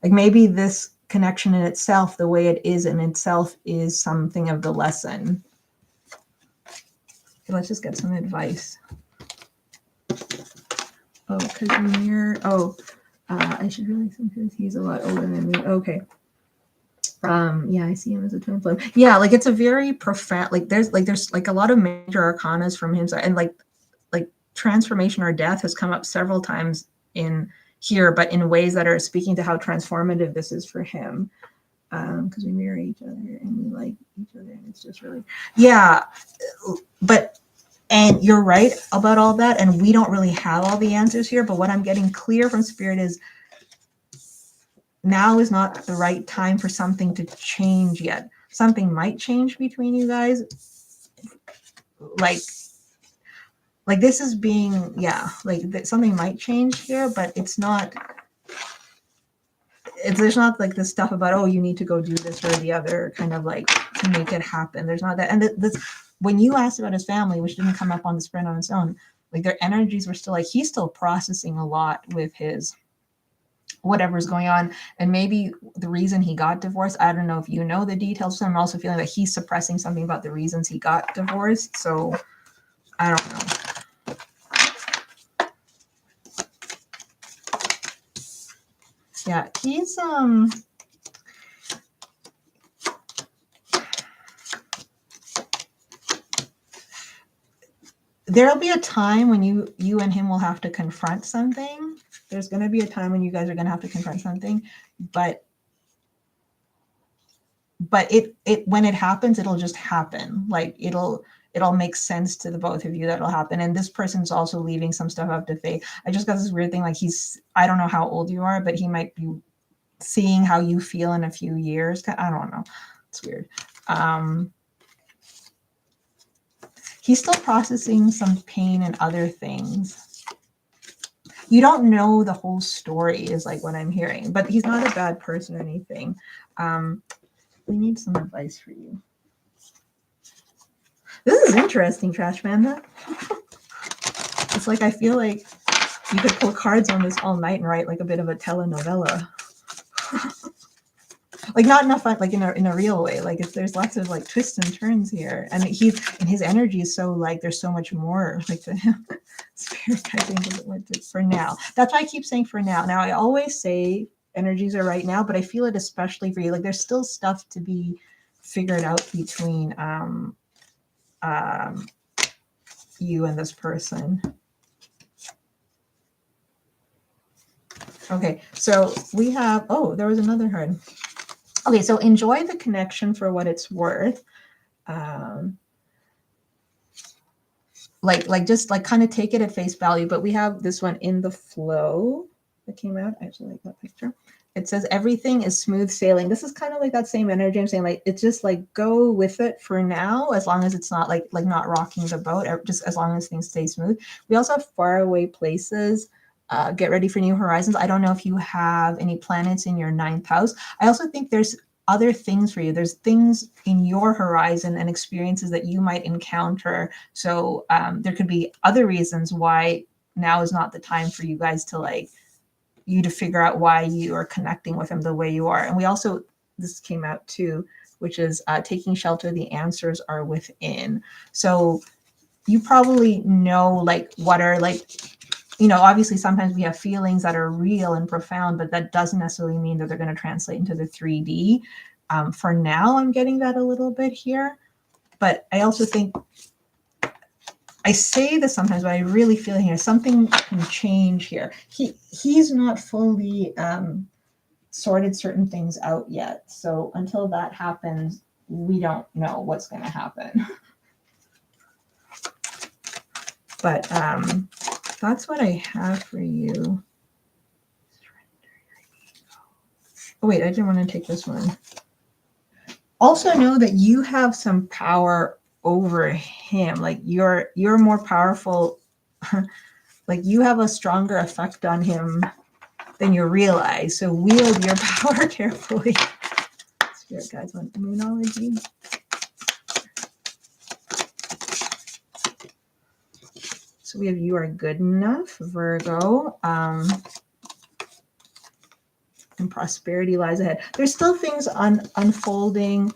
Like maybe this connection in itself, the way it is in itself, is something of the lesson. Okay, let's just get some advice. Oh, because mirror. Oh, I should really think he's a lot older than me. Okay. Yeah, I see him as a twin flame. Yeah, like it's a very profound. Like there's like a lot of major arcanas from him, and like transformation or death has come up several times in here, but in ways that are speaking to how transformative this is for him. Because we mirror each other and we like each other, and it's just really, yeah. But and you're right about all that, and we don't really have all the answers here. But what I'm getting clear from Spirit is now is not the right time for something to change yet. Something might change between you guys. Like this is being, yeah, like something might change here, but it's not, there's not like this stuff about, oh, you need to go do this or the other kind of like to make it happen. There's not that. And this, when you asked about his family, which didn't come up on the sprint on its own, like their energies were still like, he's still processing a lot with his whatever's going on. And maybe the reason he got divorced, I don't know if you know the details. So I'm also feeling that he's suppressing something about the reasons he got divorced. So I don't know. Yeah, he's there'll be a time when you and him will have to confront something. There's going to be a time when you guys are going to have to confront something, but it when it happens, it'll just happen. Like it'll make sense to the both of you that it'll happen. And this person's also leaving some stuff up to fate. I just got this weird thing, like I don't know how old you are, but he might be seeing how you feel in a few years. I don't know. It's weird. He's still processing some pain and other things. You don't know the whole story is like what I'm hearing, but he's not a bad person or anything. We need some advice for you. This is interesting, Trash Panda. It's like I feel like you could pull cards on this all night and write like a bit of a telenovela. Like not enough fun, like in a real way. Like there's lots of like twists and turns here, and his energy is so like there's so much more like to him. Spirit, I think, is what it is for now. That's why I keep saying for now. Now I always say energies are right now, but I feel it especially for you. Like there's still stuff to be figured out between you and this person. Okay, so we have, oh, there was another card. Okay, so enjoy the connection for what it's worth. Like just like kind of take it at face value. But we have this one in the flow that came out. I actually like that picture. It says everything is smooth sailing. This is kind of like that same energy. I'm saying like it's just like go with it for now, as long as it's not like not rocking the boat. Just as long as things stay smooth. We also have faraway places. Get ready for new horizons. I don't know if you have any planets in your 9th house. I also think there's other things for you. There's things in your horizon and experiences that you might encounter. So there could be other reasons why now is not the time for you guys to like you to figure out why you are connecting with him the way you are. And we also, this came out too, which is taking shelter. The answers are within. So you probably know like what are like, you know, obviously sometimes we have feelings that are real and profound, but that doesn't necessarily mean that they're going to translate into the 3D. For now, I'm getting that a little bit here, but I also think I say this sometimes, but I really feel here something can change here. He's not fully sorted certain things out yet. So until that happens, we don't know what's going to happen. But that's what I have for you. Oh, wait, I didn't want to take this one. Also know that you have some power over him. Like you're more powerful. Like you have a stronger effect on him than you realize. So wield your power carefully. Spirit guides on Moonology. So we have you are good enough, Virgo. And prosperity lies ahead. There's still things unfolding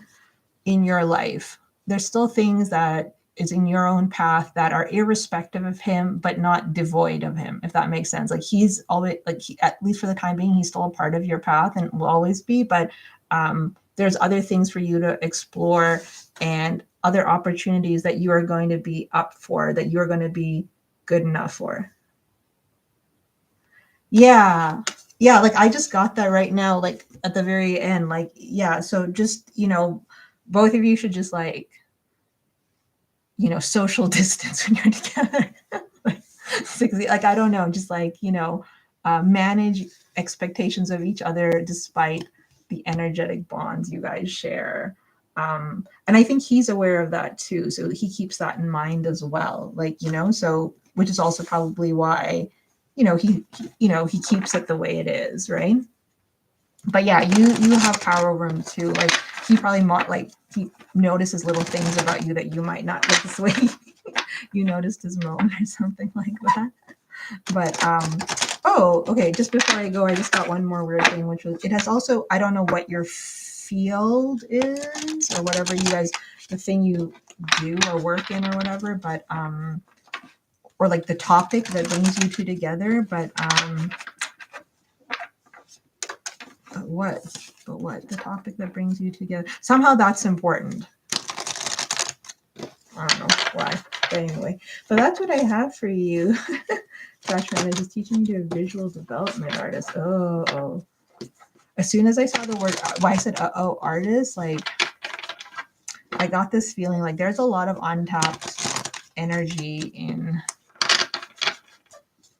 in your life. There's still things that is in your own path that are irrespective of him, but not devoid of him, if that makes sense. Like he's always, like at least for the time being, he's still a part of your path and will always be, but there's other things for you to explore and other opportunities that you are going to be up for, that you're going to be good enough for. Yeah. Yeah. Like I just got that right now, like at the very end. Like, yeah. So just, both of you should just like, social distance when you're together. like, 60, like, I don't know, just like, manage expectations of each other despite the energetic bonds you guys share. And I think he's aware of that too. So he keeps that in mind as well. Like, so, which is also probably why, he keeps it the way it is. Right. But yeah, you have power over him too. Like he probably he notices little things about you that you might not, like this way you noticed his moan or something like that. But oh, okay, just before I go, I just got one more weird thing, which was, it has also, I don't know what your field is or whatever you guys, the thing you do or work in or whatever, but or like the topic that brings you two together, but what the topic that brings you together, somehow that's important. I don't know why, but anyway, so that's what I have for you. Trash man is teaching you to be a visual development artist. Oh, as soon as I saw the word, why I said artist, like I got this feeling like there's a lot of untapped energy in,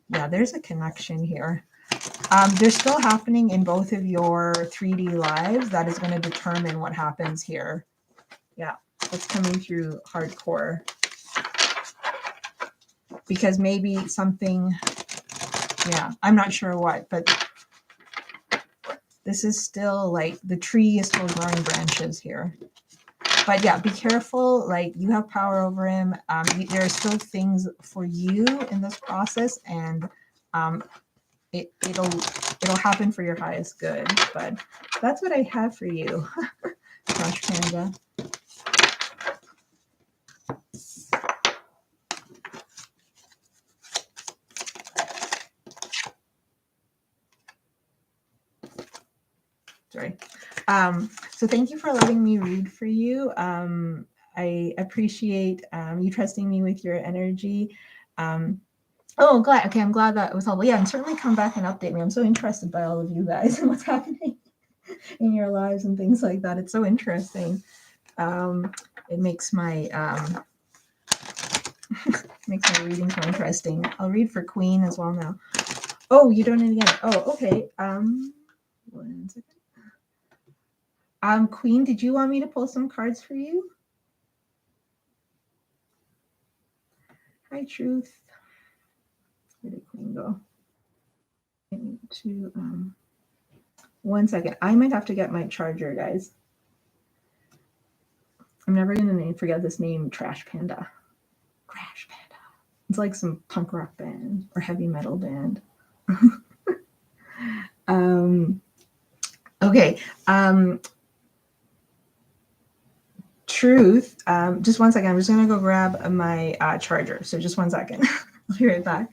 yeah, there's a connection here. There's still happening in both of your 3D lives that is going to determine what happens here. Yeah, it's coming through hardcore. Because maybe something, yeah, I'm not sure what, but this is still like the tree is still growing branches here. But yeah, be careful. Like you have power over him. There are still things for you in this process, and it'll happen for your highest good. But that's what I have for you, Crush Panda. Sorry. So thank you for letting me read for you. I appreciate you trusting me with your energy. Oh, glad. Okay, I'm glad that was helpful. Yeah, and certainly come back and update me. I'm so interested by all of you guys and what's happening in your lives and things like that. It's so interesting. It makes my makes my reading so interesting. I'll read for Queen as well now. Oh, you don't need again. Oh, okay. 1 second. Queen, did you want me to pull some cards for you? Hi, Truth. Where did Queen go? I need to 1 second. I might have to get my charger, guys. I'm never gonna forget this name, Trash Panda. Crash Panda. It's like some punk rock band or heavy metal band. Okay. Truth. Just 1 second. I'm just gonna go grab my charger. So just 1 second. I'll be right back.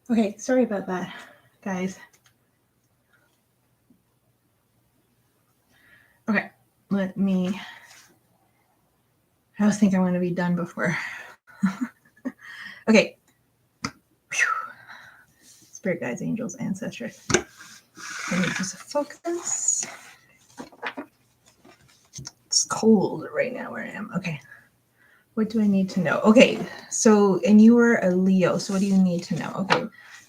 Okay, sorry about that, guys. Okay, let me. I was thinking I'm going to be done before. Okay. Whew. Spirit guides, angels, ancestors. Let me just focus. It's cold right now where I am. Okay. What do I need to know? Okay. So, and you were a Leo. So, what do you need to know? Okay.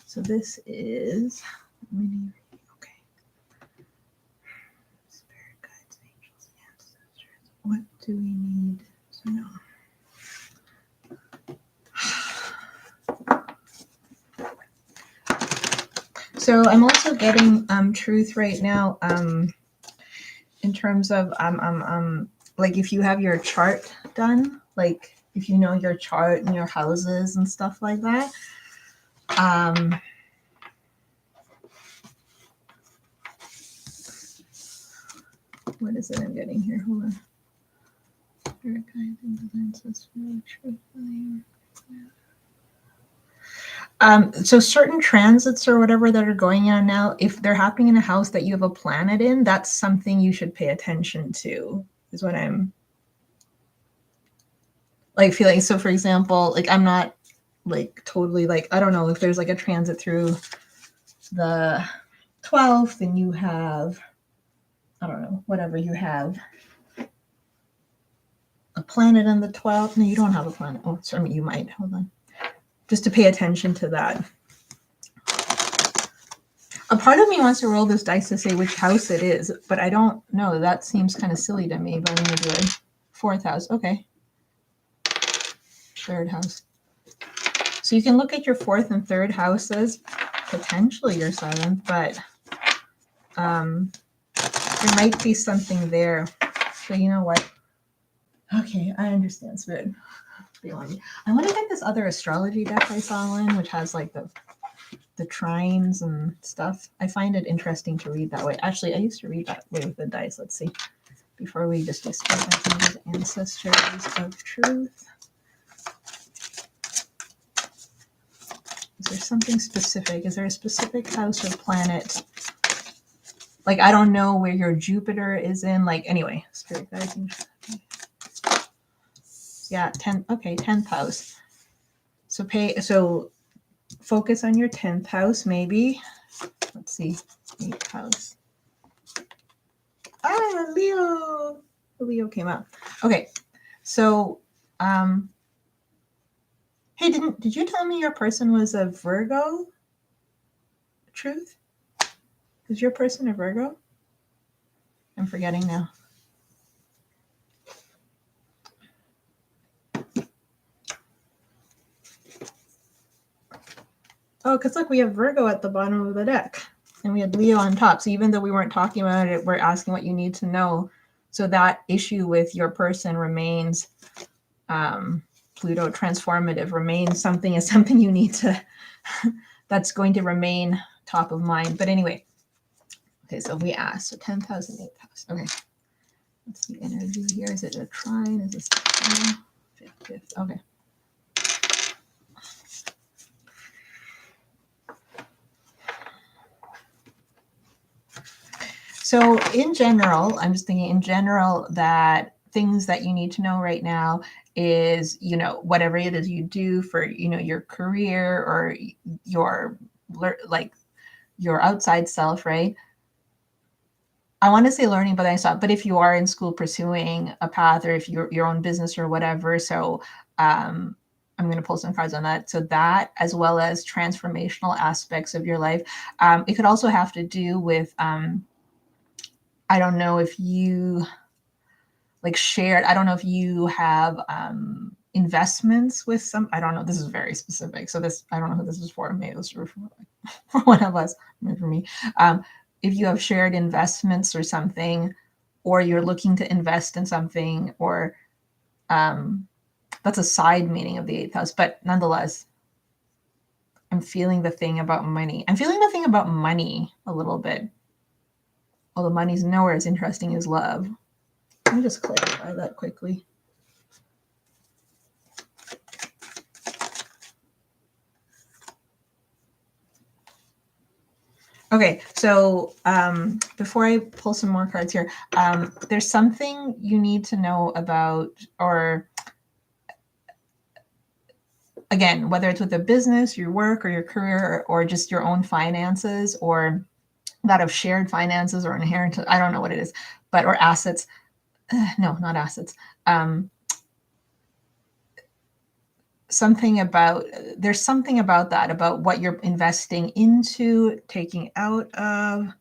So, this is. Okay. Spirit guides, angels, ancestors. What do we need to know? So I'm also getting truth right now in terms of like if you have your chart done, like if you know your chart and your houses and stuff like that. What is it I'm getting here? Hold on. Spirit guides, angels, ancestors, truth, value. So certain transits or whatever that are going on now, if they're happening in a house that you have a planet in, that's something you should pay attention to, is what I'm like feeling. So for example, like I'm not like totally like, I don't know if there's like a transit through the 12th and you have, I don't know, whatever you have. A planet on the 12th. No, you don't have a planet. Oh, sorry, you might. Hold on. Just to pay attention to that. A part of me wants to roll this dice to say which house it is, but I don't know. That seems kind of silly to me, but I'm going to do it. 4th house. Okay. 3rd house. So you can look at your 4th and 3rd houses, potentially your 7th, but there might be something there. So you know what? Okay, I understand, Spirit. I want to get this other astrology deck I saw online, which has like the trines and stuff. I find it interesting to read that way. Actually, I used to read that way with the dice. Let's see. Before we just discuss ancestors of truth. Is there something specific? Is there a specific house or planet? Like, I don't know where your Jupiter is in. Like, anyway, spirit guides. Yeah, 10th. Okay, 10th house. So focus on your 10th house, maybe. Let's see. 8th house. Ah, Leo. Leo came out. Okay. So, hey, did you tell me your person was a Virgo? Truth? Is your person a Virgo? I'm forgetting now. Oh, because look, we have Virgo at the bottom of the deck. And we had Leo on top. So even though we weren't talking about it, we're asking what you need to know. So that issue with your person remains Pluto transformative, remains something you need to, that's going to remain top of mind. But anyway, okay, so we asked, so 10th house and 8th house. Okay, what's the energy here? Is it a trine? Is this 5th? Okay. So in general, I'm just thinking in general that things that you need to know right now is, you know, whatever it is you do for, you know, your career or your like your outside self, right? I want to say learning, but I saw, but if you are in school pursuing a path or if you're your own business or whatever, so I'm going to pull some cards on that. So that, as well as transformational aspects of your life, it could also have to do with I don't know if you like shared, I don't know if you have investments with some, I don't know, this is very specific. So this, I don't know who this is for. Maybe this is for one of us, maybe for me. If you have shared investments or something, or you're looking to invest in something, or that's a side meaning of the 8th house, but nonetheless, I'm feeling the thing about money. I'm feeling the thing about money a little bit. Although money's nowhere as interesting as love. Let me just clarify that quickly. Okay, so before I pull some more cards here, there's something you need to know about, or again, whether it's with a business, your work, or your career, or just your own finances, or that of shared finances or inheritance. I don't know what it is, but or assets. No, not assets. Something about there's something about that, about what you're investing into, taking out of.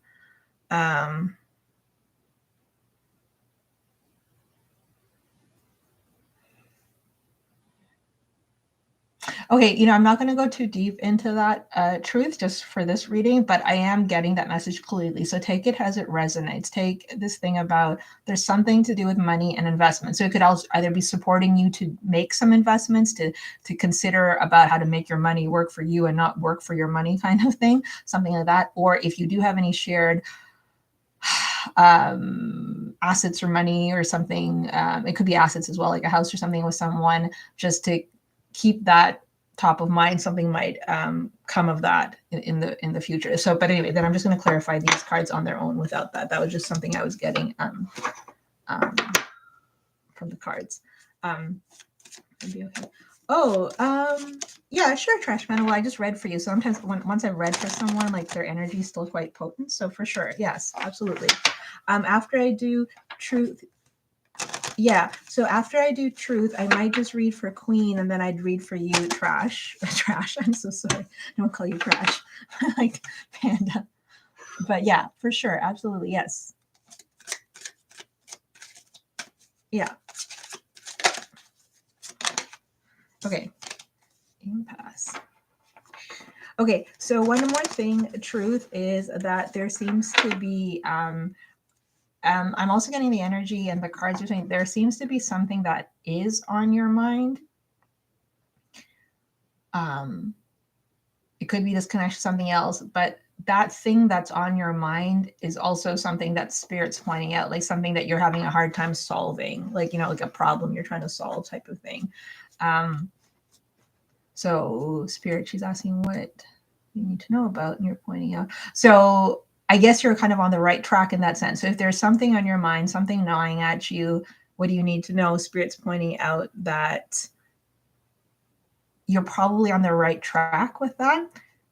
Okay, I'm not going to go too deep into that truth just for this reading, but I am getting that message clearly. So take it as it resonates. Take this thing about there's something to do with money and investment. So it could also either be supporting you to make some investments, to consider about how to make your money work for you and not work for your money kind of thing, something like that. Or if you do have any shared assets or money or something, it could be assets as well, like a house or something with someone, just to keep that top of mind. Something might come of that in the future. So, but anyway, then I'm just going to clarify these cards on their own without that. That was just something I was getting from the cards. Be okay. Oh, yeah, sure, Trash Man. Well, I just read for you. Sometimes once I've read for someone, like their energy is still quite potent. So for sure, yes, absolutely. After I do truth, yeah. So after I do truth, I might just read for Queen, and then I'd read for you, Trash. Trash. I'm so sorry. I don't call you Trash. Like Panda. But yeah, for sure, absolutely, yes. Yeah. Okay. Impasse. Okay, so one more thing, truth, is that there seems to be, I'm also getting the energy and the cards are saying there seems to be something that is on your mind. It could be this connection to something else, but that thing that's on your mind is also something that Spirit's pointing out, like something that you're having a hard time solving, like, like a problem you're trying to solve type of thing. So Spirit, she's asking what you need to know about, and you're pointing out. So I guess you're kind of on the right track in that sense. So if there's something on your mind, something gnawing at you, what do you need to know? Spirit's pointing out that you're probably on the right track with that,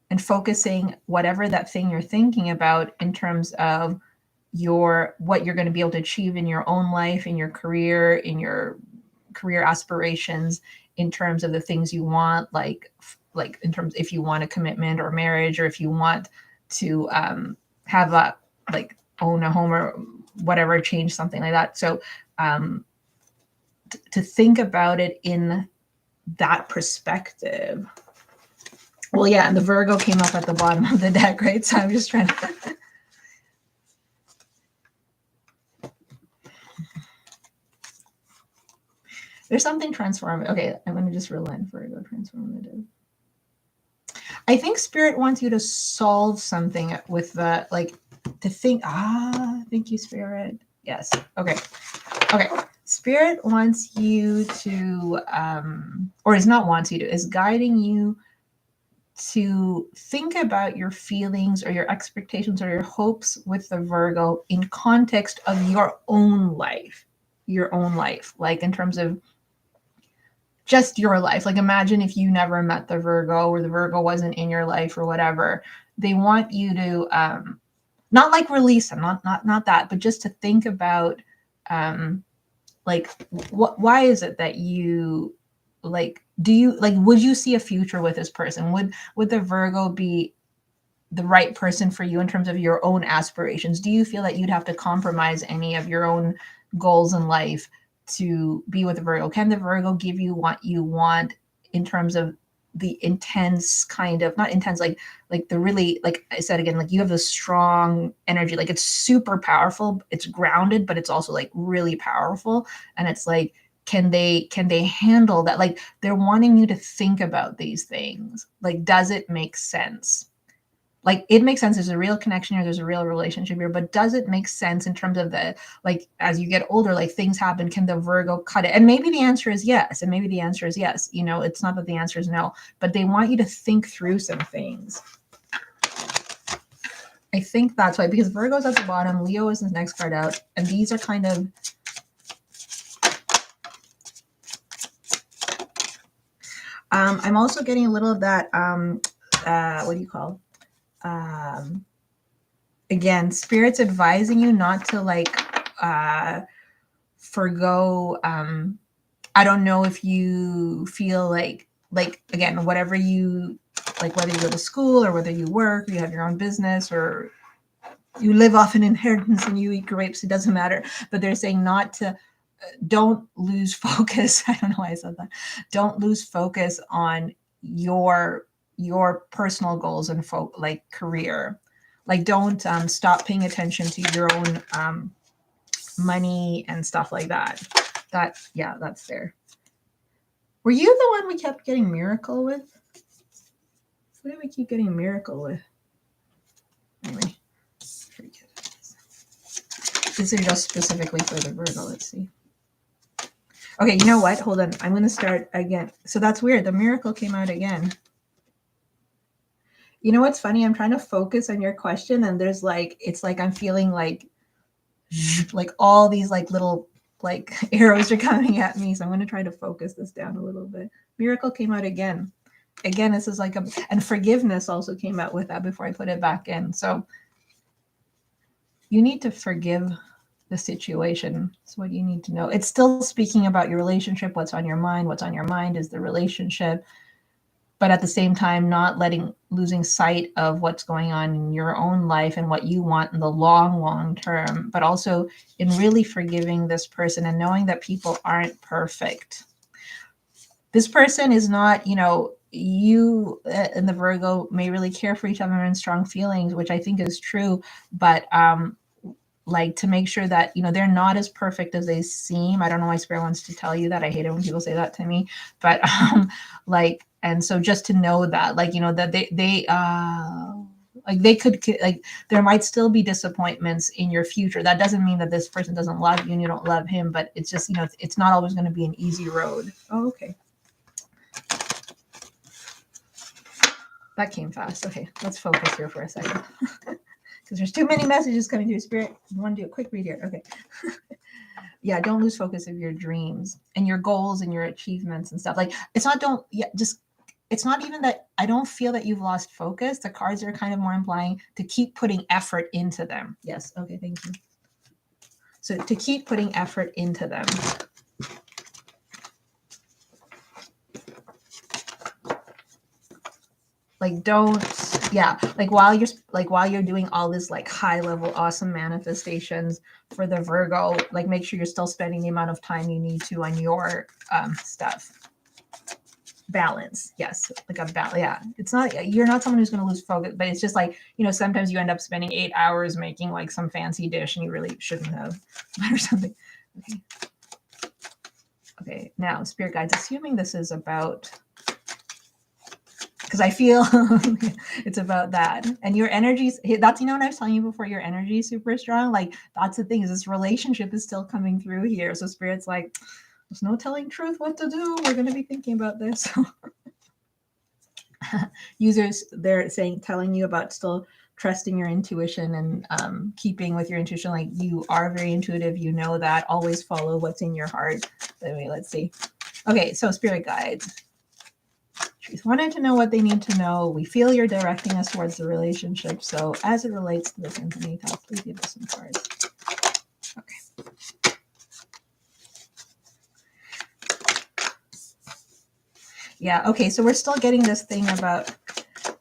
and focusing whatever that thing you're thinking about in terms of what you're going to be able to achieve in your own life, in your career aspirations, in terms of the things you want, like in terms, if you want a commitment or marriage, or if you want to have a, like, own a home or whatever, change something like that. So to think about it in that perspective. Well, yeah, and the Virgo came up at the bottom of the deck, right? So I'm just trying to there's something transformative. Okay, I'm going to just relent Virgo, transformative. I think Spirit wants you to solve something with the, like, to think, thank you, Spirit. Yes. Okay. Spirit wants you to, or is not wants you to, is guiding you to think about your feelings or your expectations or your hopes with the Virgo in context of your own life, like in terms of just your life. Like, imagine if you never met the Virgo, or the Virgo wasn't in your life or whatever. They want you to not like release them, not that, but just to think about like why is it that you, like, do you, like, would you see a future with this person? Would the Virgo be the right person for you in terms of your own aspirations? Do you feel that you'd have to compromise any of your own goals in life to be with the Virgo? Can the Virgo give you what you want in terms of the intense kind of, not intense, like the really, like I said again, like you have this strong energy, like it's super powerful, it's grounded, but it's also like really powerful. And it's like, can they handle that? Like, they're wanting you to think about these things. Like, does it make sense? Like, it makes sense. There's a real connection here. There's a real relationship here. But does it make sense in terms of the, like, as you get older, like things happen, can the Virgo cut it? And maybe the answer is yes. And maybe the answer is yes. It's not that the answer is no, but they want you to think through some things. I think that's why, because Virgo's at the bottom, Leo is the next card out, and these are kind of, I'm also getting a little of that, what do you call, again, Spirit's advising you not to like forgo, I don't know if you feel like again, whatever you, like whether you go to school or whether you work, or you have your own business, or you live off an inheritance and you eat grapes, it doesn't matter. But they're saying not to, don't lose focus. I don't know why I said that. Don't lose focus on your personal goals and like career. Like don't stop paying attention to your own money and stuff like that. That, yeah, that's there. Were you the one we kept getting miracle with? What did we keep getting miracle with? Anyway, forget it. This is just specifically for the Virgo. Let's see. Okay, you know what? Hold on. I'm going to start again. So that's weird. The miracle came out again. You know what's funny? I'm trying to focus on your question, and there's like, it's like I'm feeling like all these like little like arrows are coming at me. So I'm going to try to focus this down a little bit. Miracle came out again. Again, this is like and forgiveness also came out with that before I put it back in. So you need to forgive the situation. That's what you need to know. It's still speaking about your relationship, what's on your mind. What's on your mind is the relationship. But at the same time, not losing sight of what's going on in your own life and what you want in the long term, but also in really forgiving this person and knowing that people aren't perfect. This person is not, you and the Virgo may really care for each other and strong feelings, which I think is true, but like to make sure that, they're not as perfect as they seem. I don't know why Spirit wants to tell you that. I hate it when people say that to me, but and so just to know that, that they could, like, there might still be disappointments in your future. That doesn't mean that this person doesn't love you and you don't love him, but it's just, it's not always going to be an easy road. Oh, okay. That came fast. Okay, let's focus here for a second. Because there's too many messages coming through. Spirit, I want to do a quick read here. Okay. Yeah, don't lose focus of your dreams and your goals and your achievements and stuff. Like, it's not, it's not even that I don't feel that you've lost focus. The cards are kind of more implying to keep putting effort into them. Yes. Okay. Thank you. So to keep putting effort into them. Like, while you're doing all this like high level awesome manifestations for the Virgo, like make sure you're still spending the amount of time you need to on your stuff. Balance. Yes. Like a balance. Yeah. It's not, you're not someone who's going to lose focus, but it's just like, sometimes you end up spending 8 hours making like some fancy dish and you really shouldn't have, or something. Okay. Okay. Now, Spirit guides, assuming this is about, because I feel it's about that. And your energy's, that's, what I was telling you before, your energy is super strong. Like, that's the thing, is this relationship is still coming through here. So Spirit's like, there's no telling truth what to do. We're going to be thinking about this. Users, they're telling you about still trusting your intuition and keeping with your intuition. Like, you are very intuitive. You know that. Always follow what's in your heart. Anyway, let's see. Okay, so Spirit guides. Truth wanted to know what they need to know. We feel you're directing us towards the relationship. So as it relates to this infinity talk, please give us some cards. Okay. Yeah, okay, so we're still getting this thing about,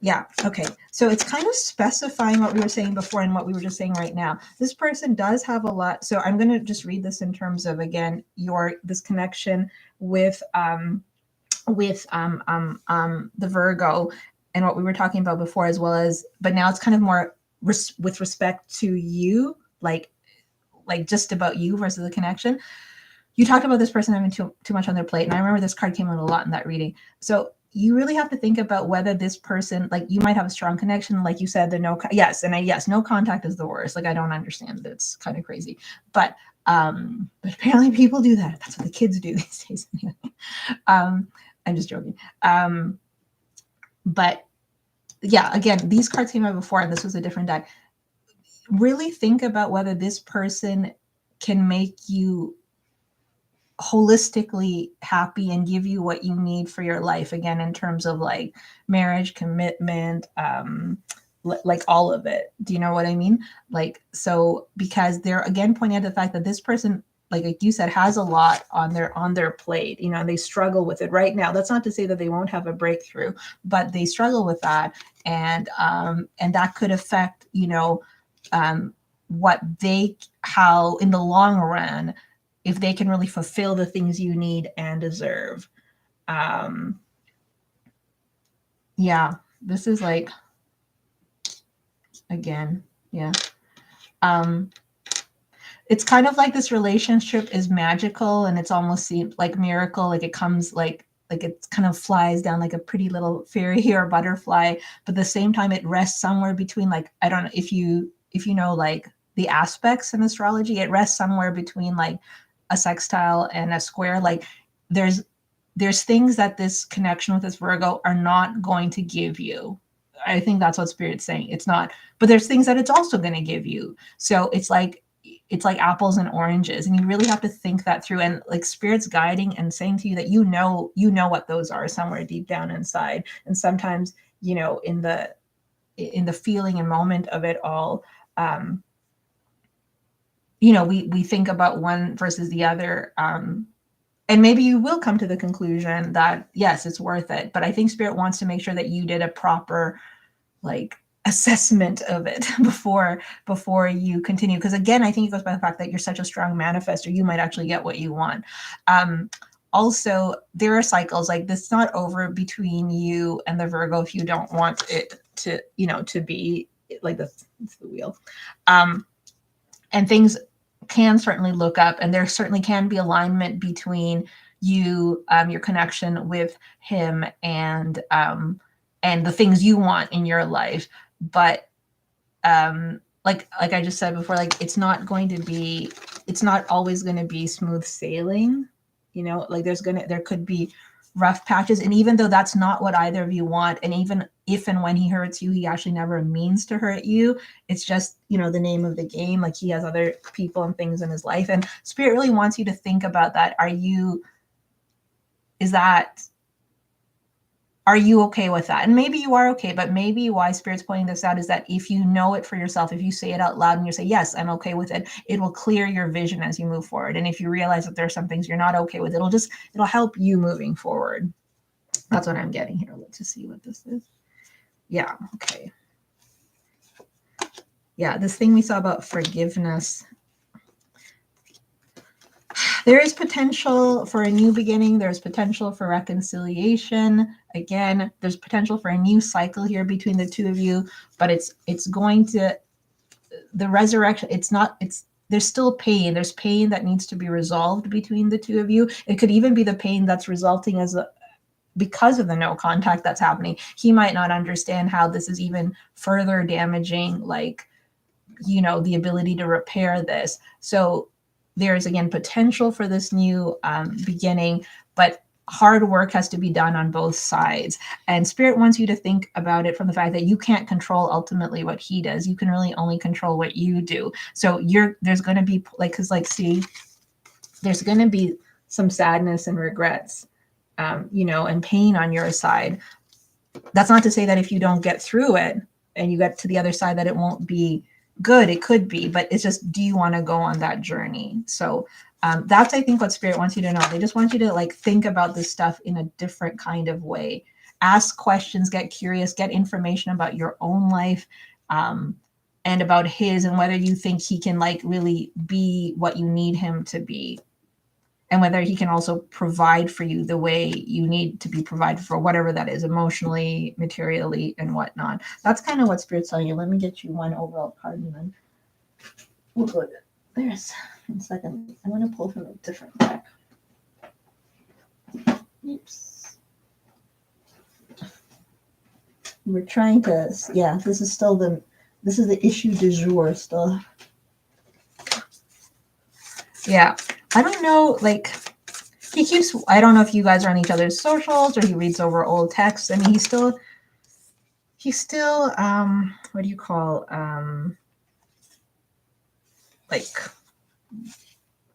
yeah, okay. So it's kind of specifying what we were saying before and what we were just saying right now. This person does have a lot. So I'm going to just read this in terms of, again, this connection with the Virgo and what we were talking about before, as well as, but now it's kind of more with respect to you, like just about you versus the connection. You talked about this person having too much on their plate. And I remember this card came out a lot in that reading. So you really have to think about whether this person, like, you might have a strong connection. Like you said, yes, no contact is the worst. Like, I don't understand it. It's kind of crazy. But apparently people do that. That's what the kids do these days. I'm just joking. But yeah, again, these cards came out before, and this was a different deck. really think about whether this person can make you holistically happy and give you what you need for your life, again, in terms of like marriage, commitment, like all of it. Do you know what I mean? Like, so because they're again pointing out the fact that this person, like you said, has a lot on their plate, you know, and they struggle with it right now. That's not to say that they won't have a breakthrough, but they struggle with that. And that could affect, you know, how in the long run, if they can really fulfill the things you need and deserve. Yeah, this is like, again, yeah. It's kind of like this relationship is magical, and it's almost like miracle. Like it comes like it kind of flies down like a pretty little fairy or butterfly, but at the same time it rests somewhere between, like, I don't know if you know like the aspects in astrology, it rests somewhere between like a sextile and a square. Like there's things that this connection with this Virgo are not going to give you. I think that's what Spirit's saying. It's not, but there's things that it's also going to give you. So it's like apples and oranges, and you really have to think that through. And like Spirit's guiding and saying to you that you know what those are somewhere deep down inside. And sometimes, you know, in the feeling and moment of it all, you know, we think about one versus the other. And maybe you will come to the conclusion that yes, it's worth it. But I think Spirit wants to make sure that you did a proper like assessment of it before you continue. Because again, I think it goes by the fact that you're such a strong manifester, you might actually get what you want. Also, there are cycles like this, not over between you and the Virgo if you don't want it to, you know, to be like this. It's the wheel. And things can certainly look up, and there certainly can be alignment between you, your connection with him, and the things you want in your life. But like I just said before, like it's not always going to be smooth sailing, you know, like there could be rough patches. And even though that's not what either of you want, and even if and when he hurts you, he actually never means to hurt you. It's just, you know, the name of the game. Like he has other people and things in his life, and Spirit really wants you to think about that. Are you okay with that? And maybe you are okay, but maybe why Spirit's pointing this out is that if you know it for yourself, if you say it out loud and you say, yes, I'm okay with it, it will clear your vision as you move forward. And if you realize that there are some things you're not okay with, it'll help you moving forward. That's what I'm getting here. Let's just see what this is. Yeah, okay. Yeah, this thing we saw about forgiveness. There is potential for a new beginning. There's potential for reconciliation. Again, there's potential for a new cycle here between the two of you, but it's going to, the resurrection, there's still pain. There's pain that needs to be resolved between the two of you. It could even be the pain that's resulting because of the no contact that's happening. He might not understand how this is even further damaging, like, you know, the ability to repair this. So there's, again, potential for this new beginning, but hard work has to be done on both sides. And Spirit wants you to think about it from the fact that you can't control ultimately what he does. You can really only control what you do. So there's going to be there's going to be some sadness and regrets, you know, and pain on your side. That's not to say that if you don't get through it and you get to the other side that it won't be good. It could be, but it's just, do you want to go on that journey? So that's, I think, what Spirit wants you to know. They just want you to like think about this stuff in a different kind of way. Ask questions, get curious, get information about your own life, and about his, and whether you think he can like really be what you need him to be, and whether he can also provide for you the way you need to be provided for, whatever that is, emotionally, materially, and whatnot. That's kind of what Spirit's telling you. Let me get you one overall card, and then we'll go to there's 1 second. I'm going to pull from a different deck. Oops. We're trying to, yeah, this is the issue du jour still. Yeah. I don't know, like, I don't know if you guys are on each other's socials or he reads over old texts. I mean, he's still, what do you call, like,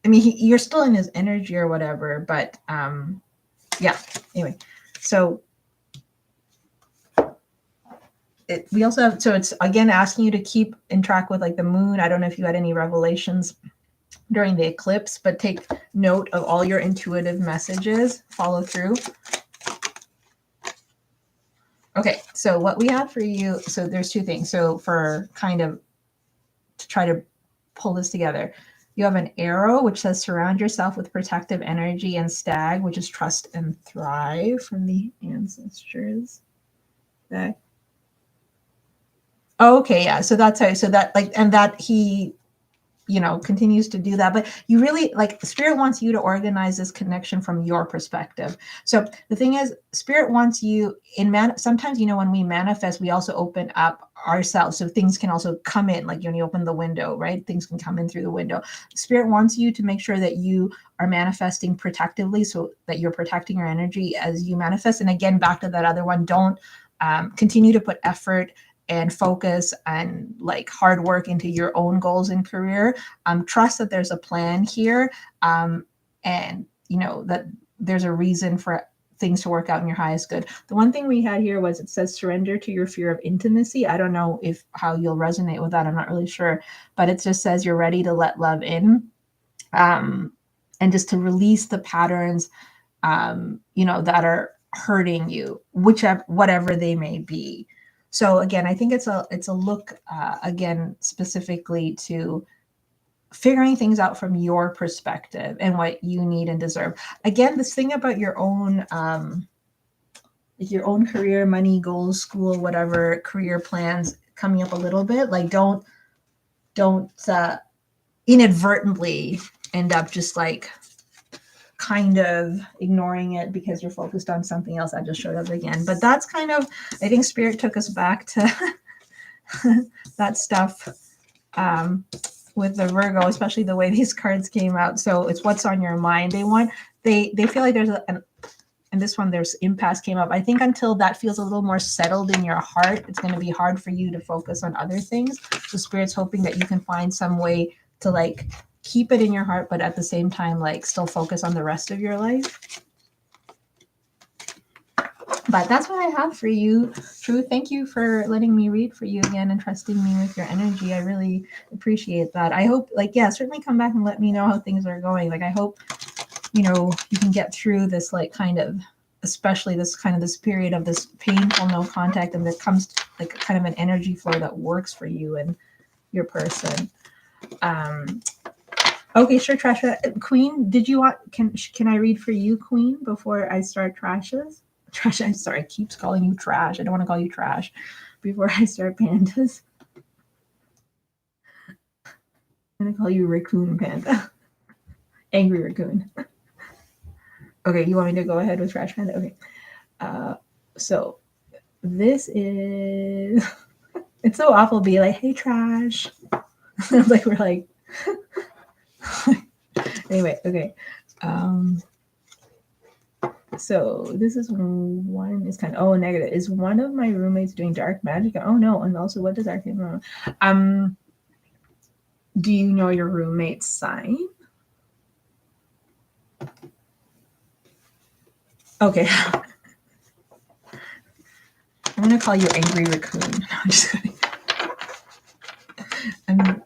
I mean, you're still in his energy or whatever, but yeah. Anyway, so we also have, so it's again asking you to keep in track with like the moon. I don't know if you had any revelations during the eclipse, but take note of all your intuitive messages, follow through. Okay, so what we have for you, so there's two things. So for kind of to try to pull this together, you have an arrow, which says surround yourself with protective energy, and stag, which is trust and thrive from the ancestors. Okay. Okay, yeah. So that's how, so that like, and that he, you know, continues to do that. But you really like spirit wants you to organize this connection from your perspective. So the thing is, spirit wants you in sometimes, you know, when we manifest, we also open up ourselves. So things can also come in, like when you open the window, right? Things can come in through the window. Spirit wants you to make sure that you are manifesting protectively, so that you're protecting your energy as you manifest. And again, back to that other one, don't continue to put effort and focus and like hard work into your own goals and career. Trust that there's a plan here, and you know that there's a reason for things to work out in your highest good. The one thing we had here was it says surrender to your fear of intimacy. I don't know if how you'll resonate with that. I'm not really sure, but it just says you're ready to let love in, and just to release the patterns, you know, that are hurting you, whichever whatever they may be. So again, I think it's a look again specifically to figuring things out from your perspective and what you need and deserve. Again, this thing about your own career, money, goals, school, whatever career plans coming up a little bit. Like don't inadvertently end up just like kind of ignoring it because you're focused on something else that just showed up again. But that's kind of, I think spirit took us back to that stuff with the Virgo, especially the way these cards came out. So it's what's on your mind. They feel like there's and this one, there's impasse came up. I think until that feels a little more settled in your heart, it's going to be hard for you to focus on other things. So spirit's hoping that you can find some way to like keep it in your heart, but at the same time, like still focus on the rest of your life. But that's what I have for you, True. Thank you for letting me read for you again and trusting me with your energy. I really appreciate that. I hope, like, yeah, certainly come back and let me know how things are going. Like, I hope, you know, you can get through this, like, kind of, especially this kind of this period of this painful no contact, and that comes like kind of an energy flow that works for you and your person. Okay, sure, Trash. Queen, did you want, can I read for you, Queen, before I start Trashes? Trash, I'm sorry, I keep calling you Trash. I don't want to call you Trash before I start Pandas. I'm going to call you Raccoon Panda. Angry Raccoon. Okay, you want me to go ahead with Trash Panda? Okay. So this is, it's so awful to be like, hey, Trash. Like, we're like, anyway, okay. So this is one is kind of, oh, negative. Is one of my roommates doing dark magic? Oh no. And also, what does arcane do you know your roommate's sign? Okay. I'm gonna call you Angry Raccoon. No, I'm just kidding.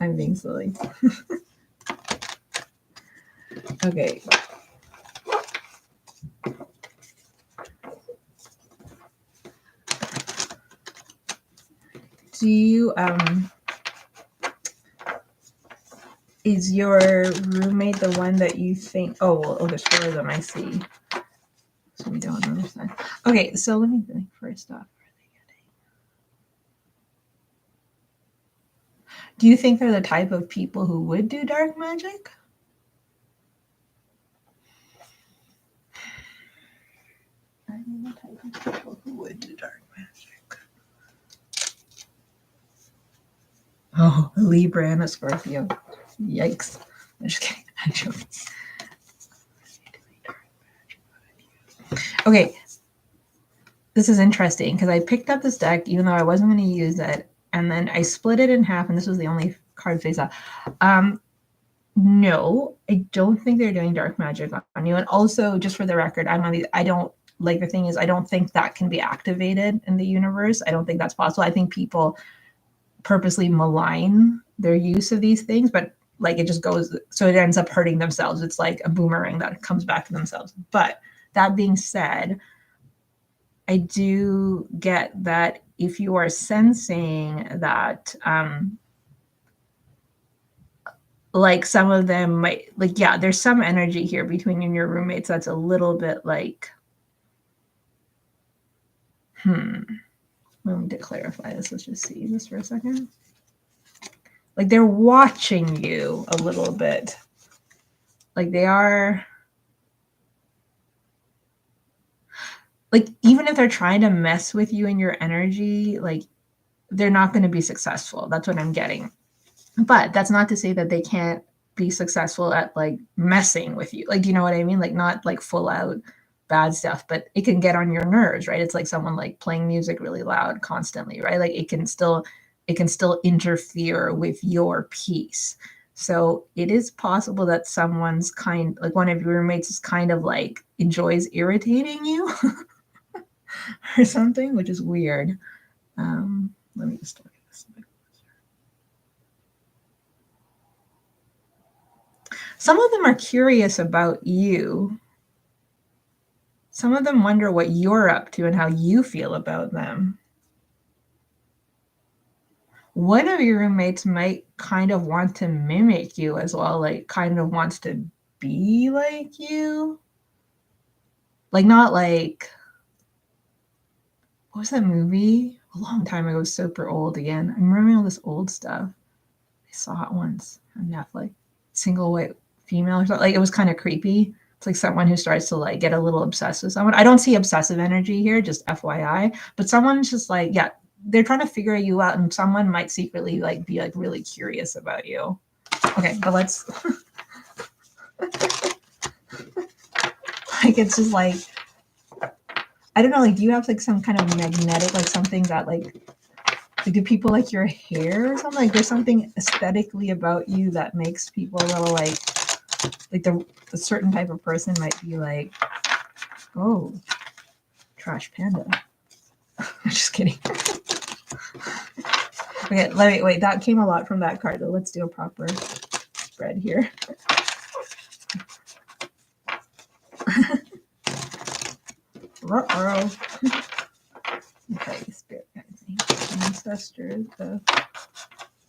I'm being silly. Okay. Do you is your roommate the one that you think, oh, there's four of them, I see. So we don't understand. Okay, so let me think first off. Do you think they're the type of people who would do dark magic? Are they the type of people who would do dark magic? Oh, a Libra and a Scorpio. Yikes. I'm just kidding. I'm joking. Okay. This is interesting because I picked up this deck even though I wasn't going to use it. And then I split it in half, and this was the only card face up. No, I don't think they're doing dark magic on you. And also, just for the record, I don't like the thing is, I don't think that can be activated in the universe. I don't think that's possible. I think people purposely malign their use of these things, but like it just goes, so it ends up hurting themselves. It's like a boomerang that comes back to themselves. But that being said, I do get that if you are sensing that, like some of them might, like, yeah, there's some energy here between you and your roommates that's a little bit like, let me to clarify this. Let's just see this for a second. Like they're watching you a little bit. Like they are, like, even if they're trying to mess with you and your energy, like they're not going to be successful. That's what I'm getting. But that's not to say that they can't be successful at like messing with you. Like, do you know what I mean? Like not like full out bad stuff, but it can get on your nerves, right? It's like someone like playing music really loud constantly, right? Like it can still interfere with your peace. So it is possible that someone's like one of your roommates is kind of like enjoys irritating you or something, which is weird. Let me just look at this. Some of them are curious about you. Some of them wonder what you're up to and how you feel about them. One of your roommates might kind of want to mimic you as well, like kind of wants to be like you. Like not like, what was that movie? A long time ago, super old again. I'm remembering all this old stuff. I saw it once on Netflix. Single white female or something. Like it was kind of creepy. It's like someone who starts to like get a little obsessed with someone. I don't see obsessive energy here, just FYI. But someone's just like, yeah, they're trying to figure you out, and someone might secretly like be like really curious about you. Okay, but let's like it's just like, I don't know, like do you have like some kind of magnetic, like something that like do people like your hair or something? Like there's something aesthetically about you that makes people a little like the certain type of person might be like, oh, trash panda. I'm just kidding. Okay, wait. That came a lot from that card. Though. Let's do a proper spread here. Uh-oh. Okay, spirit guides, ancestors.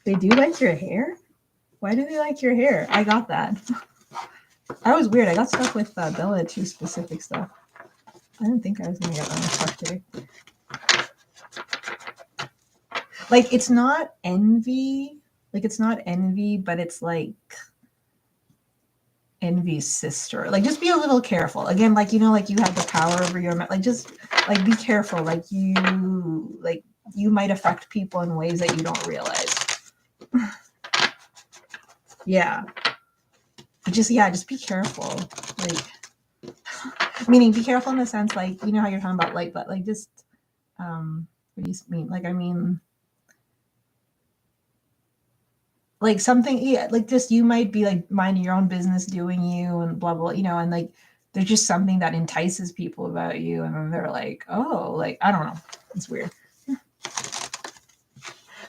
They do like your hair? Why do they like your hair? I got that. I was weird. I got stuck with Bella too specific stuff. I didn't think I was gonna get that much stuff today. Like it's not envy. Like it's not envy, but it's like envy's sister. Like just be a little careful. Again, like you know, like you have the power over your like just like be careful. Like you might affect people in ways that you don't realize. Yeah. But just be careful. Like meaning be careful in the sense like you know how you're talking about like, but like just what do you mean? Like I mean like something, yeah, like just you might be like minding your own business doing you and blah blah, you know, and like there's just something that entices people about you and then they're like, oh, like I don't know, it's weird.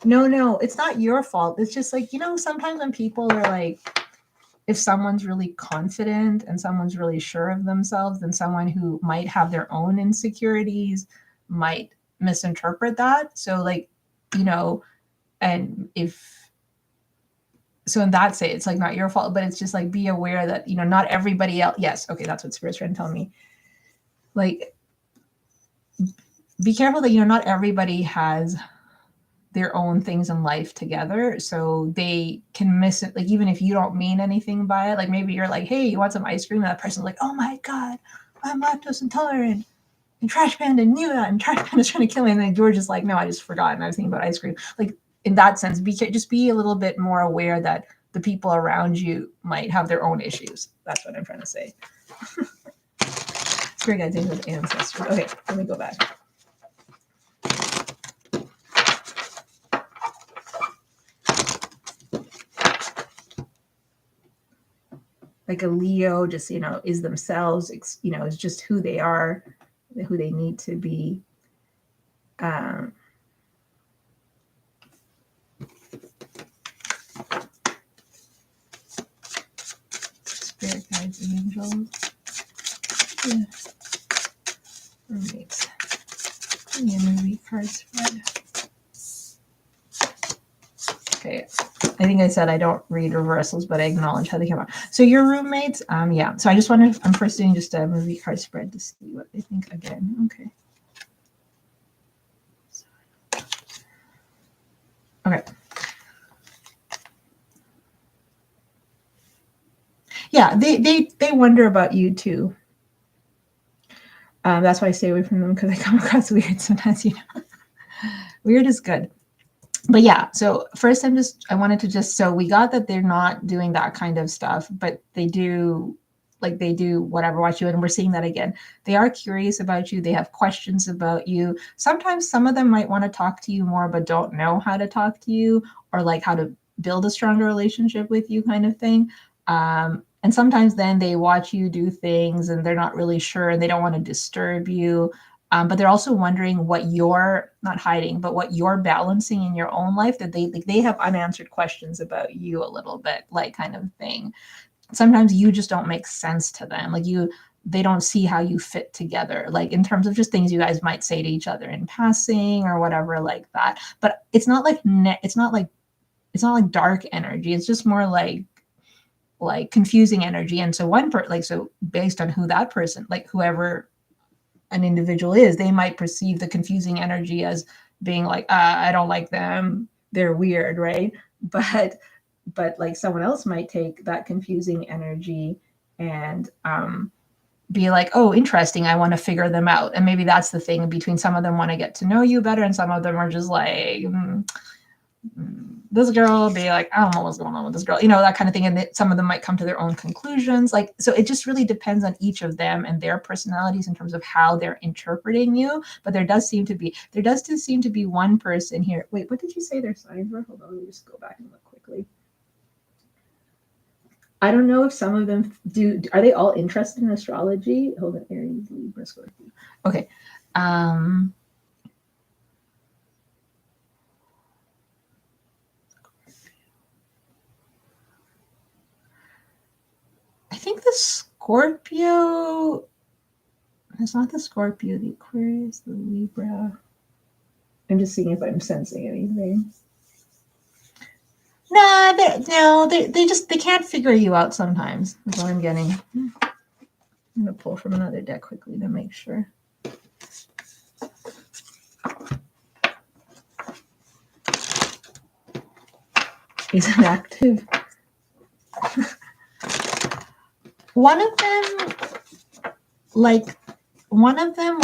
No, it's not your fault. It's just like, you know, sometimes when people are like, if someone's really confident and someone's really sure of themselves, then someone who might have their own insecurities might misinterpret that. So like, you know, and if so in that say it's like not your fault, but it's just like be aware that you know not everybody else. Yes, okay, that's what spirit's trying to tell me. Like, be careful that you know not everybody has their own things in life together, so they can miss it. Like even if you don't mean anything by it, like maybe you're like, hey, you want some ice cream? And that person's like, oh my god, I'm lactose intolerant. And Trash Panda knew that, and Trash Panda's trying to kill me. And then George is like, no, I just forgot, and I was thinking about ice cream. Like in that sense, just be a little bit more aware that the people around you might have their own issues. That's what I'm trying to say. Spirit guides with ancestors. Okay, let me go back. like a Leo, just, is themselves, is just who they are, who they need to be. Spirit guides, angels. Yeah. Roommates. Yeah, movie card spread. Okay. I think I said I don't read reversals, but I acknowledge how they come out. So your roommates, yeah. So I just wanted, I'm first doing just a movie card spread to see what they think again. Okay. Okay. Yeah, they wonder about you too. That's why I stay away from them, because I come across weird sometimes, Weird is good. But yeah, so first I wanted to so we got that they're not doing that kind of stuff, but they do whatever, watch you, and we're seeing that again. They are curious about you. They have questions about you. Sometimes some of them might want to talk to you more, but don't know how to talk to you, or like how to build a stronger relationship with you, kind of thing. And sometimes then they watch you do things and they're not really sure and they don't want to disturb you. But they're also wondering what you're not hiding, but what you're balancing in your own life, that they have unanswered questions about you a little bit, like, kind of thing. Sometimes you just don't make sense to them. Like, they don't see how you fit together, like in terms of just things you guys might say to each other in passing or whatever, like that. But it's not like dark energy. It's just more like confusing energy. And so so based on who that person, like whoever an individual is, they might perceive the confusing energy as being like, I don't like them, they're weird, right? But like someone else might take that confusing energy and be like, oh, interesting, I want to figure them out. And maybe that's the thing between, some of them want to get to know you better and some of them are just like, this girl, be like, I don't know what's going on with this girl, that kind of thing. And some of them might come to their own conclusions. Like, so it just really depends on each of them and their personalities in terms of how they're interpreting you. But there does seem to be one person here. Wait, what did you say their signs were? Hold on, let me just go back and look quickly. I don't know if some of them do. Are they all interested in astrology? Hold on, Aries, Libra, Scorpio. Okay. I think the Scorpio, it's not the Scorpio, the Aquarius, the Libra. I'm just seeing if I'm sensing anything. No, they can't figure you out sometimes, is what I'm getting. I'm going to pull from another deck quickly to make sure. Is it active? One of them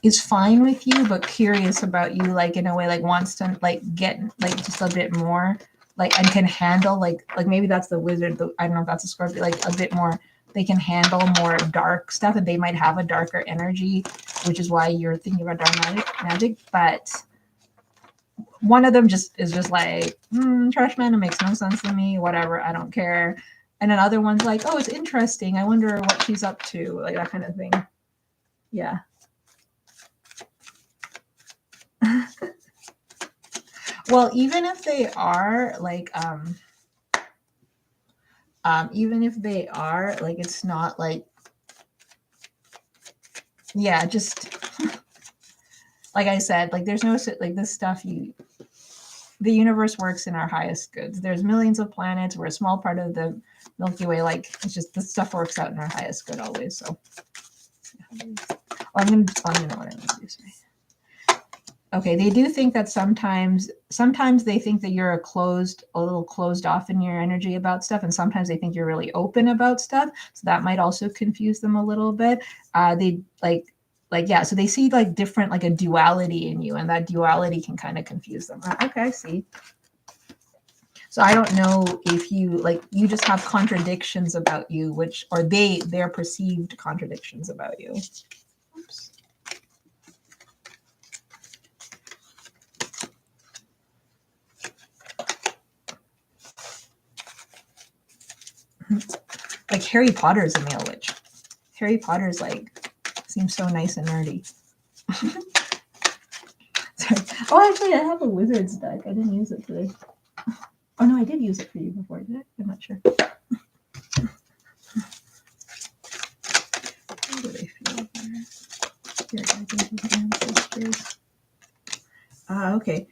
is fine with you, but curious about you, like in a way, like wants to get just a bit more, and can handle maybe that's the wizard. I don't know if that's a Scorpio, a bit more. They can handle more dark stuff, and they might have a darker energy, which is why you're thinking about dark magic. But one of them is just like, trash man, it makes no sense to me, whatever, I don't care. And another one's like, oh, it's interesting, I wonder what she's up to, like that kind of thing. Yeah. Well, even if they are it's not yeah, just like I said, there's no this stuff, the universe works in our highest goods. There's millions of planets. We're a small part of the Milky Way. It's just, this stuff works out in our highest good always. So I'm gonna what I'm gonna do. Sorry. Okay, they do think that sometimes they think that you're a little closed off in your energy about stuff, and sometimes they think you're really open about stuff. So that might also confuse them a little bit. They yeah, so they see different, a duality in you, and that duality can kind of confuse them. Okay, I see. So I don't know if you you just have contradictions about you, or their perceived contradictions about you. Oops. like Harry Potter's a male witch. Harry Potter's like seems so nice and nerdy. Sorry. Oh, actually, I have a wizard's deck. I didn't use it today. Oh no, I did use it for you before, did I? I'm not sure. How do they feel here? Ancestors. Okay.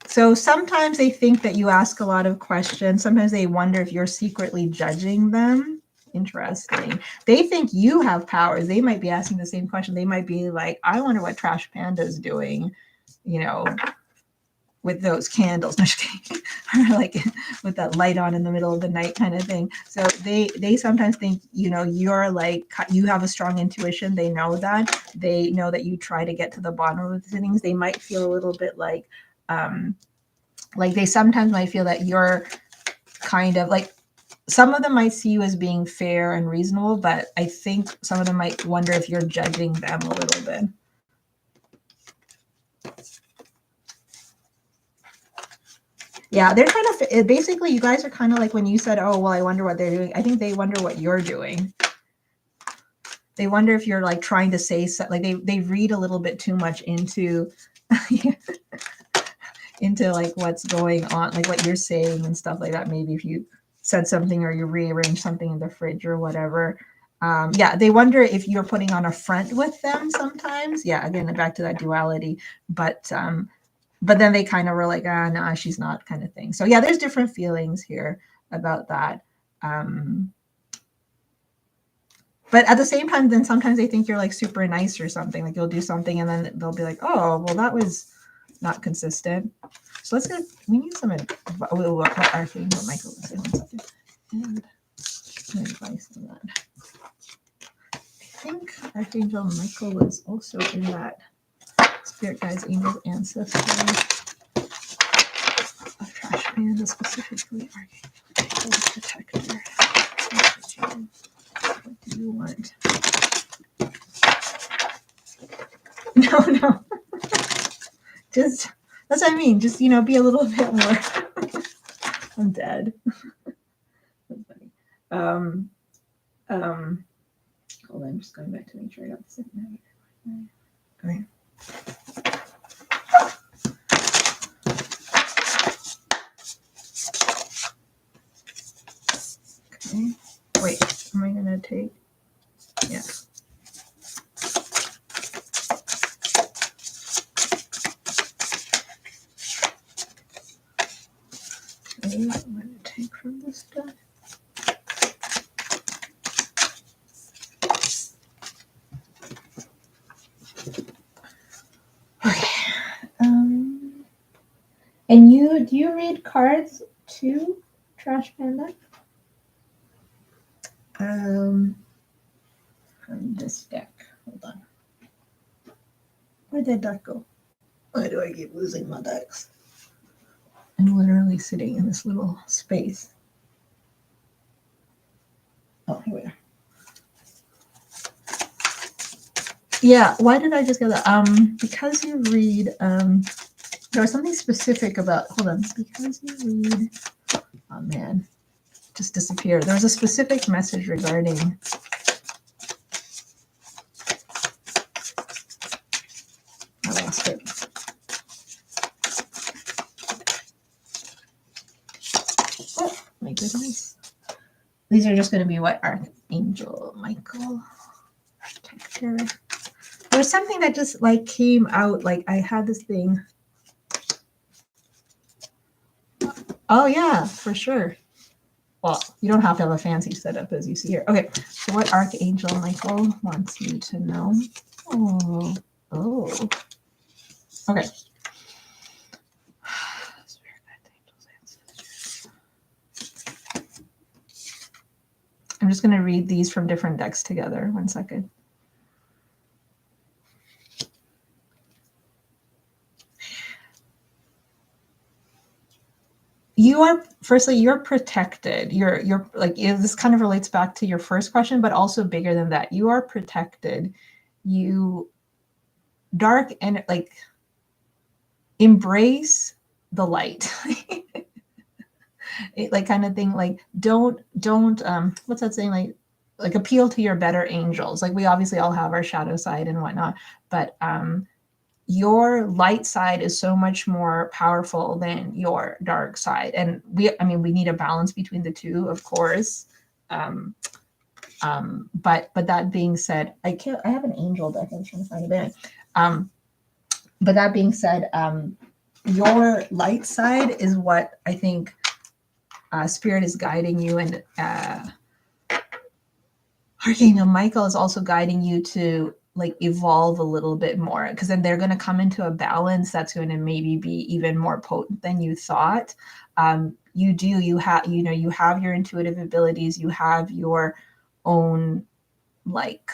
So sometimes they think that you ask a lot of questions. Sometimes they wonder if you're secretly judging them. Interesting. They think you have powers. They might be asking the same question. They might be like, I wonder what Trash Panda's doing, you know, with those candles. No, just kidding. Or like with that light on in the middle of the night kind of thing. So they sometimes think, you know, you're like, you have a strong intuition. They know that. They know that you try to get to the bottom of the things. They might feel a little bit like they sometimes might feel that you're kind of like, some of them might see you as being fair and reasonable, but I think some of them might wonder if you're judging them a little bit. Yeah, they're trying to, basically, you guys are kind of like when you said, oh, well, I wonder what they're doing. I think they wonder what you're doing. They wonder if you're like trying to say, like they read a little bit too much into, into like what's going on, like what you're saying and stuff like that. Maybe if you said something or you rearrange something in the fridge or whatever. Yeah, they wonder if you're putting on a front with them sometimes. Yeah, again, back to that duality. But then they kind of were like, nah, she's not, kind of thing. So yeah, there's different feelings here about that. But at the same time, then sometimes they think you're like super nice or something. Like you'll do something and then they'll be like, oh, well, that was not consistent. So let's go. We need some what Archangel Michael is saying. And some advice on that. I think Archangel Michael was also in that Spirit Guides, Angels, Ancestors of Trash Panda, specifically Archangel Protector. What do you want? No. Just, that's what I mean. Just, you know, be a little bit more. I'm dead. That's funny. Hold on, I'm just going back to make sure I got the second. Okay. Okay. Wait, am I gonna take? Yeah. Okay, I'm gonna take from this deck. Okay. And do you read cards too, Trash Panda? From this deck. Hold on. Where'd that deck go? Why do I keep losing my decks? I'm literally sitting in this little space. Oh, here we are. Yeah, why did I just get that? Because you read, there was something specific about, hold on, because you read, oh man, just disappeared. There was a specific message regarding, I lost it. Oh, my goodness. These are just going to be what Archangel Michael Protector. There was something that just like came out, like I had this thing. Oh yeah, for sure. Well, you don't have to have a fancy setup as you see here. Okay, so what Archangel Michael wants you to know. Oh. Okay. I'm just going to read these from different decks together. 1 second. Firstly, you're protected. You're like, this kind of relates back to your first question, but also bigger than that. You are protected. You dark and like embrace the light. like kind of thing. Like don't what's that saying? Like appeal to your better angels. Like we obviously all have our shadow side and whatnot, but your light side is so much more powerful than your dark side. And we need a balance between the two, of course. But that being said, I have an angel deck. I'm trying to find it. But that being said, your light side is what I think Spirit is guiding you, and Archangel Michael is also guiding you to like evolve a little bit more, because then they're going to come into a balance that's going to maybe be even more potent than you thought. You have your intuitive abilities, you have your own like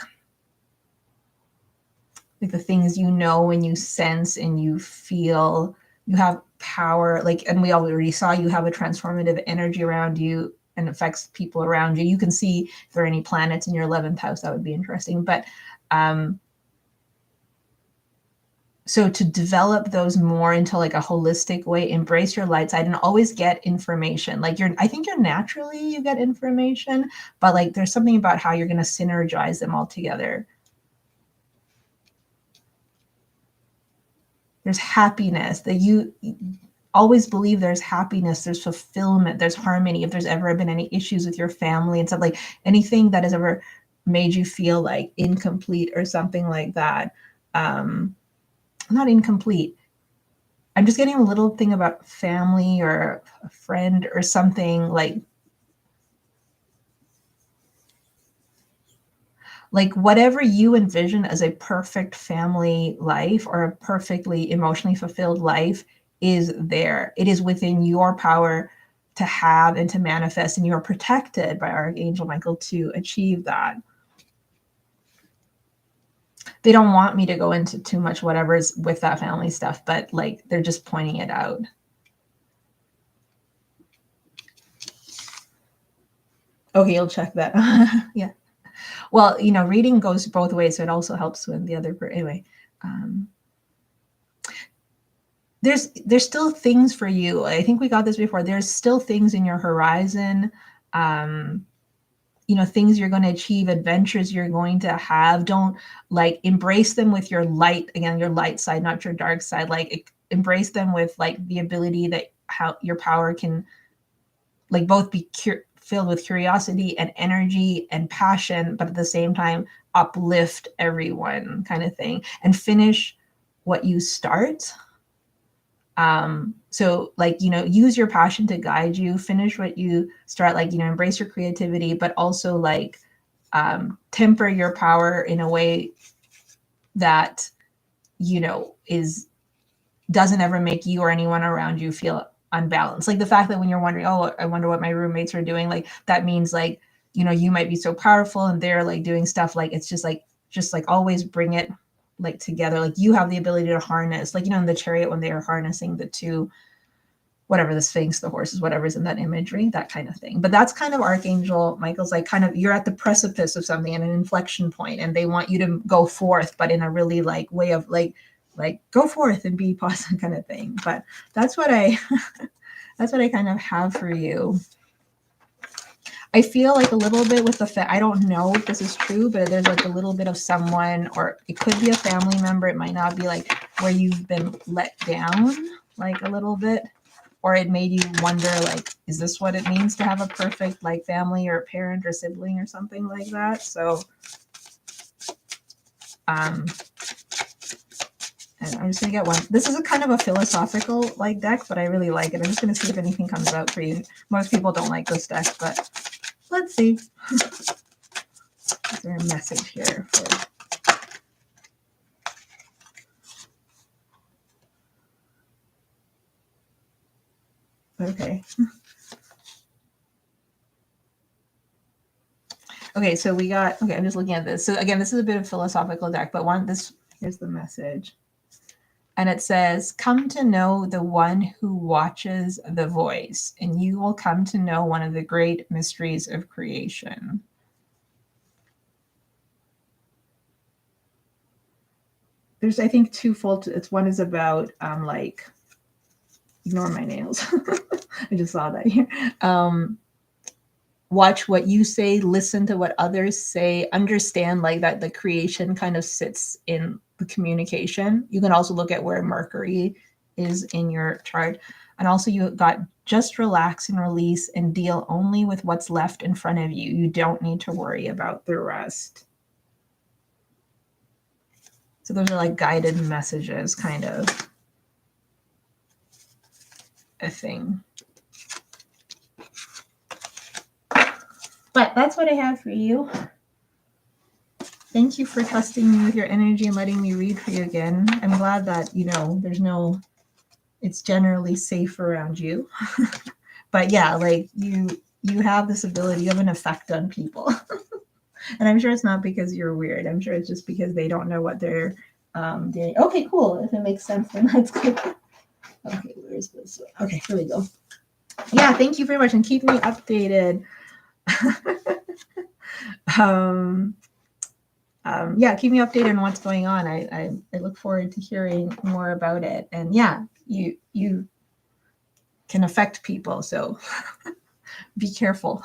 the things you know and you sense and you feel. You have power, like, and we already saw you have a transformative energy around you and affects people around you. You can see if there are any planets in your 11th house. That would be interesting. But so to develop those more into like a holistic way, embrace your light side and always get information. Like I think you're naturally, you get information, but like there's something about how you're going to synergize them all together. There's happiness that you always believe there's happiness, there's fulfillment, there's harmony. If there's ever been any issues with your family and stuff, like anything that has ever made you feel like incomplete or something like that, not incomplete. I'm just getting a little thing about family or a friend or something like whatever you envision as a perfect family life or a perfectly emotionally fulfilled life is there. It is within your power to have and to manifest, and you're protected by Archangel Michael to achieve that. They don't want me to go into too much whatever's with that family stuff, but like they're just pointing it out. Okay, you'll check that. Yeah. Well, reading goes both ways, so it also helps when the other anyway. There's still things for you. I think we got this before. There's still things in your horizon. Things you're going to achieve, adventures you're going to have. Don't like embrace them with your light, again, your light side, not your dark side. Like embrace them with like the ability that how your power can like both be filled with curiosity and energy and passion, but at the same time uplift everyone, kind of thing, and finish what you start. So like, use your passion to guide you, finish what you start, like, embrace your creativity, but also like, temper your power in a way that, doesn't ever make you or anyone around you feel unbalanced. Like the fact that when you're wondering, oh, I wonder what my roommates are doing, like that means like, you might be so powerful and they're like doing stuff, like it's just like always bring it like together. Like you have the ability to harness, like, in the chariot when they are harnessing the two, whatever, the Sphinx, the horses, whatever's in that imagery, that kind of thing. But that's kind of Archangel Michael's like kind of, you're at the precipice of something and an inflection point, and they want you to go forth, but in a really like way of like go forth and be positive kind of thing. But that's what I that's what I kind of have for you. I feel like a little bit with the I don't know if this is true, but there's like a little bit of someone, or it could be a family member. It might not be, like where you've been let down like a little bit, or it made you wonder, like, is this what it means to have a perfect like family or parent or sibling or something like that? So, and I'm just gonna get one. This is a kind of a philosophical like deck, but I really like it. I'm just gonna see if anything comes out for you. Most people don't like this deck, but let's see. Is there a message here for? Okay. Okay, so we got, okay, I'm just looking at this. So again, this is a bit of philosophical deck, but here's the message. And it says, come to know the one who watches the voice, and you will come to know one of the great mysteries of creation. There's, I think, twofold. One is about like Ignore my nails. I just saw that here. Watch what you say, listen to what others say, understand like that the creation kind of sits in the communication. You can also look at where Mercury is in your chart. And also you got just relax and release and deal only with what's left in front of you. You don't need to worry about the rest. So those are like guided messages, kind of a thing. But that's what I have for you. Thank you for trusting me with your energy and letting me read for you again. I'm glad that, you know, it's generally safe around you. But yeah, like you have this ability, you have an effect on people. And I'm sure it's not because you're weird. I'm sure it's just because they don't know what they're doing. Okay, cool. If it makes sense, then that's good. Okay, where's this? Okay, here we go. Yeah, thank you very much. And keep me updated. Yeah, keep me updated on what's going on. I look forward to hearing more about it. And yeah, you can affect people, so be careful.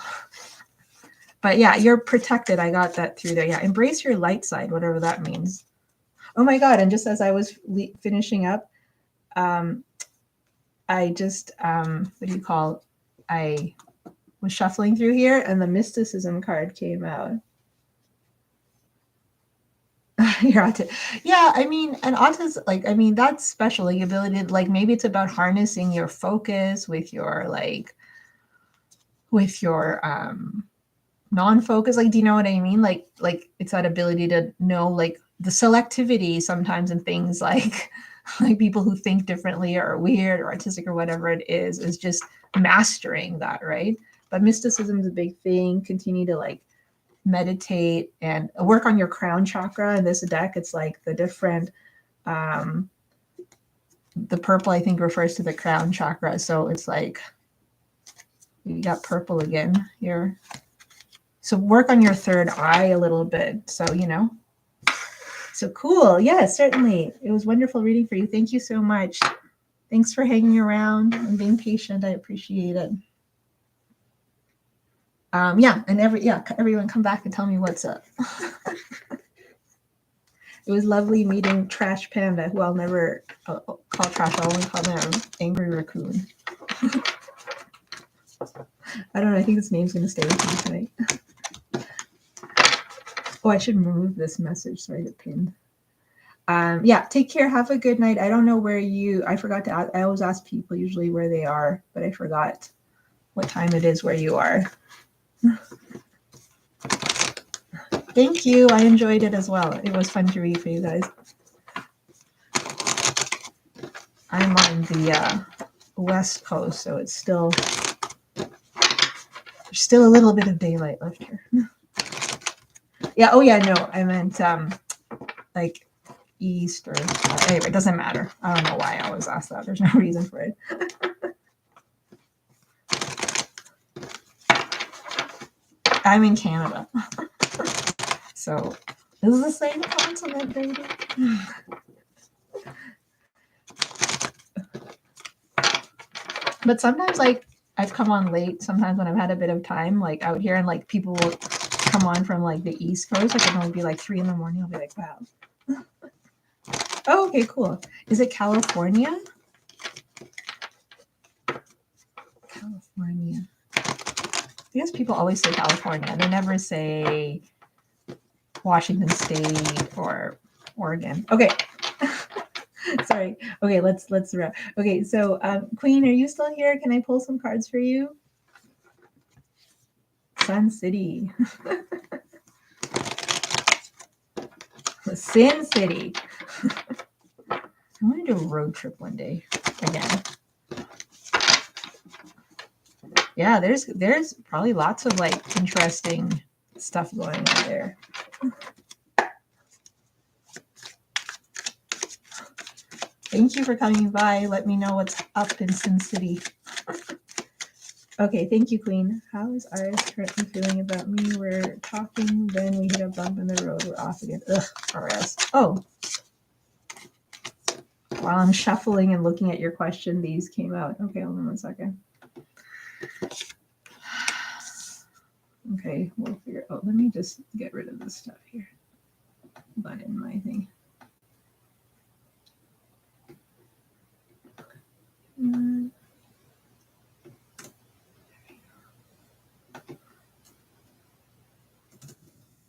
But yeah, you're protected. I got that through there. Yeah, embrace your light side, whatever that means. Oh my God! And just as I was finishing up, I just what do you call? I was shuffling through here, and the mysticism card came out. You're autistic. Yeah, I mean, and autism, like, I mean, that's special. Like, ability to, like, maybe it's about harnessing your focus with your non-focus. Like, do you know what I mean? Like it's that ability to know, like, the selectivity sometimes in things like people who think differently or are weird or artistic or whatever it is just mastering that, right? But mysticism is a big thing. Continue to like meditate and work on your crown chakra. In this deck, it's like the different the purple, I think, refers to the crown chakra. So it's like you got purple again here. So work on your third eye a little bit. So, you know. So cool. Yeah, certainly. It was wonderful reading for you. Thank you so much. Thanks for hanging around and being patient. I appreciate it. Yeah, and everyone come back and tell me what's up. It was lovely meeting Trash Panda, who I'll never call Trash. I'll only call them Angry Raccoon. I don't know. I think this name's going to stay with me tonight. Oh, I should remove this message so I get pinned. Yeah, take care. Have a good night. I don't know where I forgot to ask. I always ask people usually where they are, but I forgot what time it is where you are. Thank you. I enjoyed it as well. It was fun to read for you guys. I'm on the West Coast, so it's there's still a little bit of daylight left here. Yeah. Oh yeah. No, I meant like East or anyway. It doesn't matter. I don't know why I always ask that. There's no reason for it. I'm in Canada. So this is the same continent, baby. But sometimes, like, I've come on late. Sometimes when I've had a bit of time, like out here, and like people will come on from like the East Coast. Like it'll be like 3 a.m. I'll be like, wow. Oh, okay, cool. Is it California? California. I guess people always say California. They never say Washington State or Oregon. Okay. Sorry. Okay, let's wrap. Okay, so Queen, are you still here? Can I pull some cards for you? Sun City. Sin City. I want to do a road trip one day again. Yeah, there's probably lots of like interesting stuff going on there. Thank you for coming by. Let me know what's up in Sin City. Okay, thank you, Queen. How is Iris currently feeling about me? We're talking, then we hit a bump in the road. We're off again. Ugh, RS. Oh. while I'm shuffling and looking at your question, these came out. Okay, hold on one second. Okay, we'll figure out. Let me just get rid of this stuff here. But in my thing.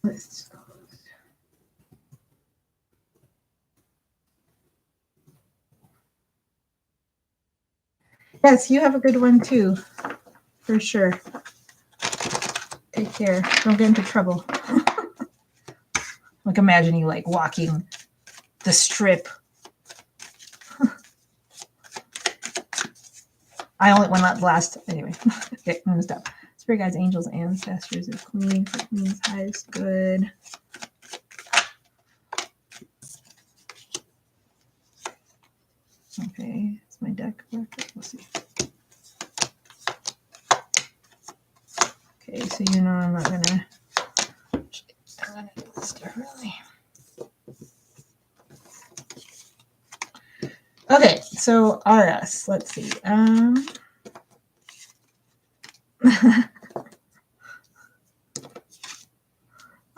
Let's close. Yes, you have a good one too, for sure. Take care. Don't get into trouble. Like imagine you like walking the strip. I only went out last anyway. Okay, I'm gonna stop. Spirit guides, angels, ancestors, and queen for queen's highest good. Okay, it's my deck. Let's see. Okay, so you know I'm not gonna do this differently. Okay, so RS, let's see.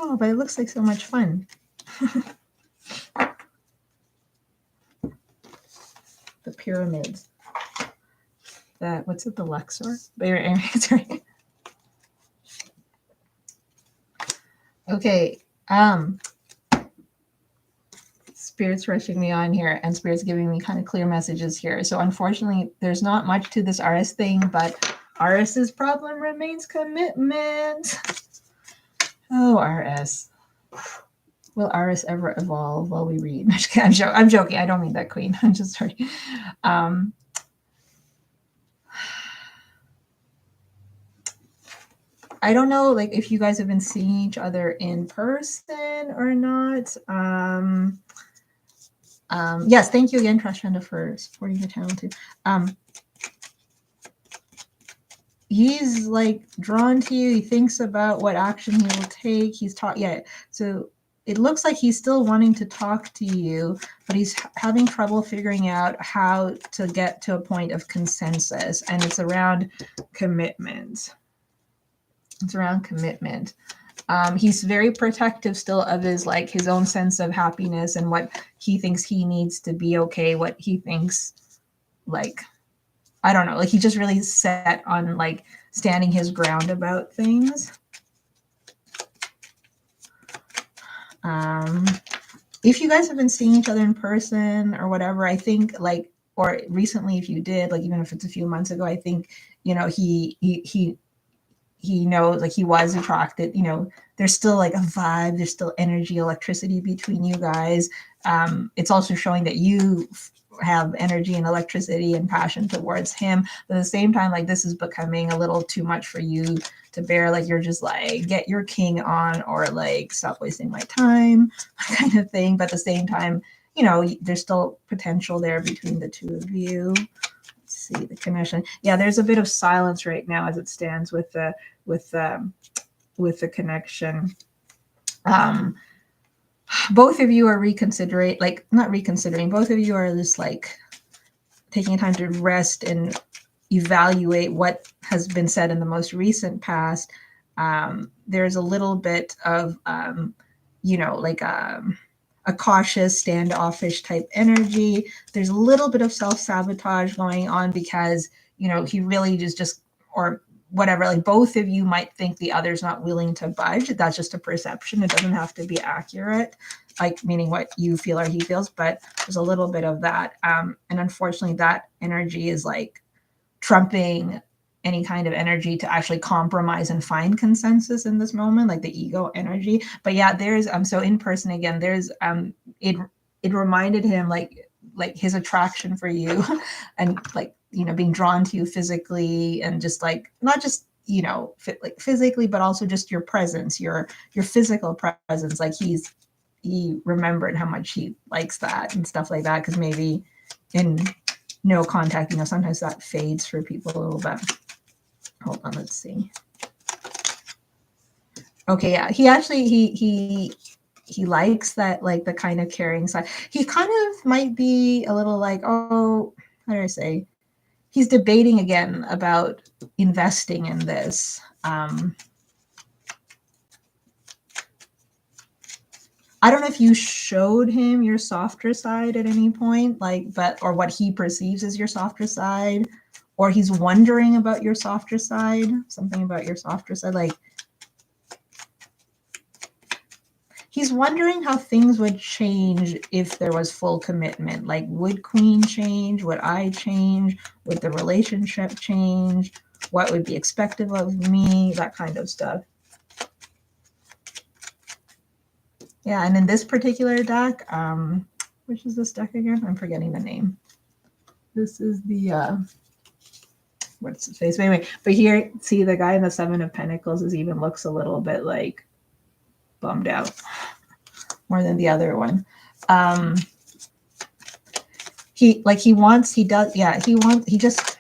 Oh, but it looks like so much fun. The pyramids. That, what's it, the Luxor? Sorry. Okay, Spirit's rushing me on here, and Spirit's giving me kind of clear messages here. So unfortunately, there's not much to this RS thing, but RS's problem remains commitment. Oh, RS. Will RS ever evolve while we read? I'm joking. I don't mean that, Queen. I'm just sorry. I don't know, like, if you guys have been seeing each other in person or not. Yes, thank you again, Trust Panda, for supporting the channel too. He's like drawn to you. He thinks about what action he will take. He's so it looks like he's still wanting to talk to you, but he's having trouble figuring out how to get to a point of consensus, and it's around commitment. It's around commitment. He's very protective still of his own sense of happiness and what he thinks he needs to be okay, what he thinks, like, I don't know, like he just really set on like standing his ground about things. If you guys have been seeing each other in person or whatever, I think like, or recently if you did, like even if it's a few months ago, I think, you know, he knows, like he was attracted, you know, there's still like a vibe, there's still energy, electricity between you guys. It's also showing that you have energy and electricity and passion towards him, but at the same time, like this is becoming a little too much for you to bear. Like you're just like, get your king on, or like stop wasting my time kind of thing. But at the same time, you know, there's still potential there between the two of you. See the connection. Yeah, there's a bit of silence right now as it stands with the connection. Both of you are reconsidering, like not reconsidering, both of you are just like taking time to rest and evaluate what has been said in the most recent past. There's a little bit of you know, like a cautious, standoffish type energy. There's a little bit of self-sabotage going on because, you know, he really just or whatever, like both of you might think the other's not willing to budge. That's just a perception. It doesn't have to be accurate, like meaning what you feel or he feels, but there's a little bit of that. And unfortunately that energy is like trumping any kind of energy to actually compromise and find consensus in this moment, like the ego energy. But yeah, there's so in person again, there's it reminded him like his attraction for you and like, you know, being drawn to you physically, and just like not just, you know, like physically, but also just your presence, your physical presence. Like he remembered how much he likes that and stuff like that, because maybe in no contact, you know, sometimes that fades for people a little bit. Hold on, let's see. Okay, yeah, he actually he likes that, like the kind of caring side. He kind of might be a little like, oh, how do I say? He's debating again about investing in this. I don't know if you showed him your softer side at any point, like, or what he perceives as your softer side, or he's wondering about your softer side, something about your softer side, like he's wondering how things would change if there was full commitment. Like, would Queen change? Would I change? Would the relationship change? What would be expected of me? That kind of stuff. Yeah, and in this particular deck, which is this deck again? I'm forgetting the name. This is the, what's his face? Anyway, but here, see the guy in the Seven of Pentacles even looks a little bit like bummed out more than the other one. He just,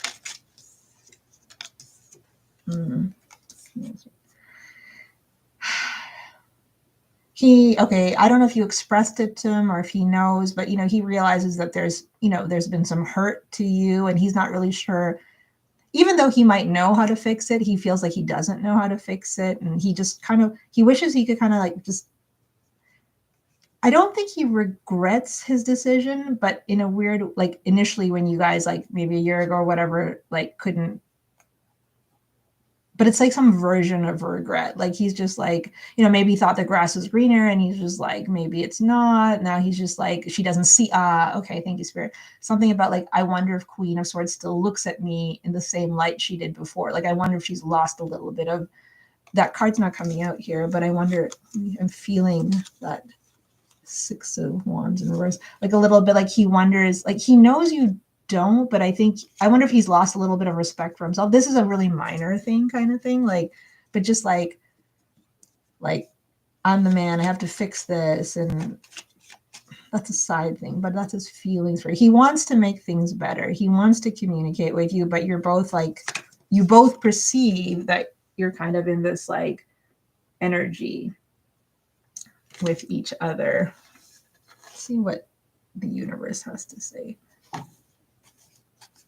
okay, I don't know if you expressed it to him or if he knows, but, he realizes that there's been some hurt to you, and he's not really sure, even though he might know how to fix it, he feels like he doesn't know how to fix it. And he just he wishes he could kind of like just, I don't think he regrets his decision, but in a weird, like initially when you guys like maybe a year ago or whatever, like couldn't, but it's like some version of regret. Like he's just like, maybe he thought the grass was greener and he's just like, maybe it's not. Now he's just like, she doesn't see, okay, thank you, Spirit. Something about like, I wonder if Queen of Swords still looks at me in the same light she did before. Like, I wonder if she's lost a little bit of, that card's not coming out here, but I wonder, I'm feeling that Six of Wands in reverse, like a little bit like he wonders, like he knows you don't, but I wonder if he's lost a little bit of respect for himself. This is a really minor thing kind of thing, like, but just like I'm the man, I have to fix this, and that's a side thing, but that's his feelings for it. He wants to make things better. He wants to communicate with you, but you're both like, you both perceive that you're kind of in this like energy with each other. Let's see what the universe has to say.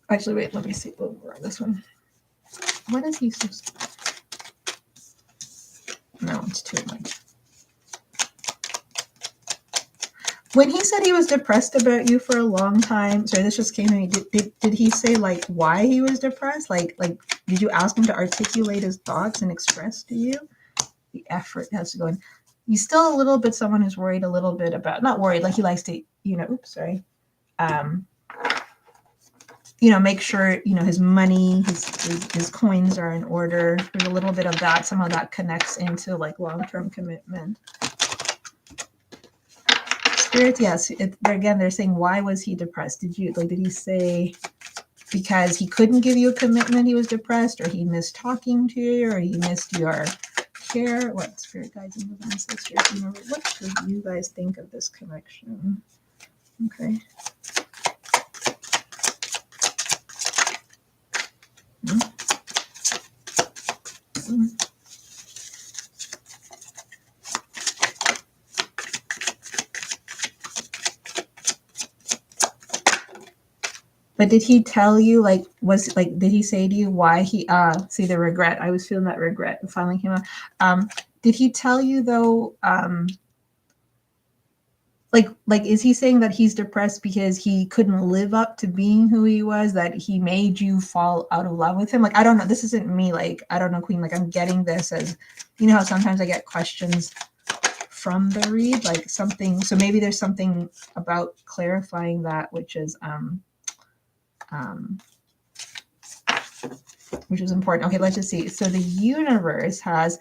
Actually, wait, let me see over on this one. What is he supposed to? No, it's too much. When he said he was depressed about you for a long time, sorry, this just came to me. Did he say like why he was depressed? Like did you ask him to articulate his thoughts and express to you? The effort has to go in. He's still a little bit someone who's worried a little bit about, not worried, like he likes to, make sure, his money, his coins are in order. There's a little bit of that. Somehow that connects into like long-term commitment. Spirit, yes. Again, they're saying, why was he depressed? Did he say because he couldn't give you a commitment, he was depressed, or he missed talking to you, or he missed your care? What, Spirit guides and ancestors? What do you guys think of this connection? Okay. But did he tell you, like, did he say to you why he, see the regret? I was feeling that regret finally came out. Did he tell you though, like, is he saying that he's depressed because he couldn't live up to being who he was, that he made you fall out of love with him? Like, I don't know. This isn't me. Like, I don't know, Queen. Like, I'm getting this as, how sometimes I get questions from the read, like something. So maybe there's something about clarifying that, which is important. Okay, let's just see. So the universe so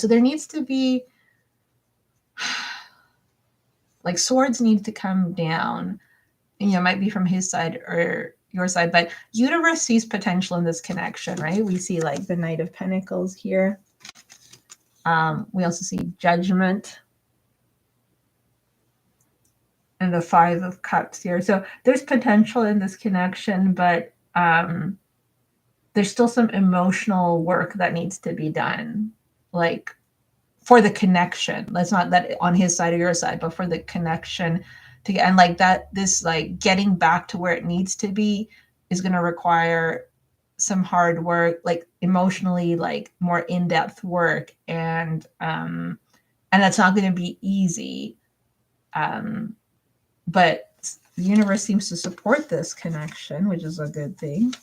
there needs to be, like, swords need to come down, and it might be from his side or your side, but universe sees potential in this connection, right? We see like the Knight of Pentacles here. We also see Judgment and the Five of Cups here. So there's potential in this connection, but there's still some emotional work that needs to be done. Like, for the connection. That's not that on his side or your side, but for the connection to get, and like that, this like getting back to where it needs to be is going to require some hard work, like emotionally, like more in-depth work. And that's not going to be easy. But the universe seems to support this connection, which is a good thing.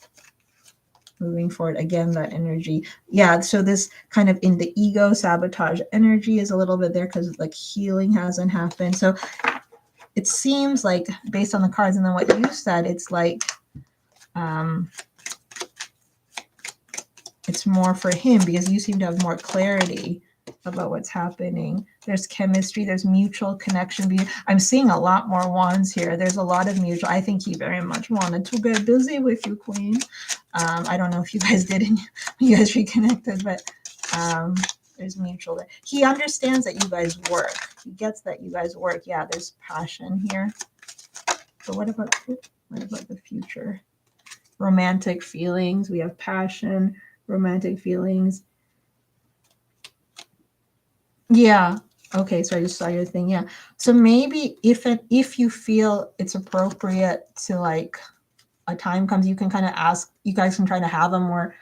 Moving forward, again, that energy. Yeah, so this kind of in the ego sabotage energy is a little bit there because like healing hasn't happened. So it seems like based on the cards and then what you said, it's like it's more for him because you seem to have more clarity about what's happening. There's chemistry, there's mutual connection. I'm seeing a lot more wands here. There's a lot of mutual. I think he very much wanted to get busy with you, Queen. I don't know if you guys did and you guys reconnected, but there's mutual. He understands that you guys work. He gets that you guys work. Yeah, there's passion here. But what about the future? Romantic feelings. We have passion, romantic feelings. Yeah. Okay, so I just saw your thing. Yeah. So maybe if you feel it's appropriate to like a time comes, you can kind of ask, you guys can try to have a more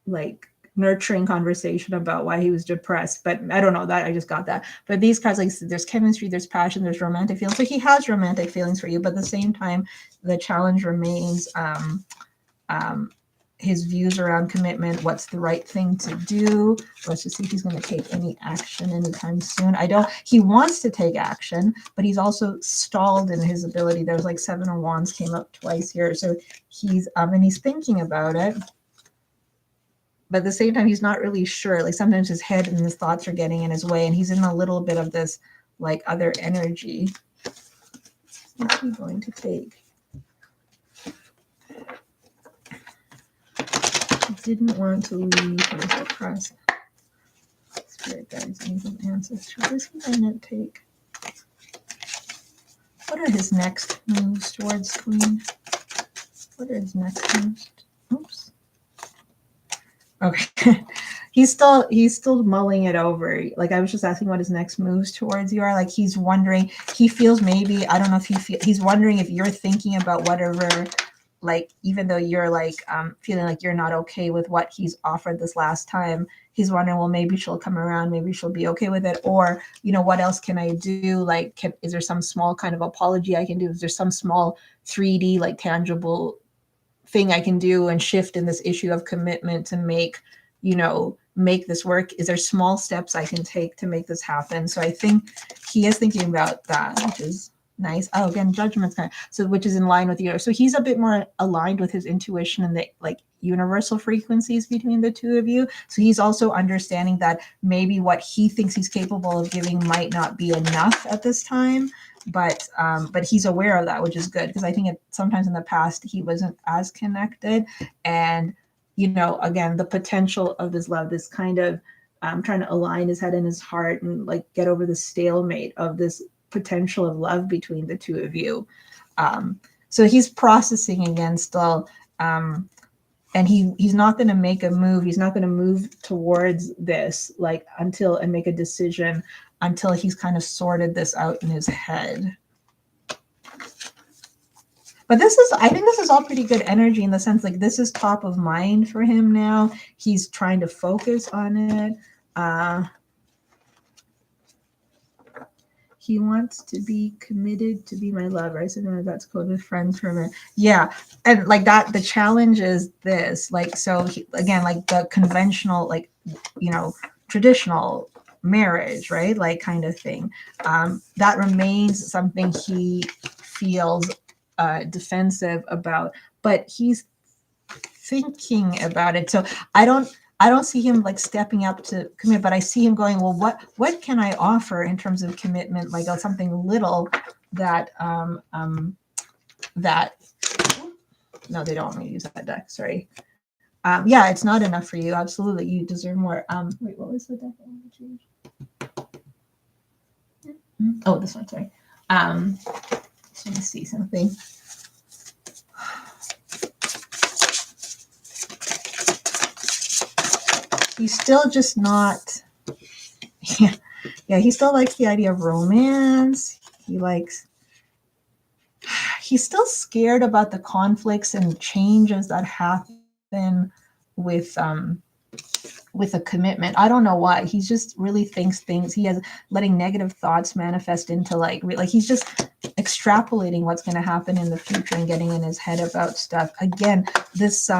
like nurturing conversation about why he was depressed. But I don't know that I just got that. But these cards, like there's chemistry, there's passion, there's romantic feelings. So he has romantic feelings for you, but at the same time, the challenge remains his views around commitment, what's the right thing to do. Let's just see if he's going to take any action anytime soon. He wants to take action, but he's also stalled in his ability. There's like 7 of Wands came up twice here. So he's thinking about it. But at the same time, he's not really sure. Like sometimes his head and his thoughts are getting in his way and he's in a little bit of this like other energy. What's he going to take? Didn't want to leave. He was depressed. Spirit guides, angels, ancestors. What is he going to take? What are his next moves towards Queen? What are his next moves? Oops. Okay. He's still mulling it over. Like I was just asking what his next moves towards you are. Like he's wondering. He feels maybe, I don't know if he's wondering if you're thinking about whatever. Like even though you're like feeling like you're not okay with what he's offered this last time, he's wondering, well, maybe she'll come around, maybe she'll be okay with it, or what else can I do? Like is there some small kind of apology I can do? Is there some small 3D like tangible thing I can do and shift in this issue of commitment to make this work? Is there small steps I can take to make this happen? So I think he is thinking about that, which is nice. Oh, again, judgment's kind of, so which is in line with you. So he's a bit more aligned with his intuition and the like universal frequencies between the two of you. So he's also understanding that maybe what he thinks he's capable of giving might not be enough at this time. But he's aware of that, which is good, because I think sometimes in the past he wasn't as connected. And again, the potential of his love, this kind of trying to align his head and his heart and like get over the stalemate of this potential of love between the two of you. So he's processing again still, and he's not going to make a move. He's not going to move towards this and make a decision until he's kind of sorted this out in his head. But I think this is all pretty good energy in the sense like this is top of mind for him now. He's trying to focus on it. He wants to be committed to be my lover. I said, no, that's code with friends for a minute. Yeah. And like that, the challenge is this, like, so again, like the conventional, like, traditional marriage, right? Like kind of thing. That remains something he feels defensive about, but he's thinking about it. So I don't see him like stepping up to commit, but I see him going, well, what can I offer in terms of commitment? Like something little that no, they don't want me to use that deck. Sorry. Yeah, it's not enough for you. Absolutely. You deserve more. Wait, what was the deck I want to change? Oh, this one, sorry. Just want to see something. he's still just not, yeah, he still likes the idea of romance. He's still scared about the conflicts and changes that happen with a commitment. I don't know why. He just really thinks things. He has letting negative thoughts manifest into like he's just extrapolating what's going to happen in the future and getting in his head about stuff. Again, this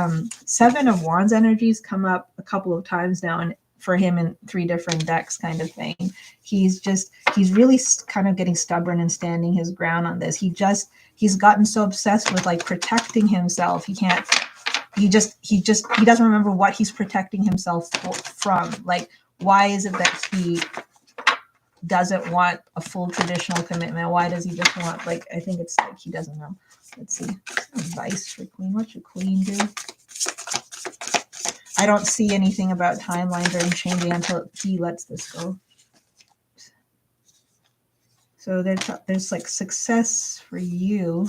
Seven of Wands energies come up a couple of times now, and for him in 3 different decks kind of thing. He's really kind of getting stubborn and standing his ground on this. He's gotten so obsessed with like protecting himself. He doesn't remember what he's protecting himself from. Like, why is it that he doesn't want a full traditional commitment? Why does he just want, like, I think it's like he doesn't know. Let's see. Advice for Queen. What should Queen do? I don't see anything about timelines or changing until he lets this go. So there's like success for you.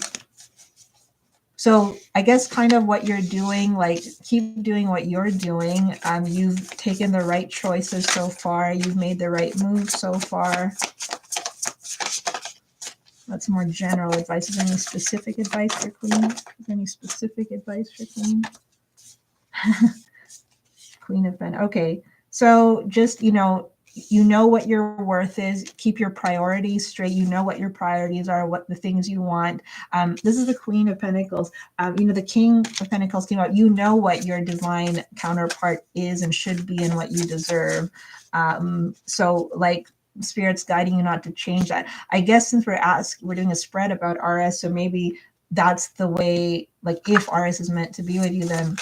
So I guess kind of what you're doing, like keep doing what you're doing. You've taken the right choices so far. You've made the right moves so far. That's more general advice. Is there any specific advice for Queen? Is there any specific advice for Queen? Queen of Pentacles. Okay, so just, you know what your worth is. Keep your priorities straight. You know what your priorities are, what the things you want. This is the Queen of Pentacles. The King of Pentacles came out. You know what your divine counterpart is and should be and what you deserve. So like Spirit's guiding you not to change that. I guess since we're doing a spread about RS, so maybe that's the way, like if RS is meant to be with you, then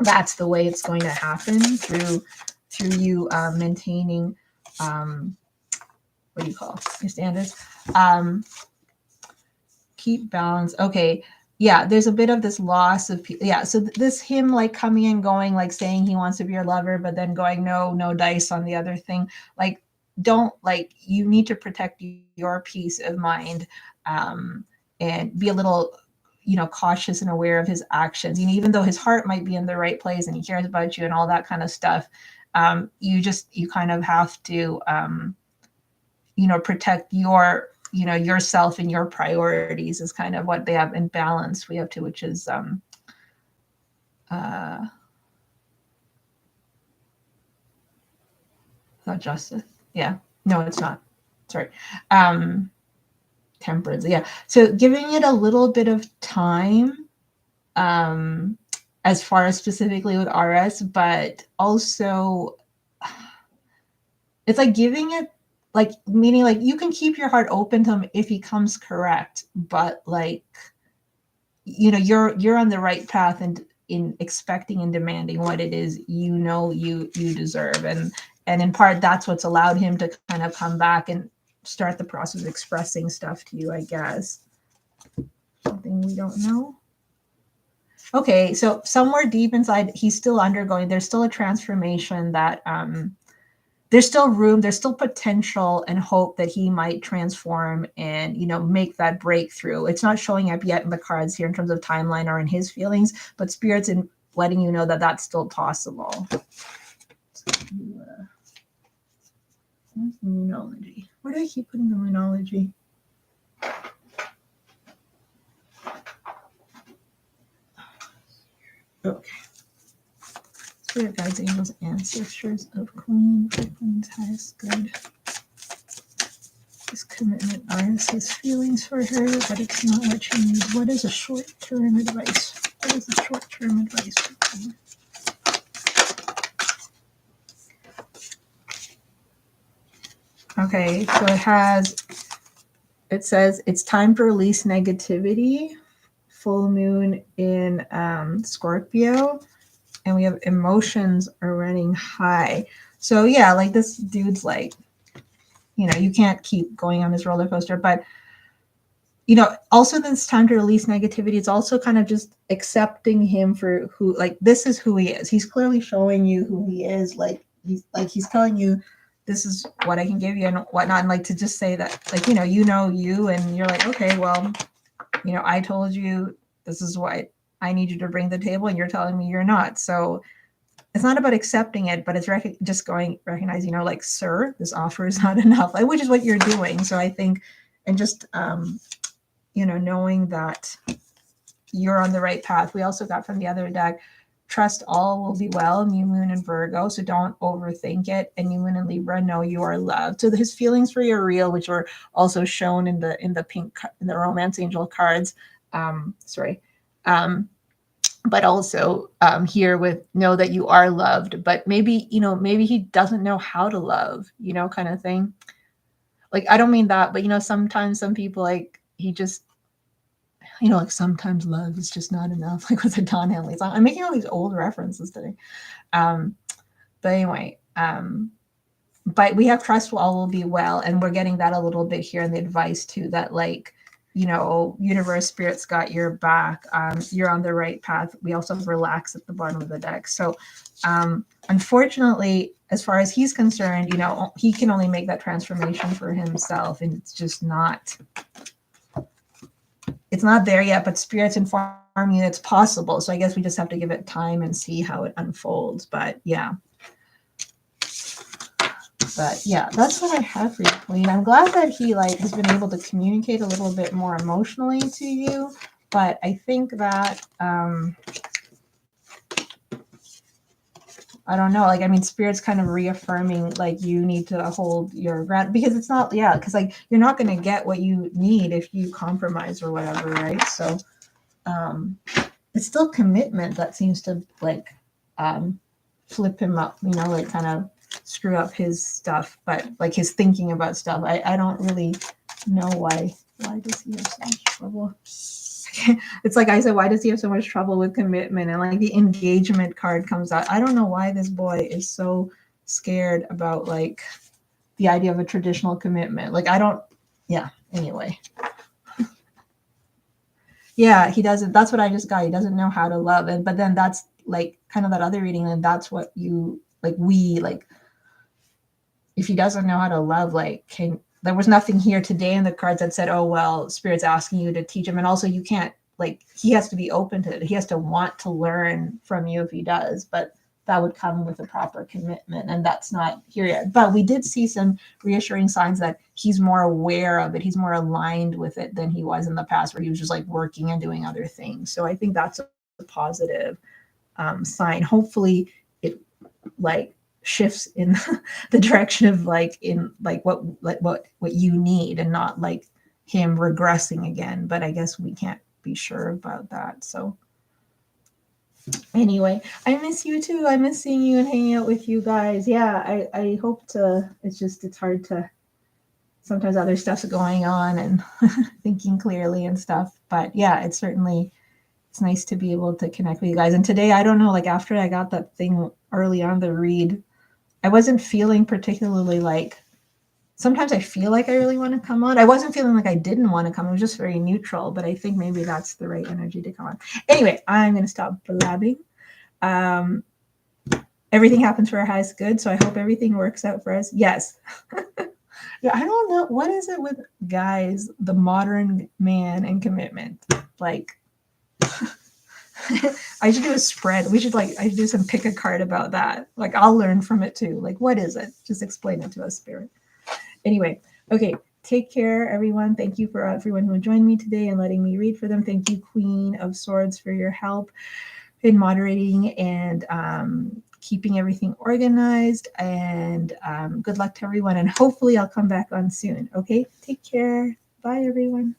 that's the way it's going to happen through you maintaining what do you call your standards. Keep balance. Okay, yeah, there's a bit of this loss of so this him like coming and going, like saying he wants to be your lover, but then going no dice on the other thing. Like, don't, like, you need to protect your peace of mind, and be a little cautious and aware of his actions. Even though his heart might be in the right place and he cares about you and all that kind of stuff, you kind of have to protect your yourself and your priorities is kind of what they have in balance. We have to, which is not justice. Yeah, no, it's not. Sorry. Temperance. Yeah. So giving it a little bit of time, as far as specifically with RS, but also it's like giving it, like, meaning like you can keep your heart open to him if he comes correct, but like, you're on the right path and in expecting and demanding what it is you deserve, and in part that's what's allowed him to kind of come back and start the process of expressing stuff to you, I guess. Something we don't know. Okay, so somewhere deep inside, he's still undergoing, there's still a transformation that there's still room, there's still potential and hope that he might transform and, make that breakthrough. It's not showing up yet in the cards here in terms of timeline or in his feelings, but Spirit's in letting you know that that's still possible. Moonology. Where do I keep putting the moonology? Okay. Spirit guides, angels, ancestors of Queen, for Queen's highest good. This commitment honors his feelings for her, but it's not what she needs. What is a short-term advice? What is a short-term advice for Queen? Okay, so it says it's time to release negativity. Full moon in Scorpio, and we have emotions are running high. So yeah, like this dude's like, you can't keep going on this roller coaster, but also this time to release negativity. It's also kind of just accepting him for who, like, this is who he is. He's clearly showing you who he is. He's telling you, this is what I can give you and whatnot. And like to just say that, like, you, and you're like, okay, well, I told you this is what I need you to bring to the table, and you're telling me you're not. So it's not about accepting it, but it's just recognizing, like, sir, this offer is not enough, like, which is what you're doing. So I think, and just, knowing that you're on the right path. We also got from the other deck, trust all will be well, New Moon and Virgo. So don't overthink it. And New Moon and Libra, know you are loved. So his feelings for you are real, which were also shown in the pink, in the Romance Angel cards. But also here with know that you are loved, but maybe, maybe he doesn't know how to love, kind of thing. Like, I don't mean that, but sometimes some people, like, he just, like, sometimes love is just not enough, like with the Don Henley song. I'm making all these old references today. But anyway, but we have trust all will be well. And we're getting that a little bit here in the advice too, that, like, universe, spirit's got your back. You're on the right path. We also have relax at the bottom of the deck. So unfortunately, as far as he's concerned, he can only make that transformation for himself. And it's just not there yet, but spirits inform you it's possible. So I guess we just have to give it time and see how it unfolds. But yeah, that's what I have for you, Queen. I'm glad that he has been able to communicate a little bit more emotionally to you. But I think that I don't know, spirit's kind of reaffirming, you need to hold your ground, because it's not, because you're not going to get what you need if you compromise or whatever, right? So it's still commitment that seems to flip him up, kind of screw up his stuff, but his thinking about stuff. I don't really know why does he have so much trouble? It's like I said, why does he have so much trouble with commitment? And the engagement card comes out. I don't know why this boy is so scared about the idea of a traditional commitment. Anyway. Yeah, he doesn't. That's what I just got. He doesn't know how to love. But then that's kind of that other reading, and that's what you if he doesn't know how to love, there was nothing here today in the cards that said, oh, well, spirit's asking you to teach him. And also you can't, he has to be open to it. He has to want to learn from you if he does, but that would come with a proper commitment. And that's not here yet. But we did see some reassuring signs that he's more aware of it. He's more aligned with it than he was in the past, where he was just working and doing other things. So I think that's a positive sign. Hopefully it shifts in the direction of what you need, and not him regressing again. But I guess we can't be sure about that. So anyway, I miss you too. I miss seeing you and hanging out with you guys. Yeah, I hope to. It's hard to. Sometimes other stuff's going on and thinking clearly and stuff. But yeah, it's nice to be able to connect with you guys. And today, I don't know, after I got that thing early on the read, I wasn't feeling particularly sometimes I feel like I really want to come on. I wasn't feeling like I didn't want to come. It was just very neutral, but I think maybe that's the right energy to come on. Anyway, I'm going to stop blabbing. Everything happens for our highest good, so I hope everything works out for us. Yes. Yeah, I don't know. What is it with guys, the modern man and commitment? I should do a spread. I should do some pick a card about that. I'll learn from it too. What is it? Just explain it to us, spirit. Anyway, okay. Take care, everyone. Thank you for everyone who joined me today and letting me read for them. Thank you, Queen of Swords, for your help in moderating and keeping everything organized. And good luck to everyone. And hopefully I'll come back on soon. Okay. Take care. Bye, everyone.